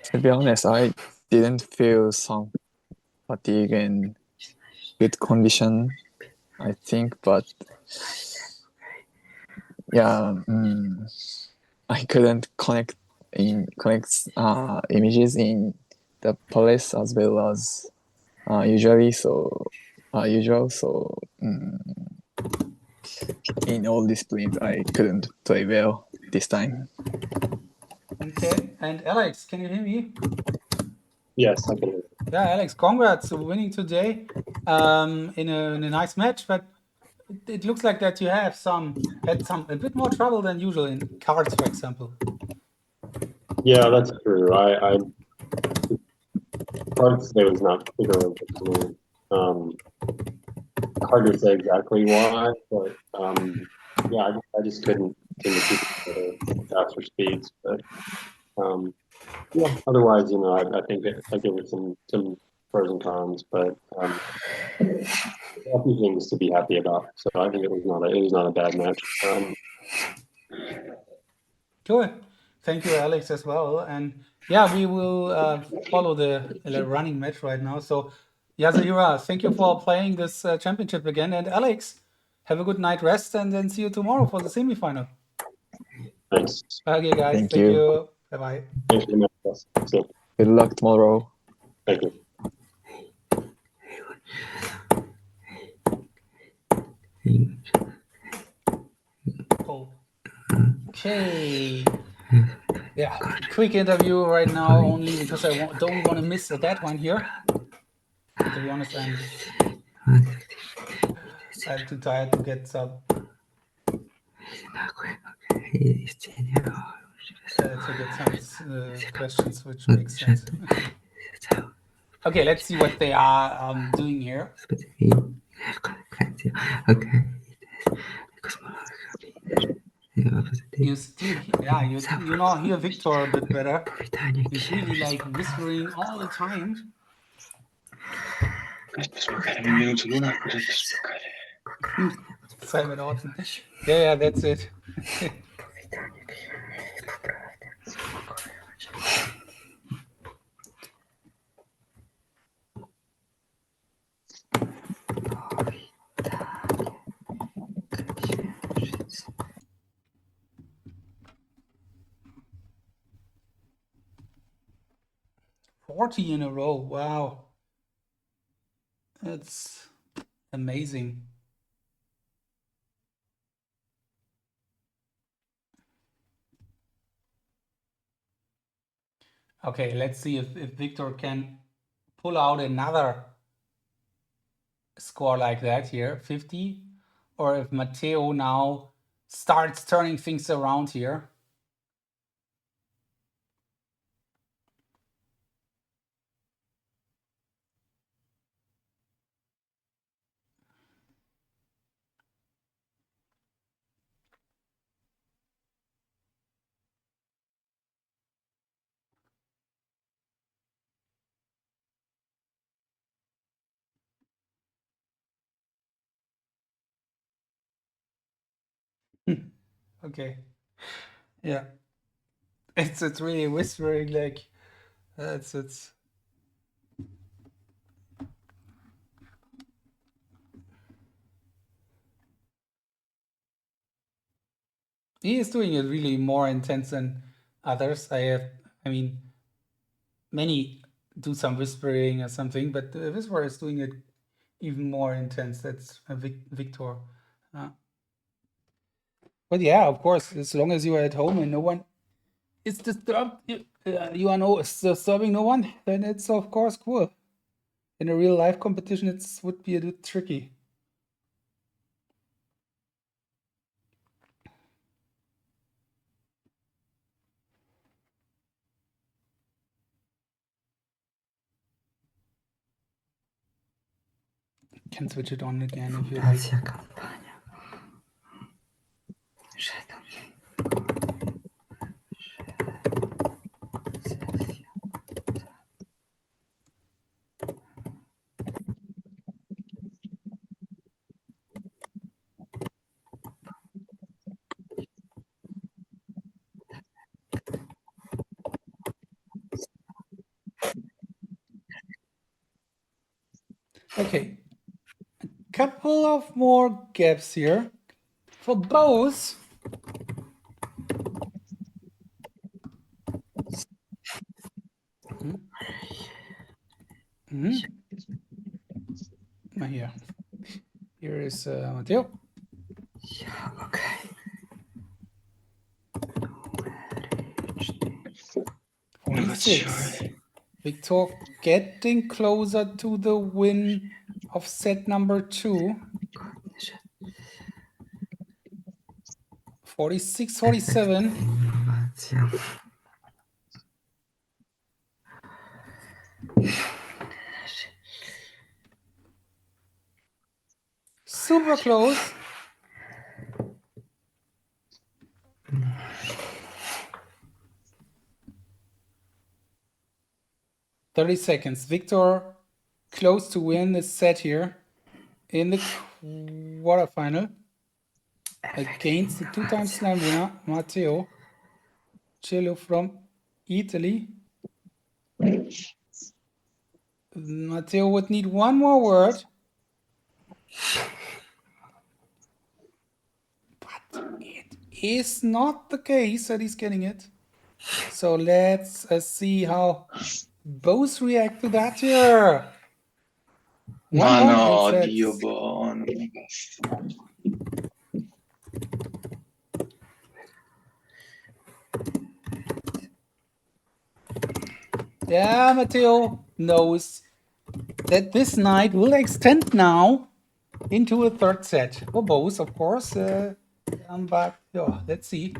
to be honest, I didn't feel some fatigue and good condition, I think, but yeah, I couldn't connect images in the place as well as usual. So in all disciplines, I couldn't play well this time. Okay, and Alex, can you hear me? Yes, I can hear you. Yeah, Alex, congrats for winning today in a nice match, but it looks like that you have a bit more trouble than usual in cards, for example. Yeah, that's true. I hard to say it was not particularly interesting. Hard to say exactly why, but yeah, I just couldn't seem to keep it at faster speeds. But yeah, otherwise, you know, I think I give it some pros and cons, but a few things to be happy about. So I think it was not a bad match. Cool. Thank you, Alex, as well. And yeah, we will follow the running match right now. So, Yasuhira, thank you for playing this championship again. And Alex, have a good night rest and then see you tomorrow for the semifinal. Thanks. Okay, guys. Thank Thank you. you. Bye-bye. Thanks for the match. See you. Good luck tomorrow. Thank you. Okay. Yeah, quick interview right now only because I don't want to miss that one here. And to be honest, I'm too tired to get some questions which make sense. Okay, let's see what they are doing here. You still, yeah, you know, hear Wiktor a bit better. He's really like whispering all the time. Simon Orton. Yeah, that's it. $40 in a row. Wow. That's amazing. Okay, let's see if Wiktor can pull out another score like that here, 50, or if Matteo now starts turning things around here. Okay. Yeah. It's really whispering like it's he is doing it really more intense than others. I mean, many do some whispering or something, but Whisper is doing it even more intense. That's Wiktor. But yeah, of course, as long as you are at home and no one is disturbed, you are disturbing no one, then it's of course cool. In a real life competition, it would be a bit tricky. Can switch it on again if you like. Okay, a couple of more gaps here for both. Here is Matteo. Yeah, okay. 46. Wiktor getting closer to the win of set number 2. 46, 47. Super close. "30 seconds. Wiktor close to win the set here in the quarterfinal against the two-time slam winner, Matteo. Cillo from Italy. Matteo would need one more word. But it is not the case that he's getting it. So let's see how both react to that here. Ma 1-1 no, in Dio sets. buono. Yeah, Matteo knows that this night will extend now into a third set for both, of course. But yeah, let's see.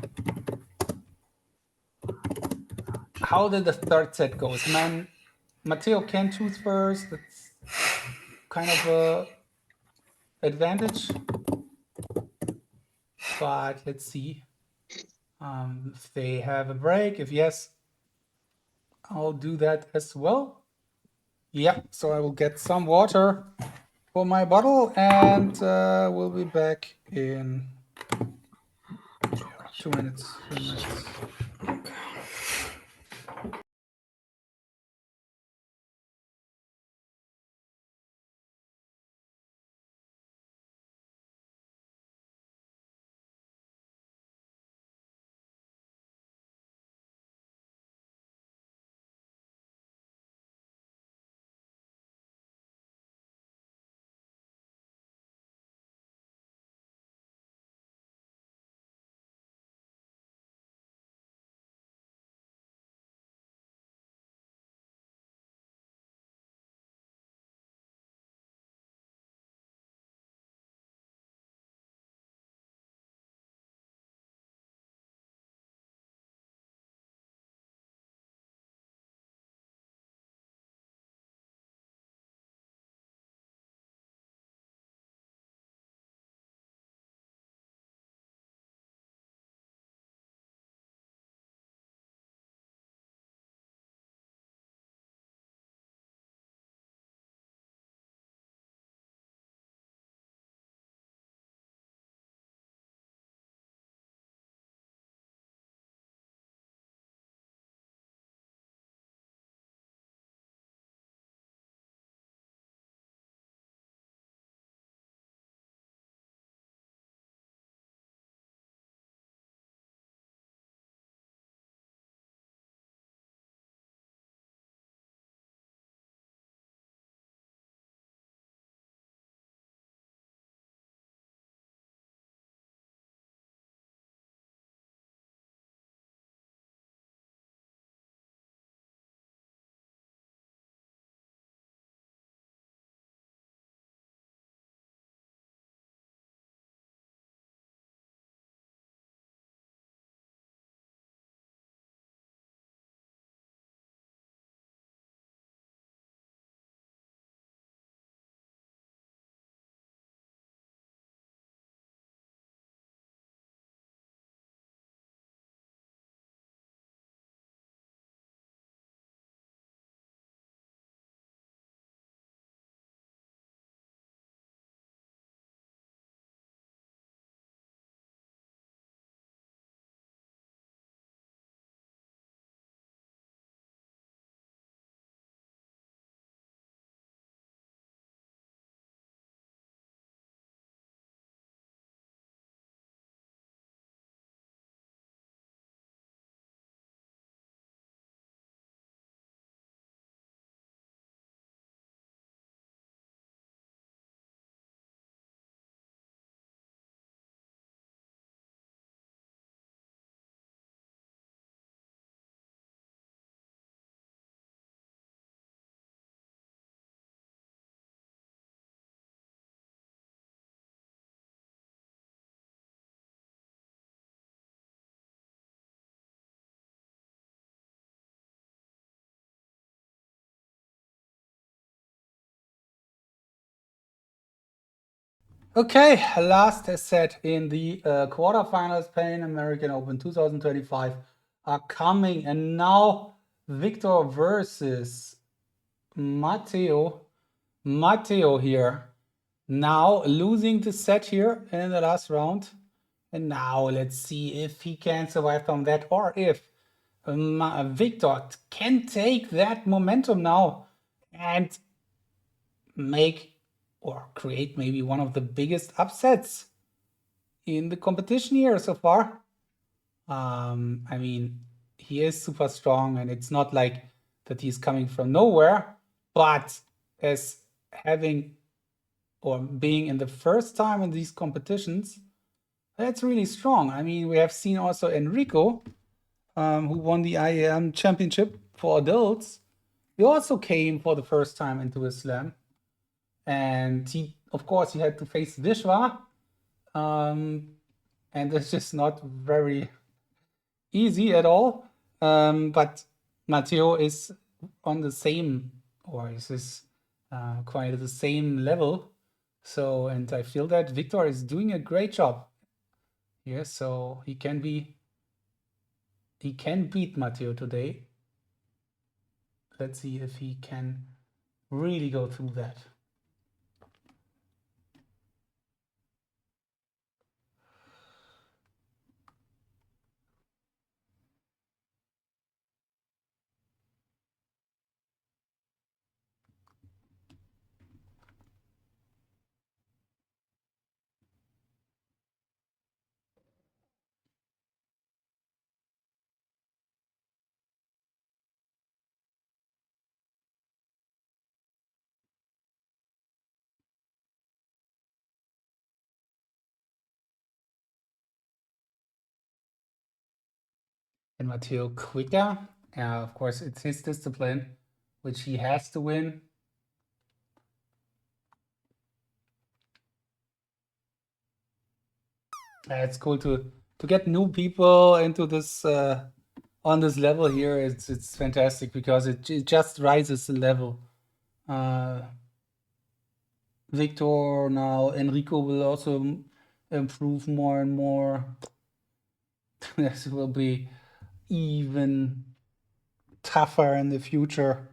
How did the third set goes? Man, Matteo can choose first. That's kind of a advantage. But let's see if they have a break. If yes, I'll do that as well. Yeah, so I will get some water for my bottle and we'll be back in 2 minutes, 3 minutes. Okay, last set in the quarterfinals, Pan American Open 2025 are coming, and now Wiktor versus Matteo. Matteo here, now losing the set here in the last round, and now let's see if he can survive from that, or if Wiktor can take that momentum now and make or create maybe one of the biggest upsets in the competition here so far. I mean, he is super strong, and it's not like that he's coming from nowhere, but as having or being in the first time in these competitions, that's really strong. I mean, we have seen also Enrico, who won the IAM championship for adults. He also came for the first time into a slam. And he, of course, he had to face Vishvaa. And it's just not very easy at all. But Matteo is on the same, or is quite at the same level. So, and I feel that Wiktor is doing a great job here. So he can beat Matteo today. Let's see if he can really go through that. And Matteo quicker. Of course, it's his discipline, which he has to win. It's cool to get new people into this on this level here. It's fantastic because it just rises the level. Wiktor now, Enrico will also improve more and more. This will be even tougher in the future.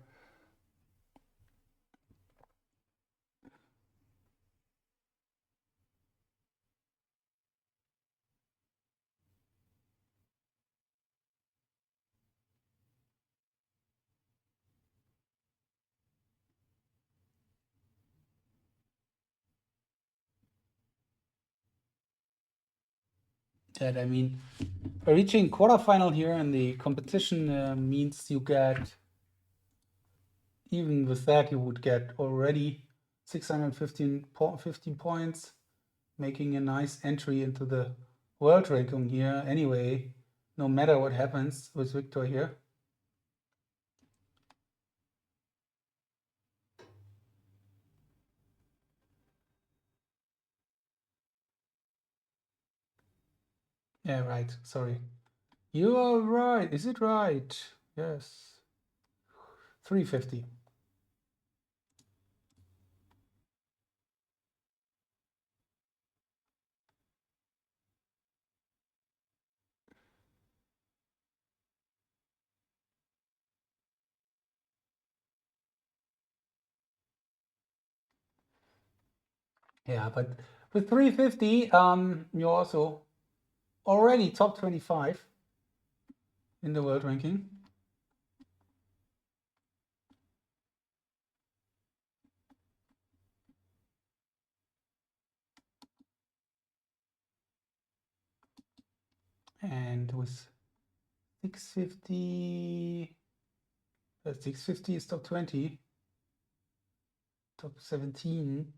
That, I mean, reaching quarterfinal here in the competition means you get, even with that, you would get already 615 points, making a nice entry into the world ranking here anyway, no matter what happens with Wiktor here. Yeah, right. Sorry. You are right. Is it right? Yes. 350. Yeah, but with 350, you're also already top 25 in the world ranking. And with 650, 650 is top 20, top 17.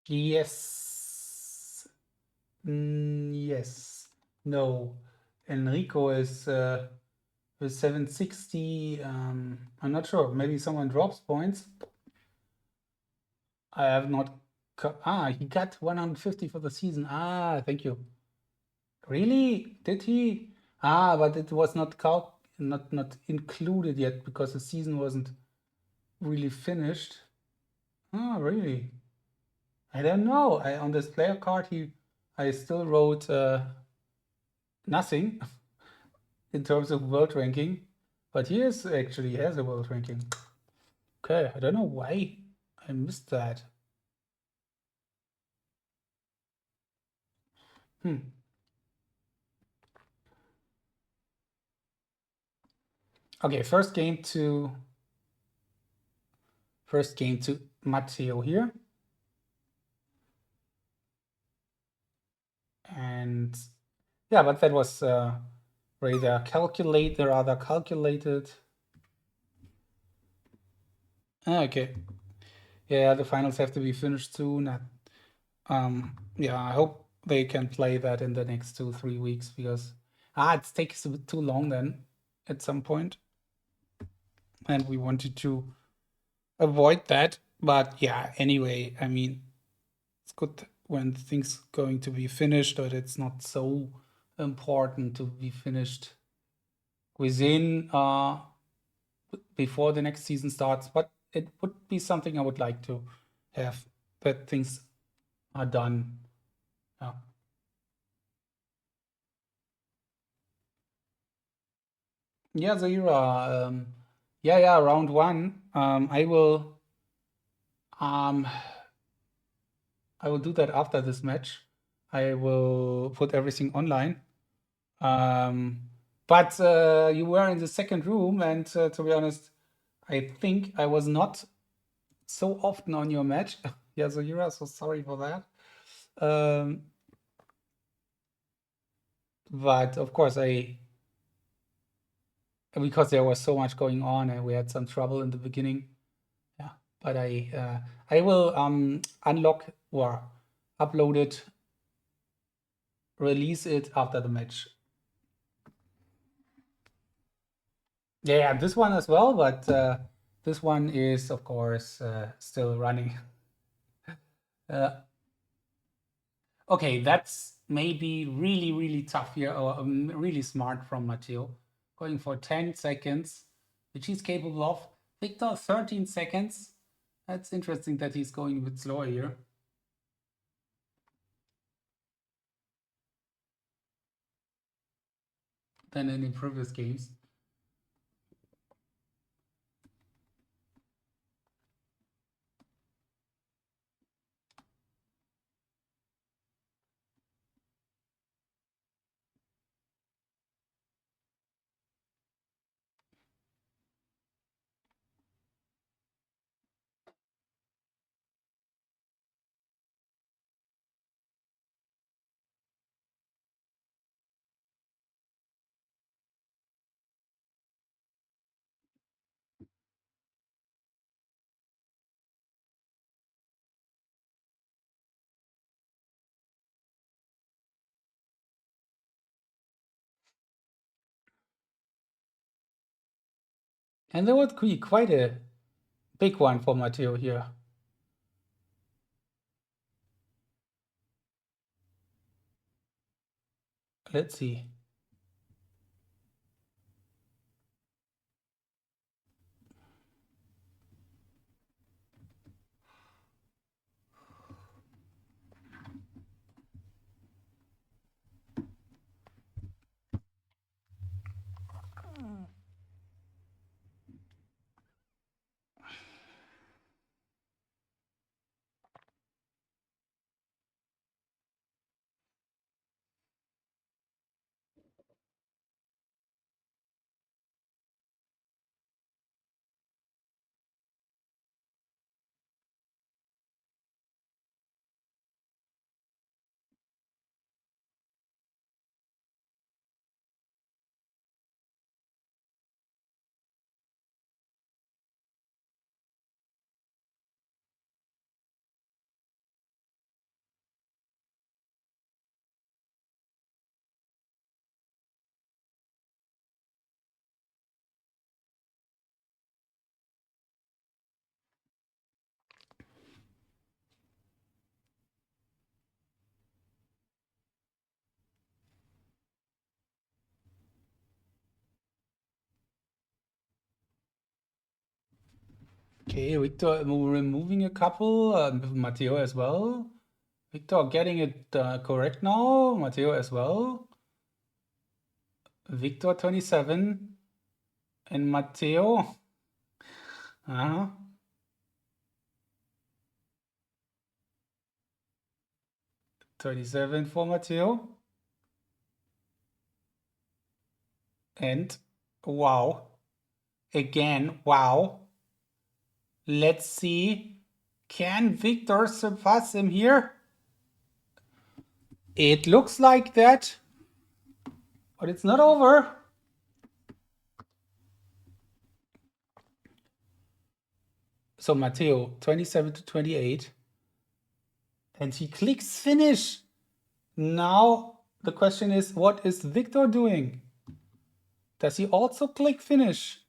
Yes. Yes. No. Enrico is with 760. I'm not sure. Maybe someone drops points. I have not. He got 150 for the season. Thank you. Really? Did he? But it was not not included yet because the season wasn't really finished. Really? I don't know. On this player card, I still wrote nothing in terms of world ranking, but he actually has a world ranking. Okay, I don't know why I missed that. Okay, first game to Matteo here. And yeah, but that was rather calculated. Okay. Yeah, the finals have to be finished soon. Yeah, I hope they can play that in the next 2-3 weeks because it takes a bit too long then at some point. And we wanted to avoid that. But yeah, anyway, I mean, it's good when things going to be finished, but it's not so important to be finished within before the next season starts. But it would be something I would like to have, that things are done. Yeah. Yasuhira, yeah, round 1. I will do that after this match. I will put everything online. But you were in the second room, and to be honest, I think I was not so often on your match. Yasuhira, so sorry for that. But of course, because there was so much going on and we had some trouble in the beginning. Yeah, but I will unlock or upload it, release it after the match. Yeah, this one as well, but this one is of course still running. Okay, that's maybe really tough here, or really smart from Matteo, going for 10 seconds, which he's capable of. Wiktor, 13 seconds. That's interesting that he's going a bit slower here than in the previous games. And that would be quite a big one for Matteo here. Let's see. Okay, Wiktor removing a couple, Matteo as well. Wiktor getting it correct now, Matteo as well. Wiktor 27 and Matteo. 37 for Matteo. And wow. Again, wow. Let's see. Can Wiktor surpass him here? It looks like that. But it's not over. So Matteo, 27 to 28. And he clicks finish. Now the question is, what is Wiktor doing? Does he also click finish?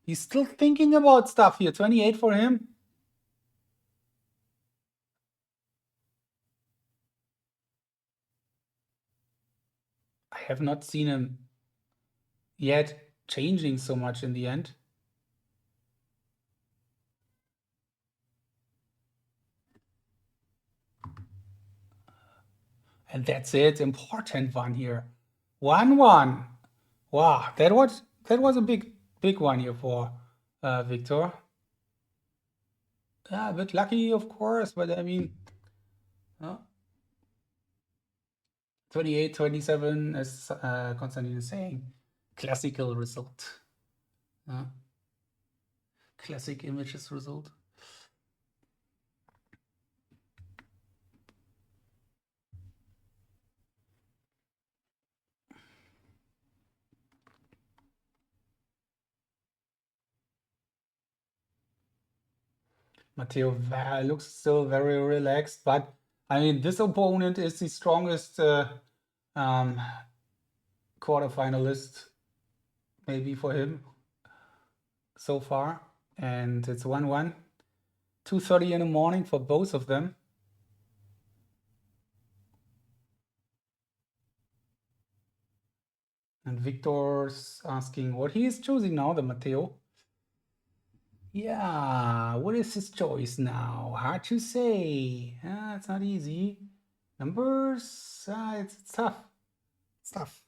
He's still thinking about stuff here. 28 for him. I have not seen him yet changing so much in the end. And that's it. Important one here. 1-1. Wow, that was a big one here for Wiktor. Yeah, a bit lucky, of course, but I mean, 28, 27, as Konstantin is saying, classical result. Classic images result. Matteo looks still very relaxed, but I mean, this opponent is the strongest quarterfinalist maybe for him so far. And it's 1-1. 2:30 in the morning for both of them. And Wiktor's asking what he is choosing now, the Matteo. Yeah, what is his choice now? Hard to say. It's not easy. Numbers, it's tough. It's tough.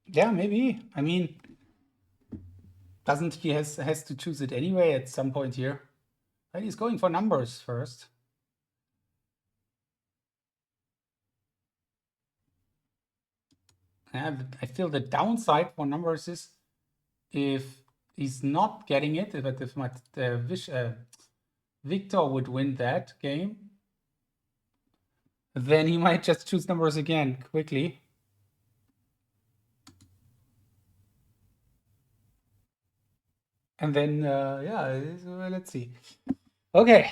Yeah, maybe. I mean, doesn't he has to choose it anyway at some point here? But he's going for numbers first. I feel the downside for numbers is if he's not getting it, but if Wiktor would win that game, then he might just choose numbers again quickly. And then, yeah, let's see. Okay.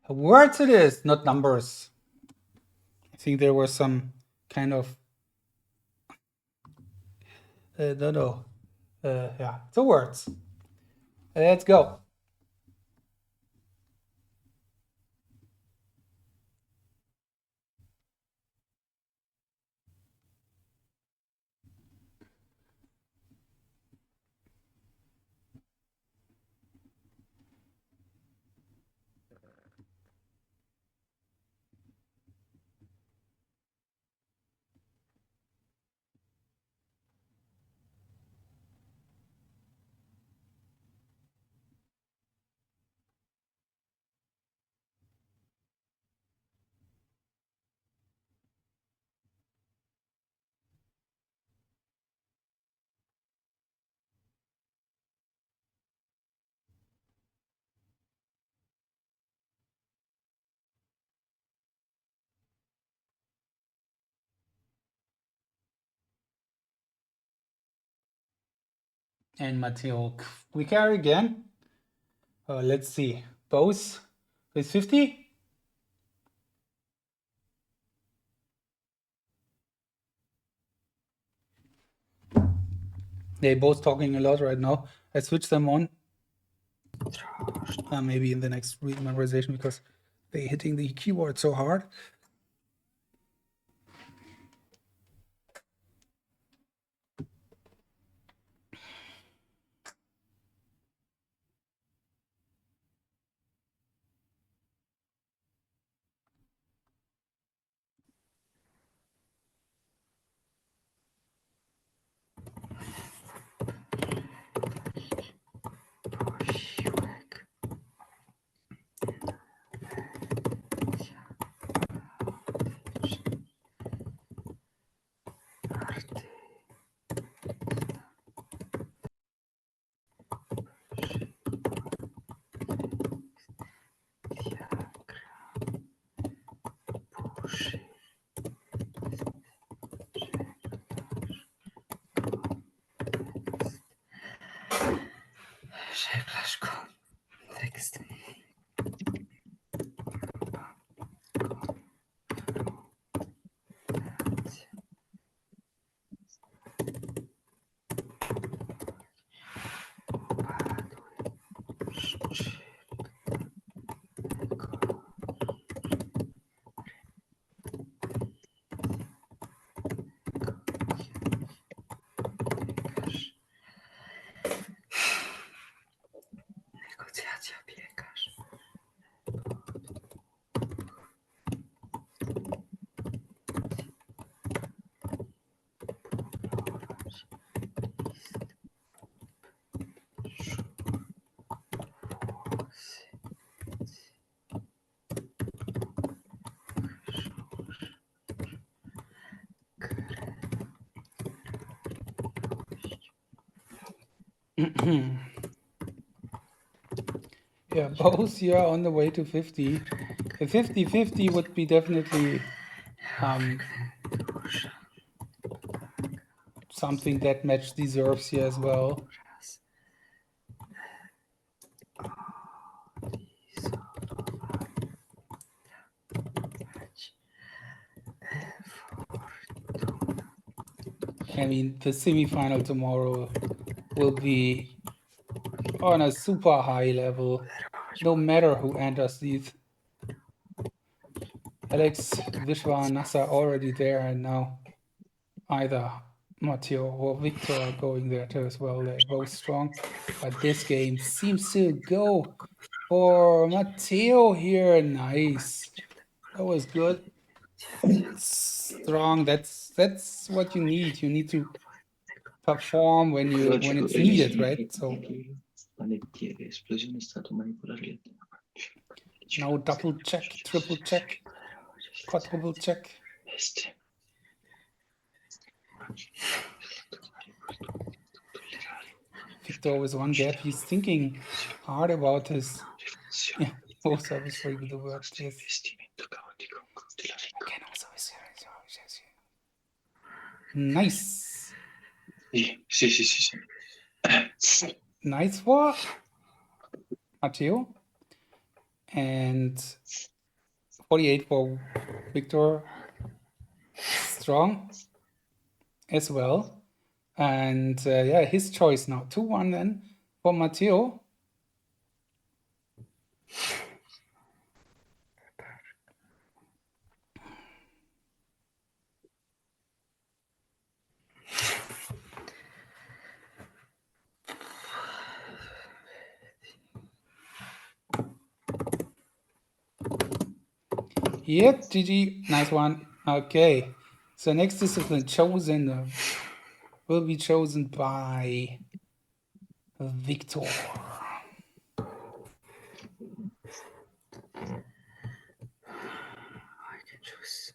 Words it is, not numbers. I think there was some kind of no. Yeah, so words. Let's go. And Matteo, we carry again. Let's see. Both with 50. They're both talking a lot right now. I switch them on. Maybe in the next memorization because they're hitting the keyboard so hard. Yeah, both here on the way to 50. A 50-50 would be definitely something that match deserves here as well. I mean, the semi-final tomorrow will be on a super high level, no matter who enters these. Alex, Vishvaa, and Naser already there, and now either Matteo or Wiktor are going there too as well. They're both strong, but this game seems to go for Matteo here. Nice, that was good. Strong. That's what you need. You need to perform when it's needed, right? So now double check, triple check, quadruple check. Wiktor with one gap. He's thinking hard about his. Yeah, both service free with the word. Yes. Nice. Nice for Matteo. And 48 for Wiktor. Strong as well. And yeah, his choice now. 2-1 then for Matteo. Yep, GG, nice one. Okay, so next discipline chosen will be chosen by Wiktor. I can choose.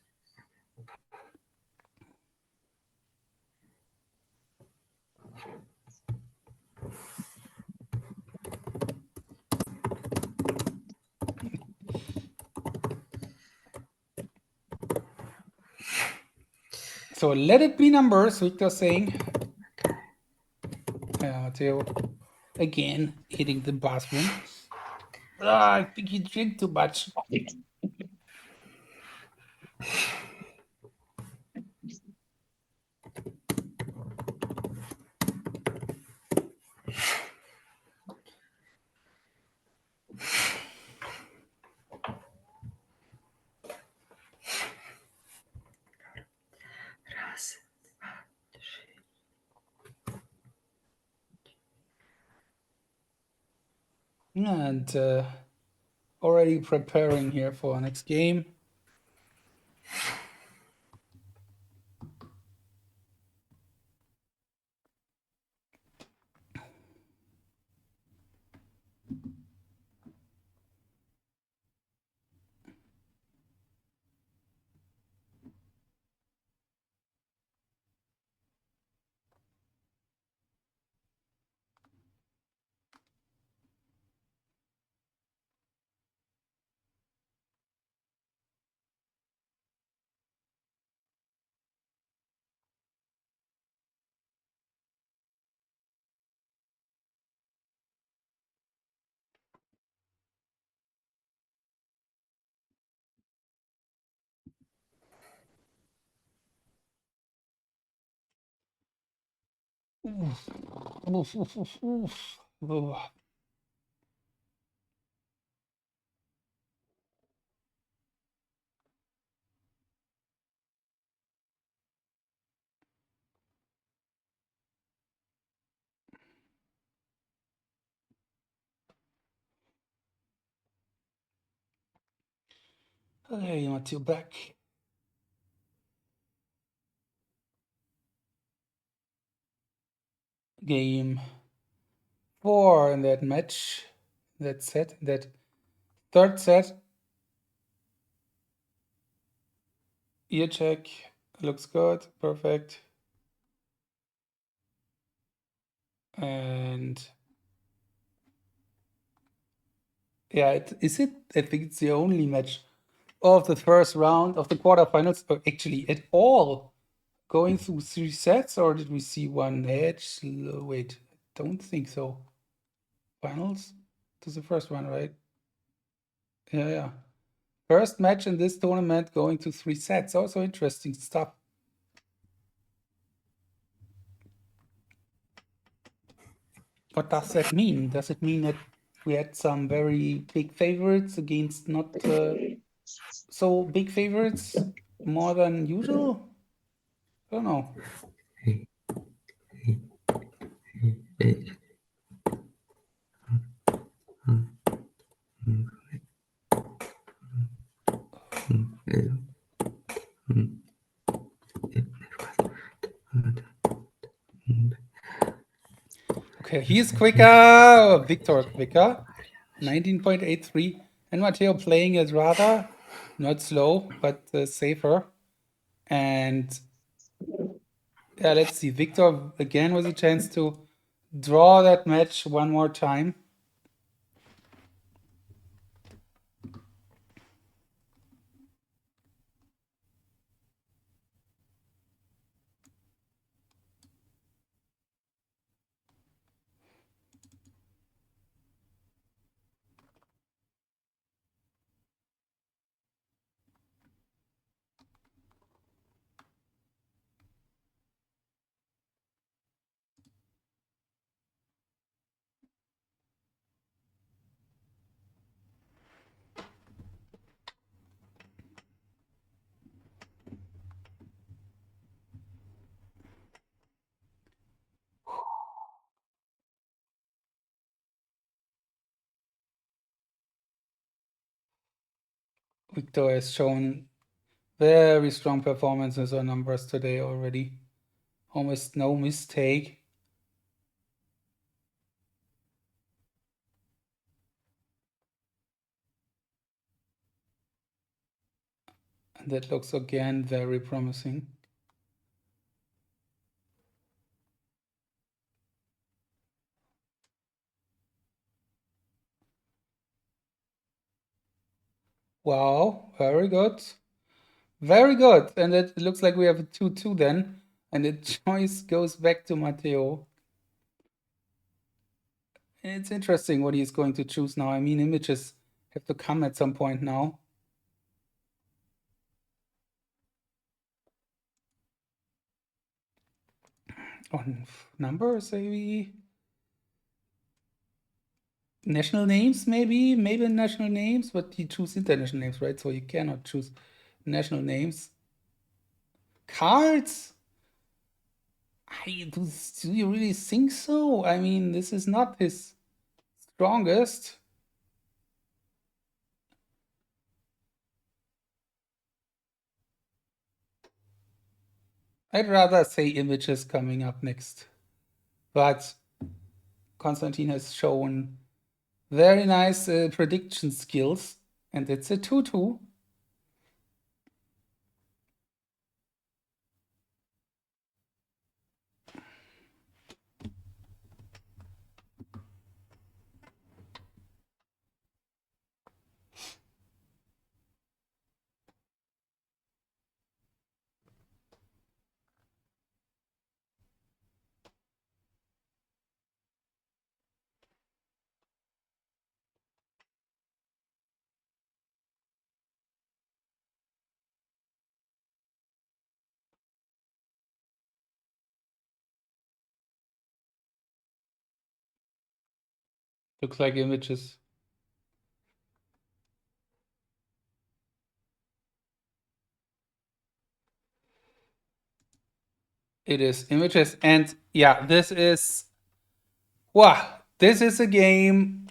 So let it be numbers, Wiktor saying. Matteo again hitting the bathroom. I think he drank too much. And already preparing here for our next game. Oof. Oof, oof, oof, oof. Oof. Okay, Matteo back. Game 4 in that match, that set, that third set. Ear check looks good, perfect. And yeah, is it? I think it's the only match of the first round of the quarterfinals, or actually at all, going through 3 sets, or did we see one edge? Wait, don't think so. Finals? To the first one, right? Yeah. First match in this tournament going to 3 sets. Also interesting stuff. What does that mean? Does it mean that we had some very big favorites against not so big favorites, more than usual? I don't know. Okay, he's quicker. Wiktor quicker, 19.83. And Matteo playing it rather not slow, but safer. And yeah, let's see. Wiktor again with a chance to draw that match one more time. Wiktor has shown very strong performances or numbers today already. Almost no mistake. And that looks again very promising. Wow, very good. Very good. And it looks like we have a 2-2 then. And the choice goes back to Matteo. It's interesting what he's going to choose now. I mean, images have to come at some point now. On numbers, maybe. National names, maybe national names, but he choose international names, right? So you cannot choose national names. Cards? Do you really think so? I mean, this is not his strongest. I'd rather say images coming up next. But Konstantin has shown very nice prediction skills, and it's a 2-2. Looks like images. It is images, and yeah, this is a game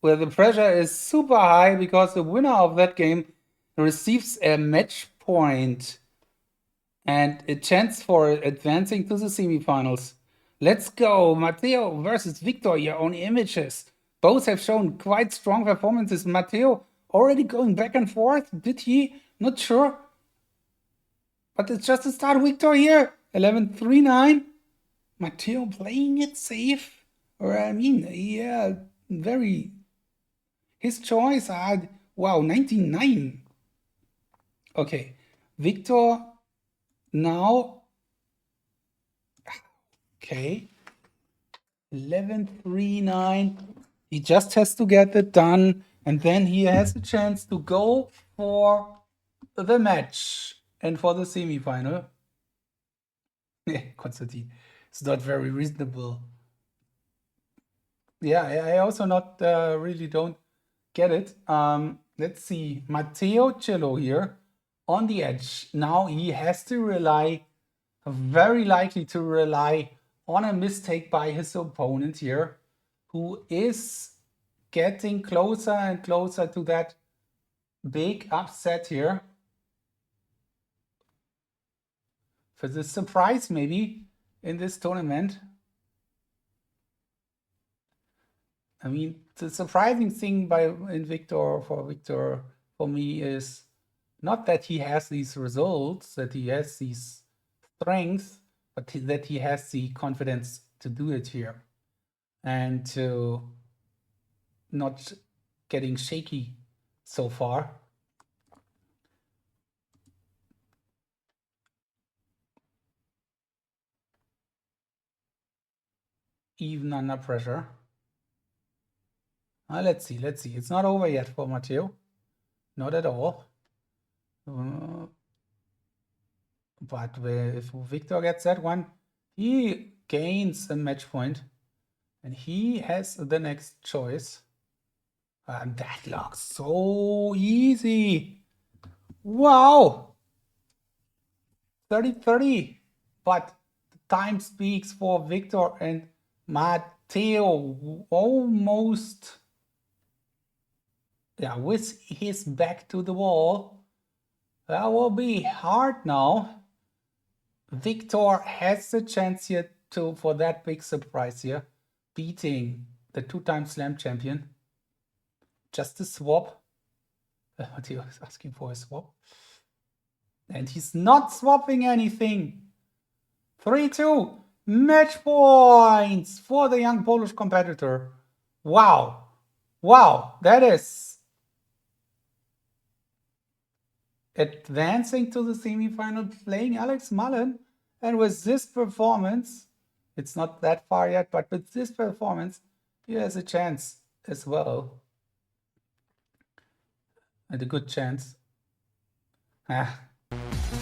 where the pressure is super high because the winner of that game receives a match point and a chance for advancing to the semifinals. Let's go, Matteo versus Wiktor here on images. Both have shown quite strong performances. Matteo already going back and forth. Did he? Not sure. But it's just a start. Wiktor here. 11-3-9. Matteo playing it safe. Or I mean, yeah, very. His choice had, wow, 99. Okay. Wiktor now. Okay. 11-3-9. He just has to get it done, and then he has a chance to go for the match and for the semifinal. Konstantin, it's not very reasonable. Yeah, I also not really don't get it. Let's see, Matteo Cillo here on the edge. Now he has to rely, very likely to rely on a mistake by his opponent here, who is getting closer and closer to that big upset here. For the surprise maybe in this tournament. I mean, the surprising thing in Wiktor for me is not that he has these results, that he has these strengths, but that he has the confidence to do it here and to not getting shaky so far. Even under pressure. Let's see. It's not over yet for Matteo. Not at all. But if Wiktor gets that one, he gains a match point. And he has the next choice. And that looks so easy. Wow. 30-30. But the time speaks for Wiktor and Matteo almost, with his back to the wall. That will be hard now. Wiktor has the chance here for that big surprise here, beating the two-time slam champion. Just a swap. Matteo is asking for a swap. And he's not swapping anything. 3-2. Match points for the young Polish competitor. Wow. That is advancing to the semifinal, playing Alex Mullen. And with this performance, It's not that far yet, but with this performance, he has a chance as well. And a good chance.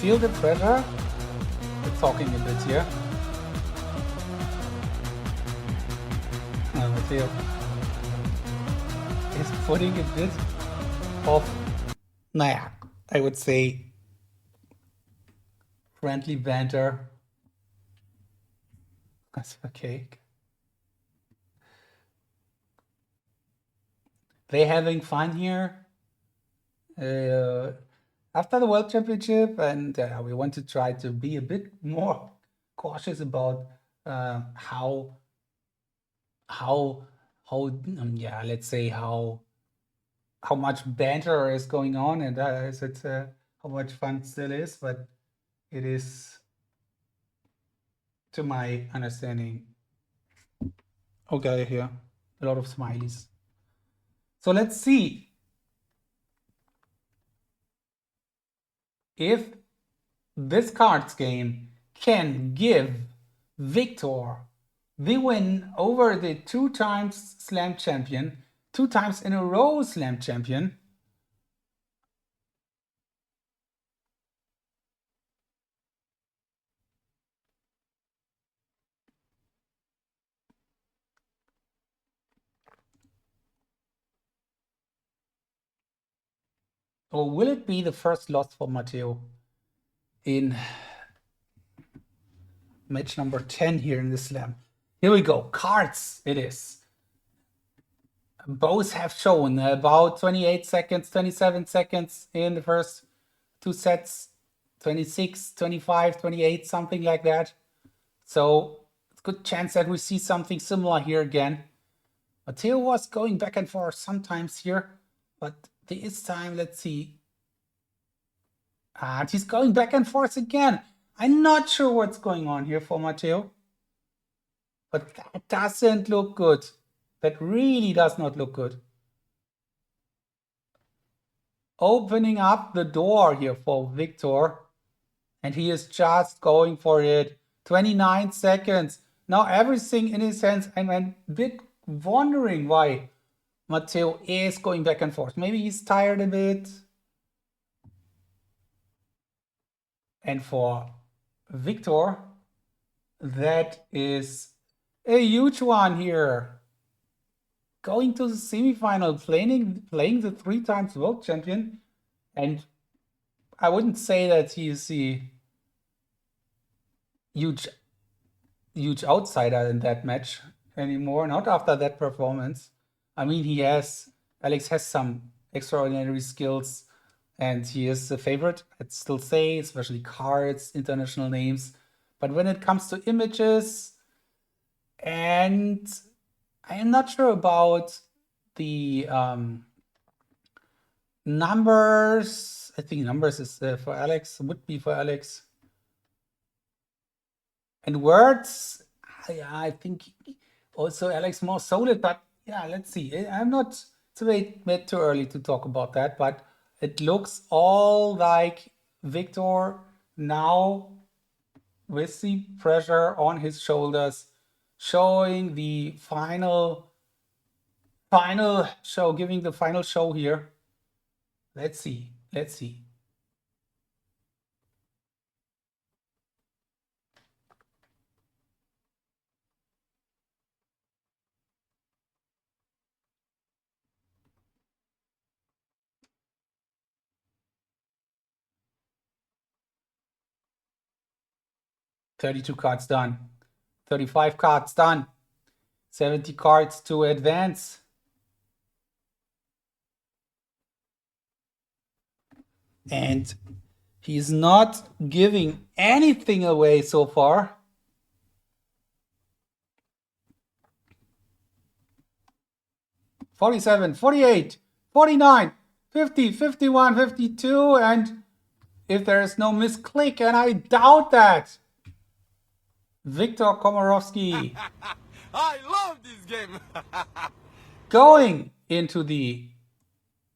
Feel the pressure? We're talking a bit here. Matteo is putting a bit of, I would say, friendly banter. That's okay. They're having fun here after the World Championship, and we want to try to be a bit more cautious about how let's say how much banter is going on, and how much fun still is, but it is, to my understanding, okay here. A lot of smileys. So let's see if this cards game can give Wiktor the win over the 2 times Slam champion, 2 times in a row Slam champion. Or will it be the first loss for Matteo in match number 10 here in the Slam? Here we go. Cards it is. Both have shown about 28 seconds, 27 seconds in the first 2 sets, 26, 25, 28, something like that. So it's a good chance that we see something similar here again. Matteo was going back and forth sometimes here, but this time, let's see. And he's going back and forth again. I'm not sure what's going on here for Matteo, but that doesn't look good. That really does not look good. Opening up the door here for Wiktor, and he is just going for it. 29 seconds. Now everything in his hands. I'm a bit wondering why Matteo is going back and forth. Maybe he's tired a bit. And for Wiktor, that is a huge one here. Going to the semifinal, playing the 3 times world champion. And I wouldn't say that he is the huge outsider in that match anymore, not after that performance. I mean, Alex has some extraordinary skills, and he is the favorite, I'd still say, especially cards, international names. But when it comes to images, and I am not sure about the numbers. I think numbers is for Alex, would be for Alex. And words, I think also Alex more solid, but yeah, let's see. It's a bit too early to talk about that, but it looks all like Wiktor now with the pressure on his shoulders, showing the final show, giving the final show here. Let's see. 32 cards done. 35 cards done. 70 cards to advance. And he's not giving anything away so far. $47, $48, $49, $50, $51, $52, and if there is no misclick, and I doubt that, Wiktor Komorowski I love this game. going into the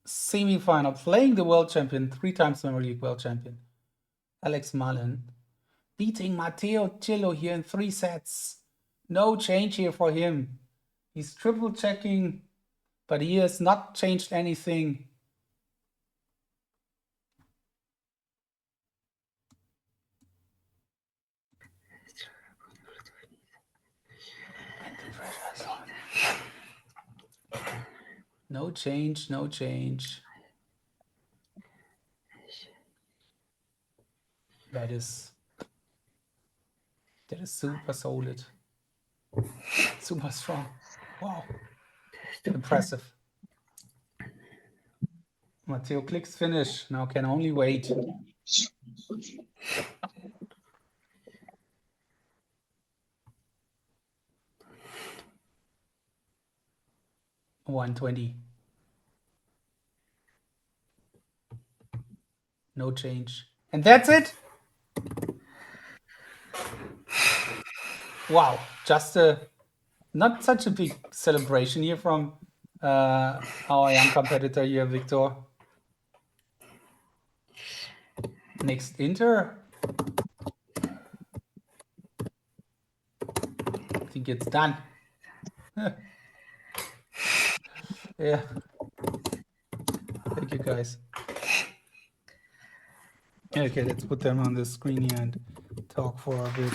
semi-final, playing the world champion, 3 times Memory League world champion, Alex Mullen, beating Matteo Cillo here in 3 sets. No change here for him. He's triple checking, but he has not changed anything. Mental pressure is on. No change, no change. That is super solid. Super strong. Wow. Impressive. Matteo clicks finish. Now can only wait. $120. No change. And that's it. Wow. Just not such a big celebration here from our young competitor here, Wiktor. Next Inter. I think it's done. Yeah. Thank you, guys. Okay, let's put them on the screen here and talk for a bit.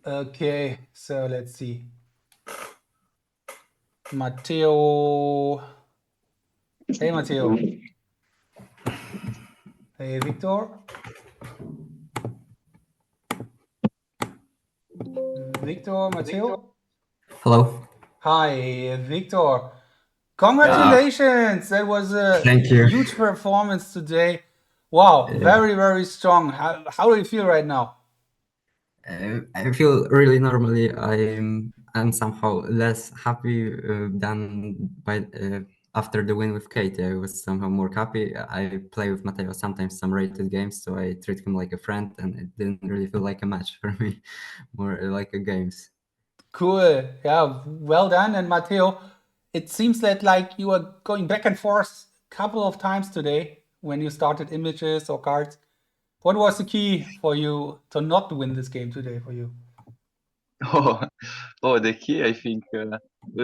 Okay, so let's see. Matteo. Hey, Matteo. Hey, Wiktor. Wiktor, Matteo. Hello. Hi, Wiktor. Congratulations! That was a Thank you. huge performance today. Wow, very, very strong. How do you feel right now? I feel really normally. I'm somehow less happy than after the win with Katie. I was somehow more happy. I play with Matteo sometimes some rated games, so I treat him like a friend, and it didn't really feel like a match for me, more like a games. Cool. Yeah, well done. And Matteo, it seems that like you were going back and forth a couple of times today when you started images or cards. What was the key for you to not win this game today for you? The key, I think,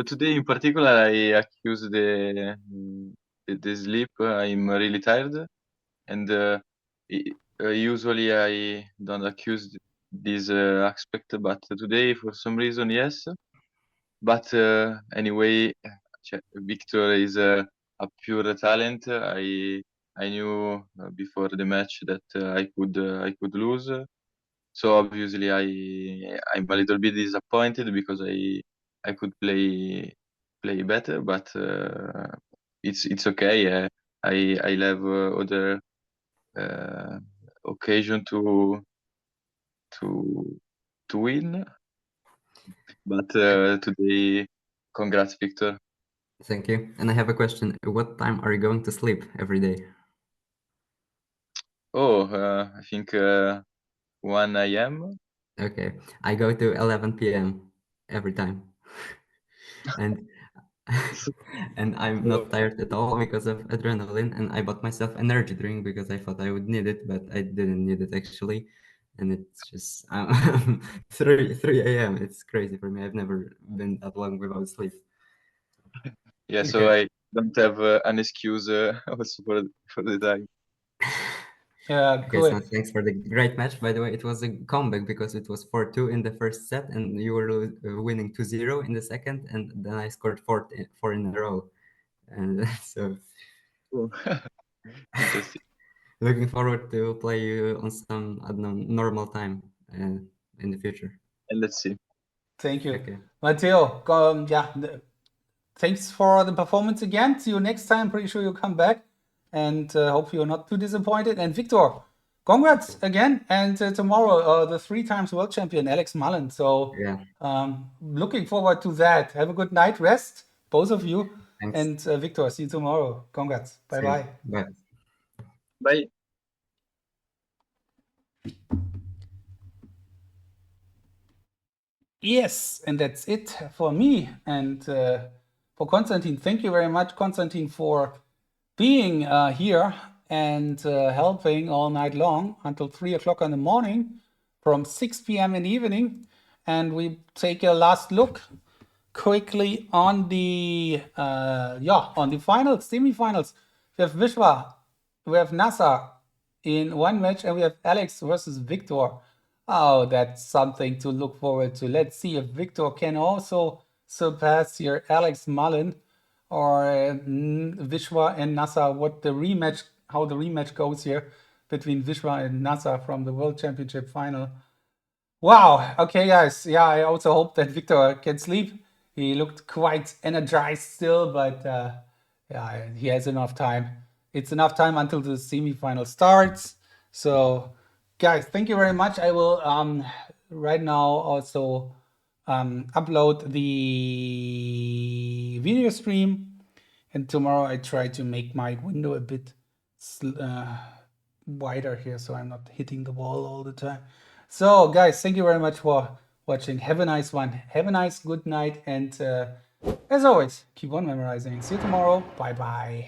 today in particular, I accuse the sleep. I'm really tired, and usually I don't accuse this aspect, but today, for some reason, yes. But anyway, Wiktor is a pure talent. I knew before the match that I could lose. So obviously I'm a little bit disappointed because I could play better, but it's okay. I'll have other occasion to win. But today, congrats, Wiktor. Thank you. And I have a question. What time are you going to sleep every day? I think 1 a.m. Okay, I go to 11 p.m. every time, and I'm not tired at all because of adrenaline. And I bought myself energy drink because I thought I would need it, but I didn't need it actually. And it's just 3 a.m. It's crazy for me. I've never been that long without sleep. Yeah, so Okay. I don't have an excuse also for the time. Yeah, Okay, cool. so thanks for the great match. By the way, it was a comeback because it was 4-2 in the first set, and you were winning 2-0 in the second, and then I scored four in a row. And so Interesting. looking forward to play you on some, I don't know, normal time in the future. And let's see. Thank you. Okay. Matteo, thanks for the performance again. See you next time. Pretty sure you'll come back. And hope you're not too disappointed. And Wiktor, congrats again. And tomorrow, the 3 times world champion, Alex Mullen. So looking forward to that. Have a good night rest, both of you. Thanks. And Wiktor, see you tomorrow. Congrats. Bye-bye. Bye. Bye. Yes, and that's it for me. And for Konstantin, thank you very much, Konstantin, for being here and helping all night long until 3 o'clock in the morning from 6 p.m. in the evening. And we take a last look quickly on the on the finals, semifinals. We have Vishvaa, we have Naser in one match, and we have Alex versus Wiktor. Oh, that's something to look forward to. Let's see if Wiktor can also surpass here Alex Mullen or Vishvaa and Naser. How the rematch goes here between Vishvaa and Naser from the World Championship final. Wow. Okay, guys. Yeah, I also hope that Wiktor can sleep. He looked quite energized still, but yeah, he has enough time. It's enough time until the semifinal starts. So, guys, thank you very much. I will right now also upload the video stream, and tomorrow I try to make my window a bit wider here, so I'm not hitting the wall all the time. So, guys, thank you very much for watching. Have a nice one. Have a nice good night. And as always, keep on memorizing. See you tomorrow. Bye-bye.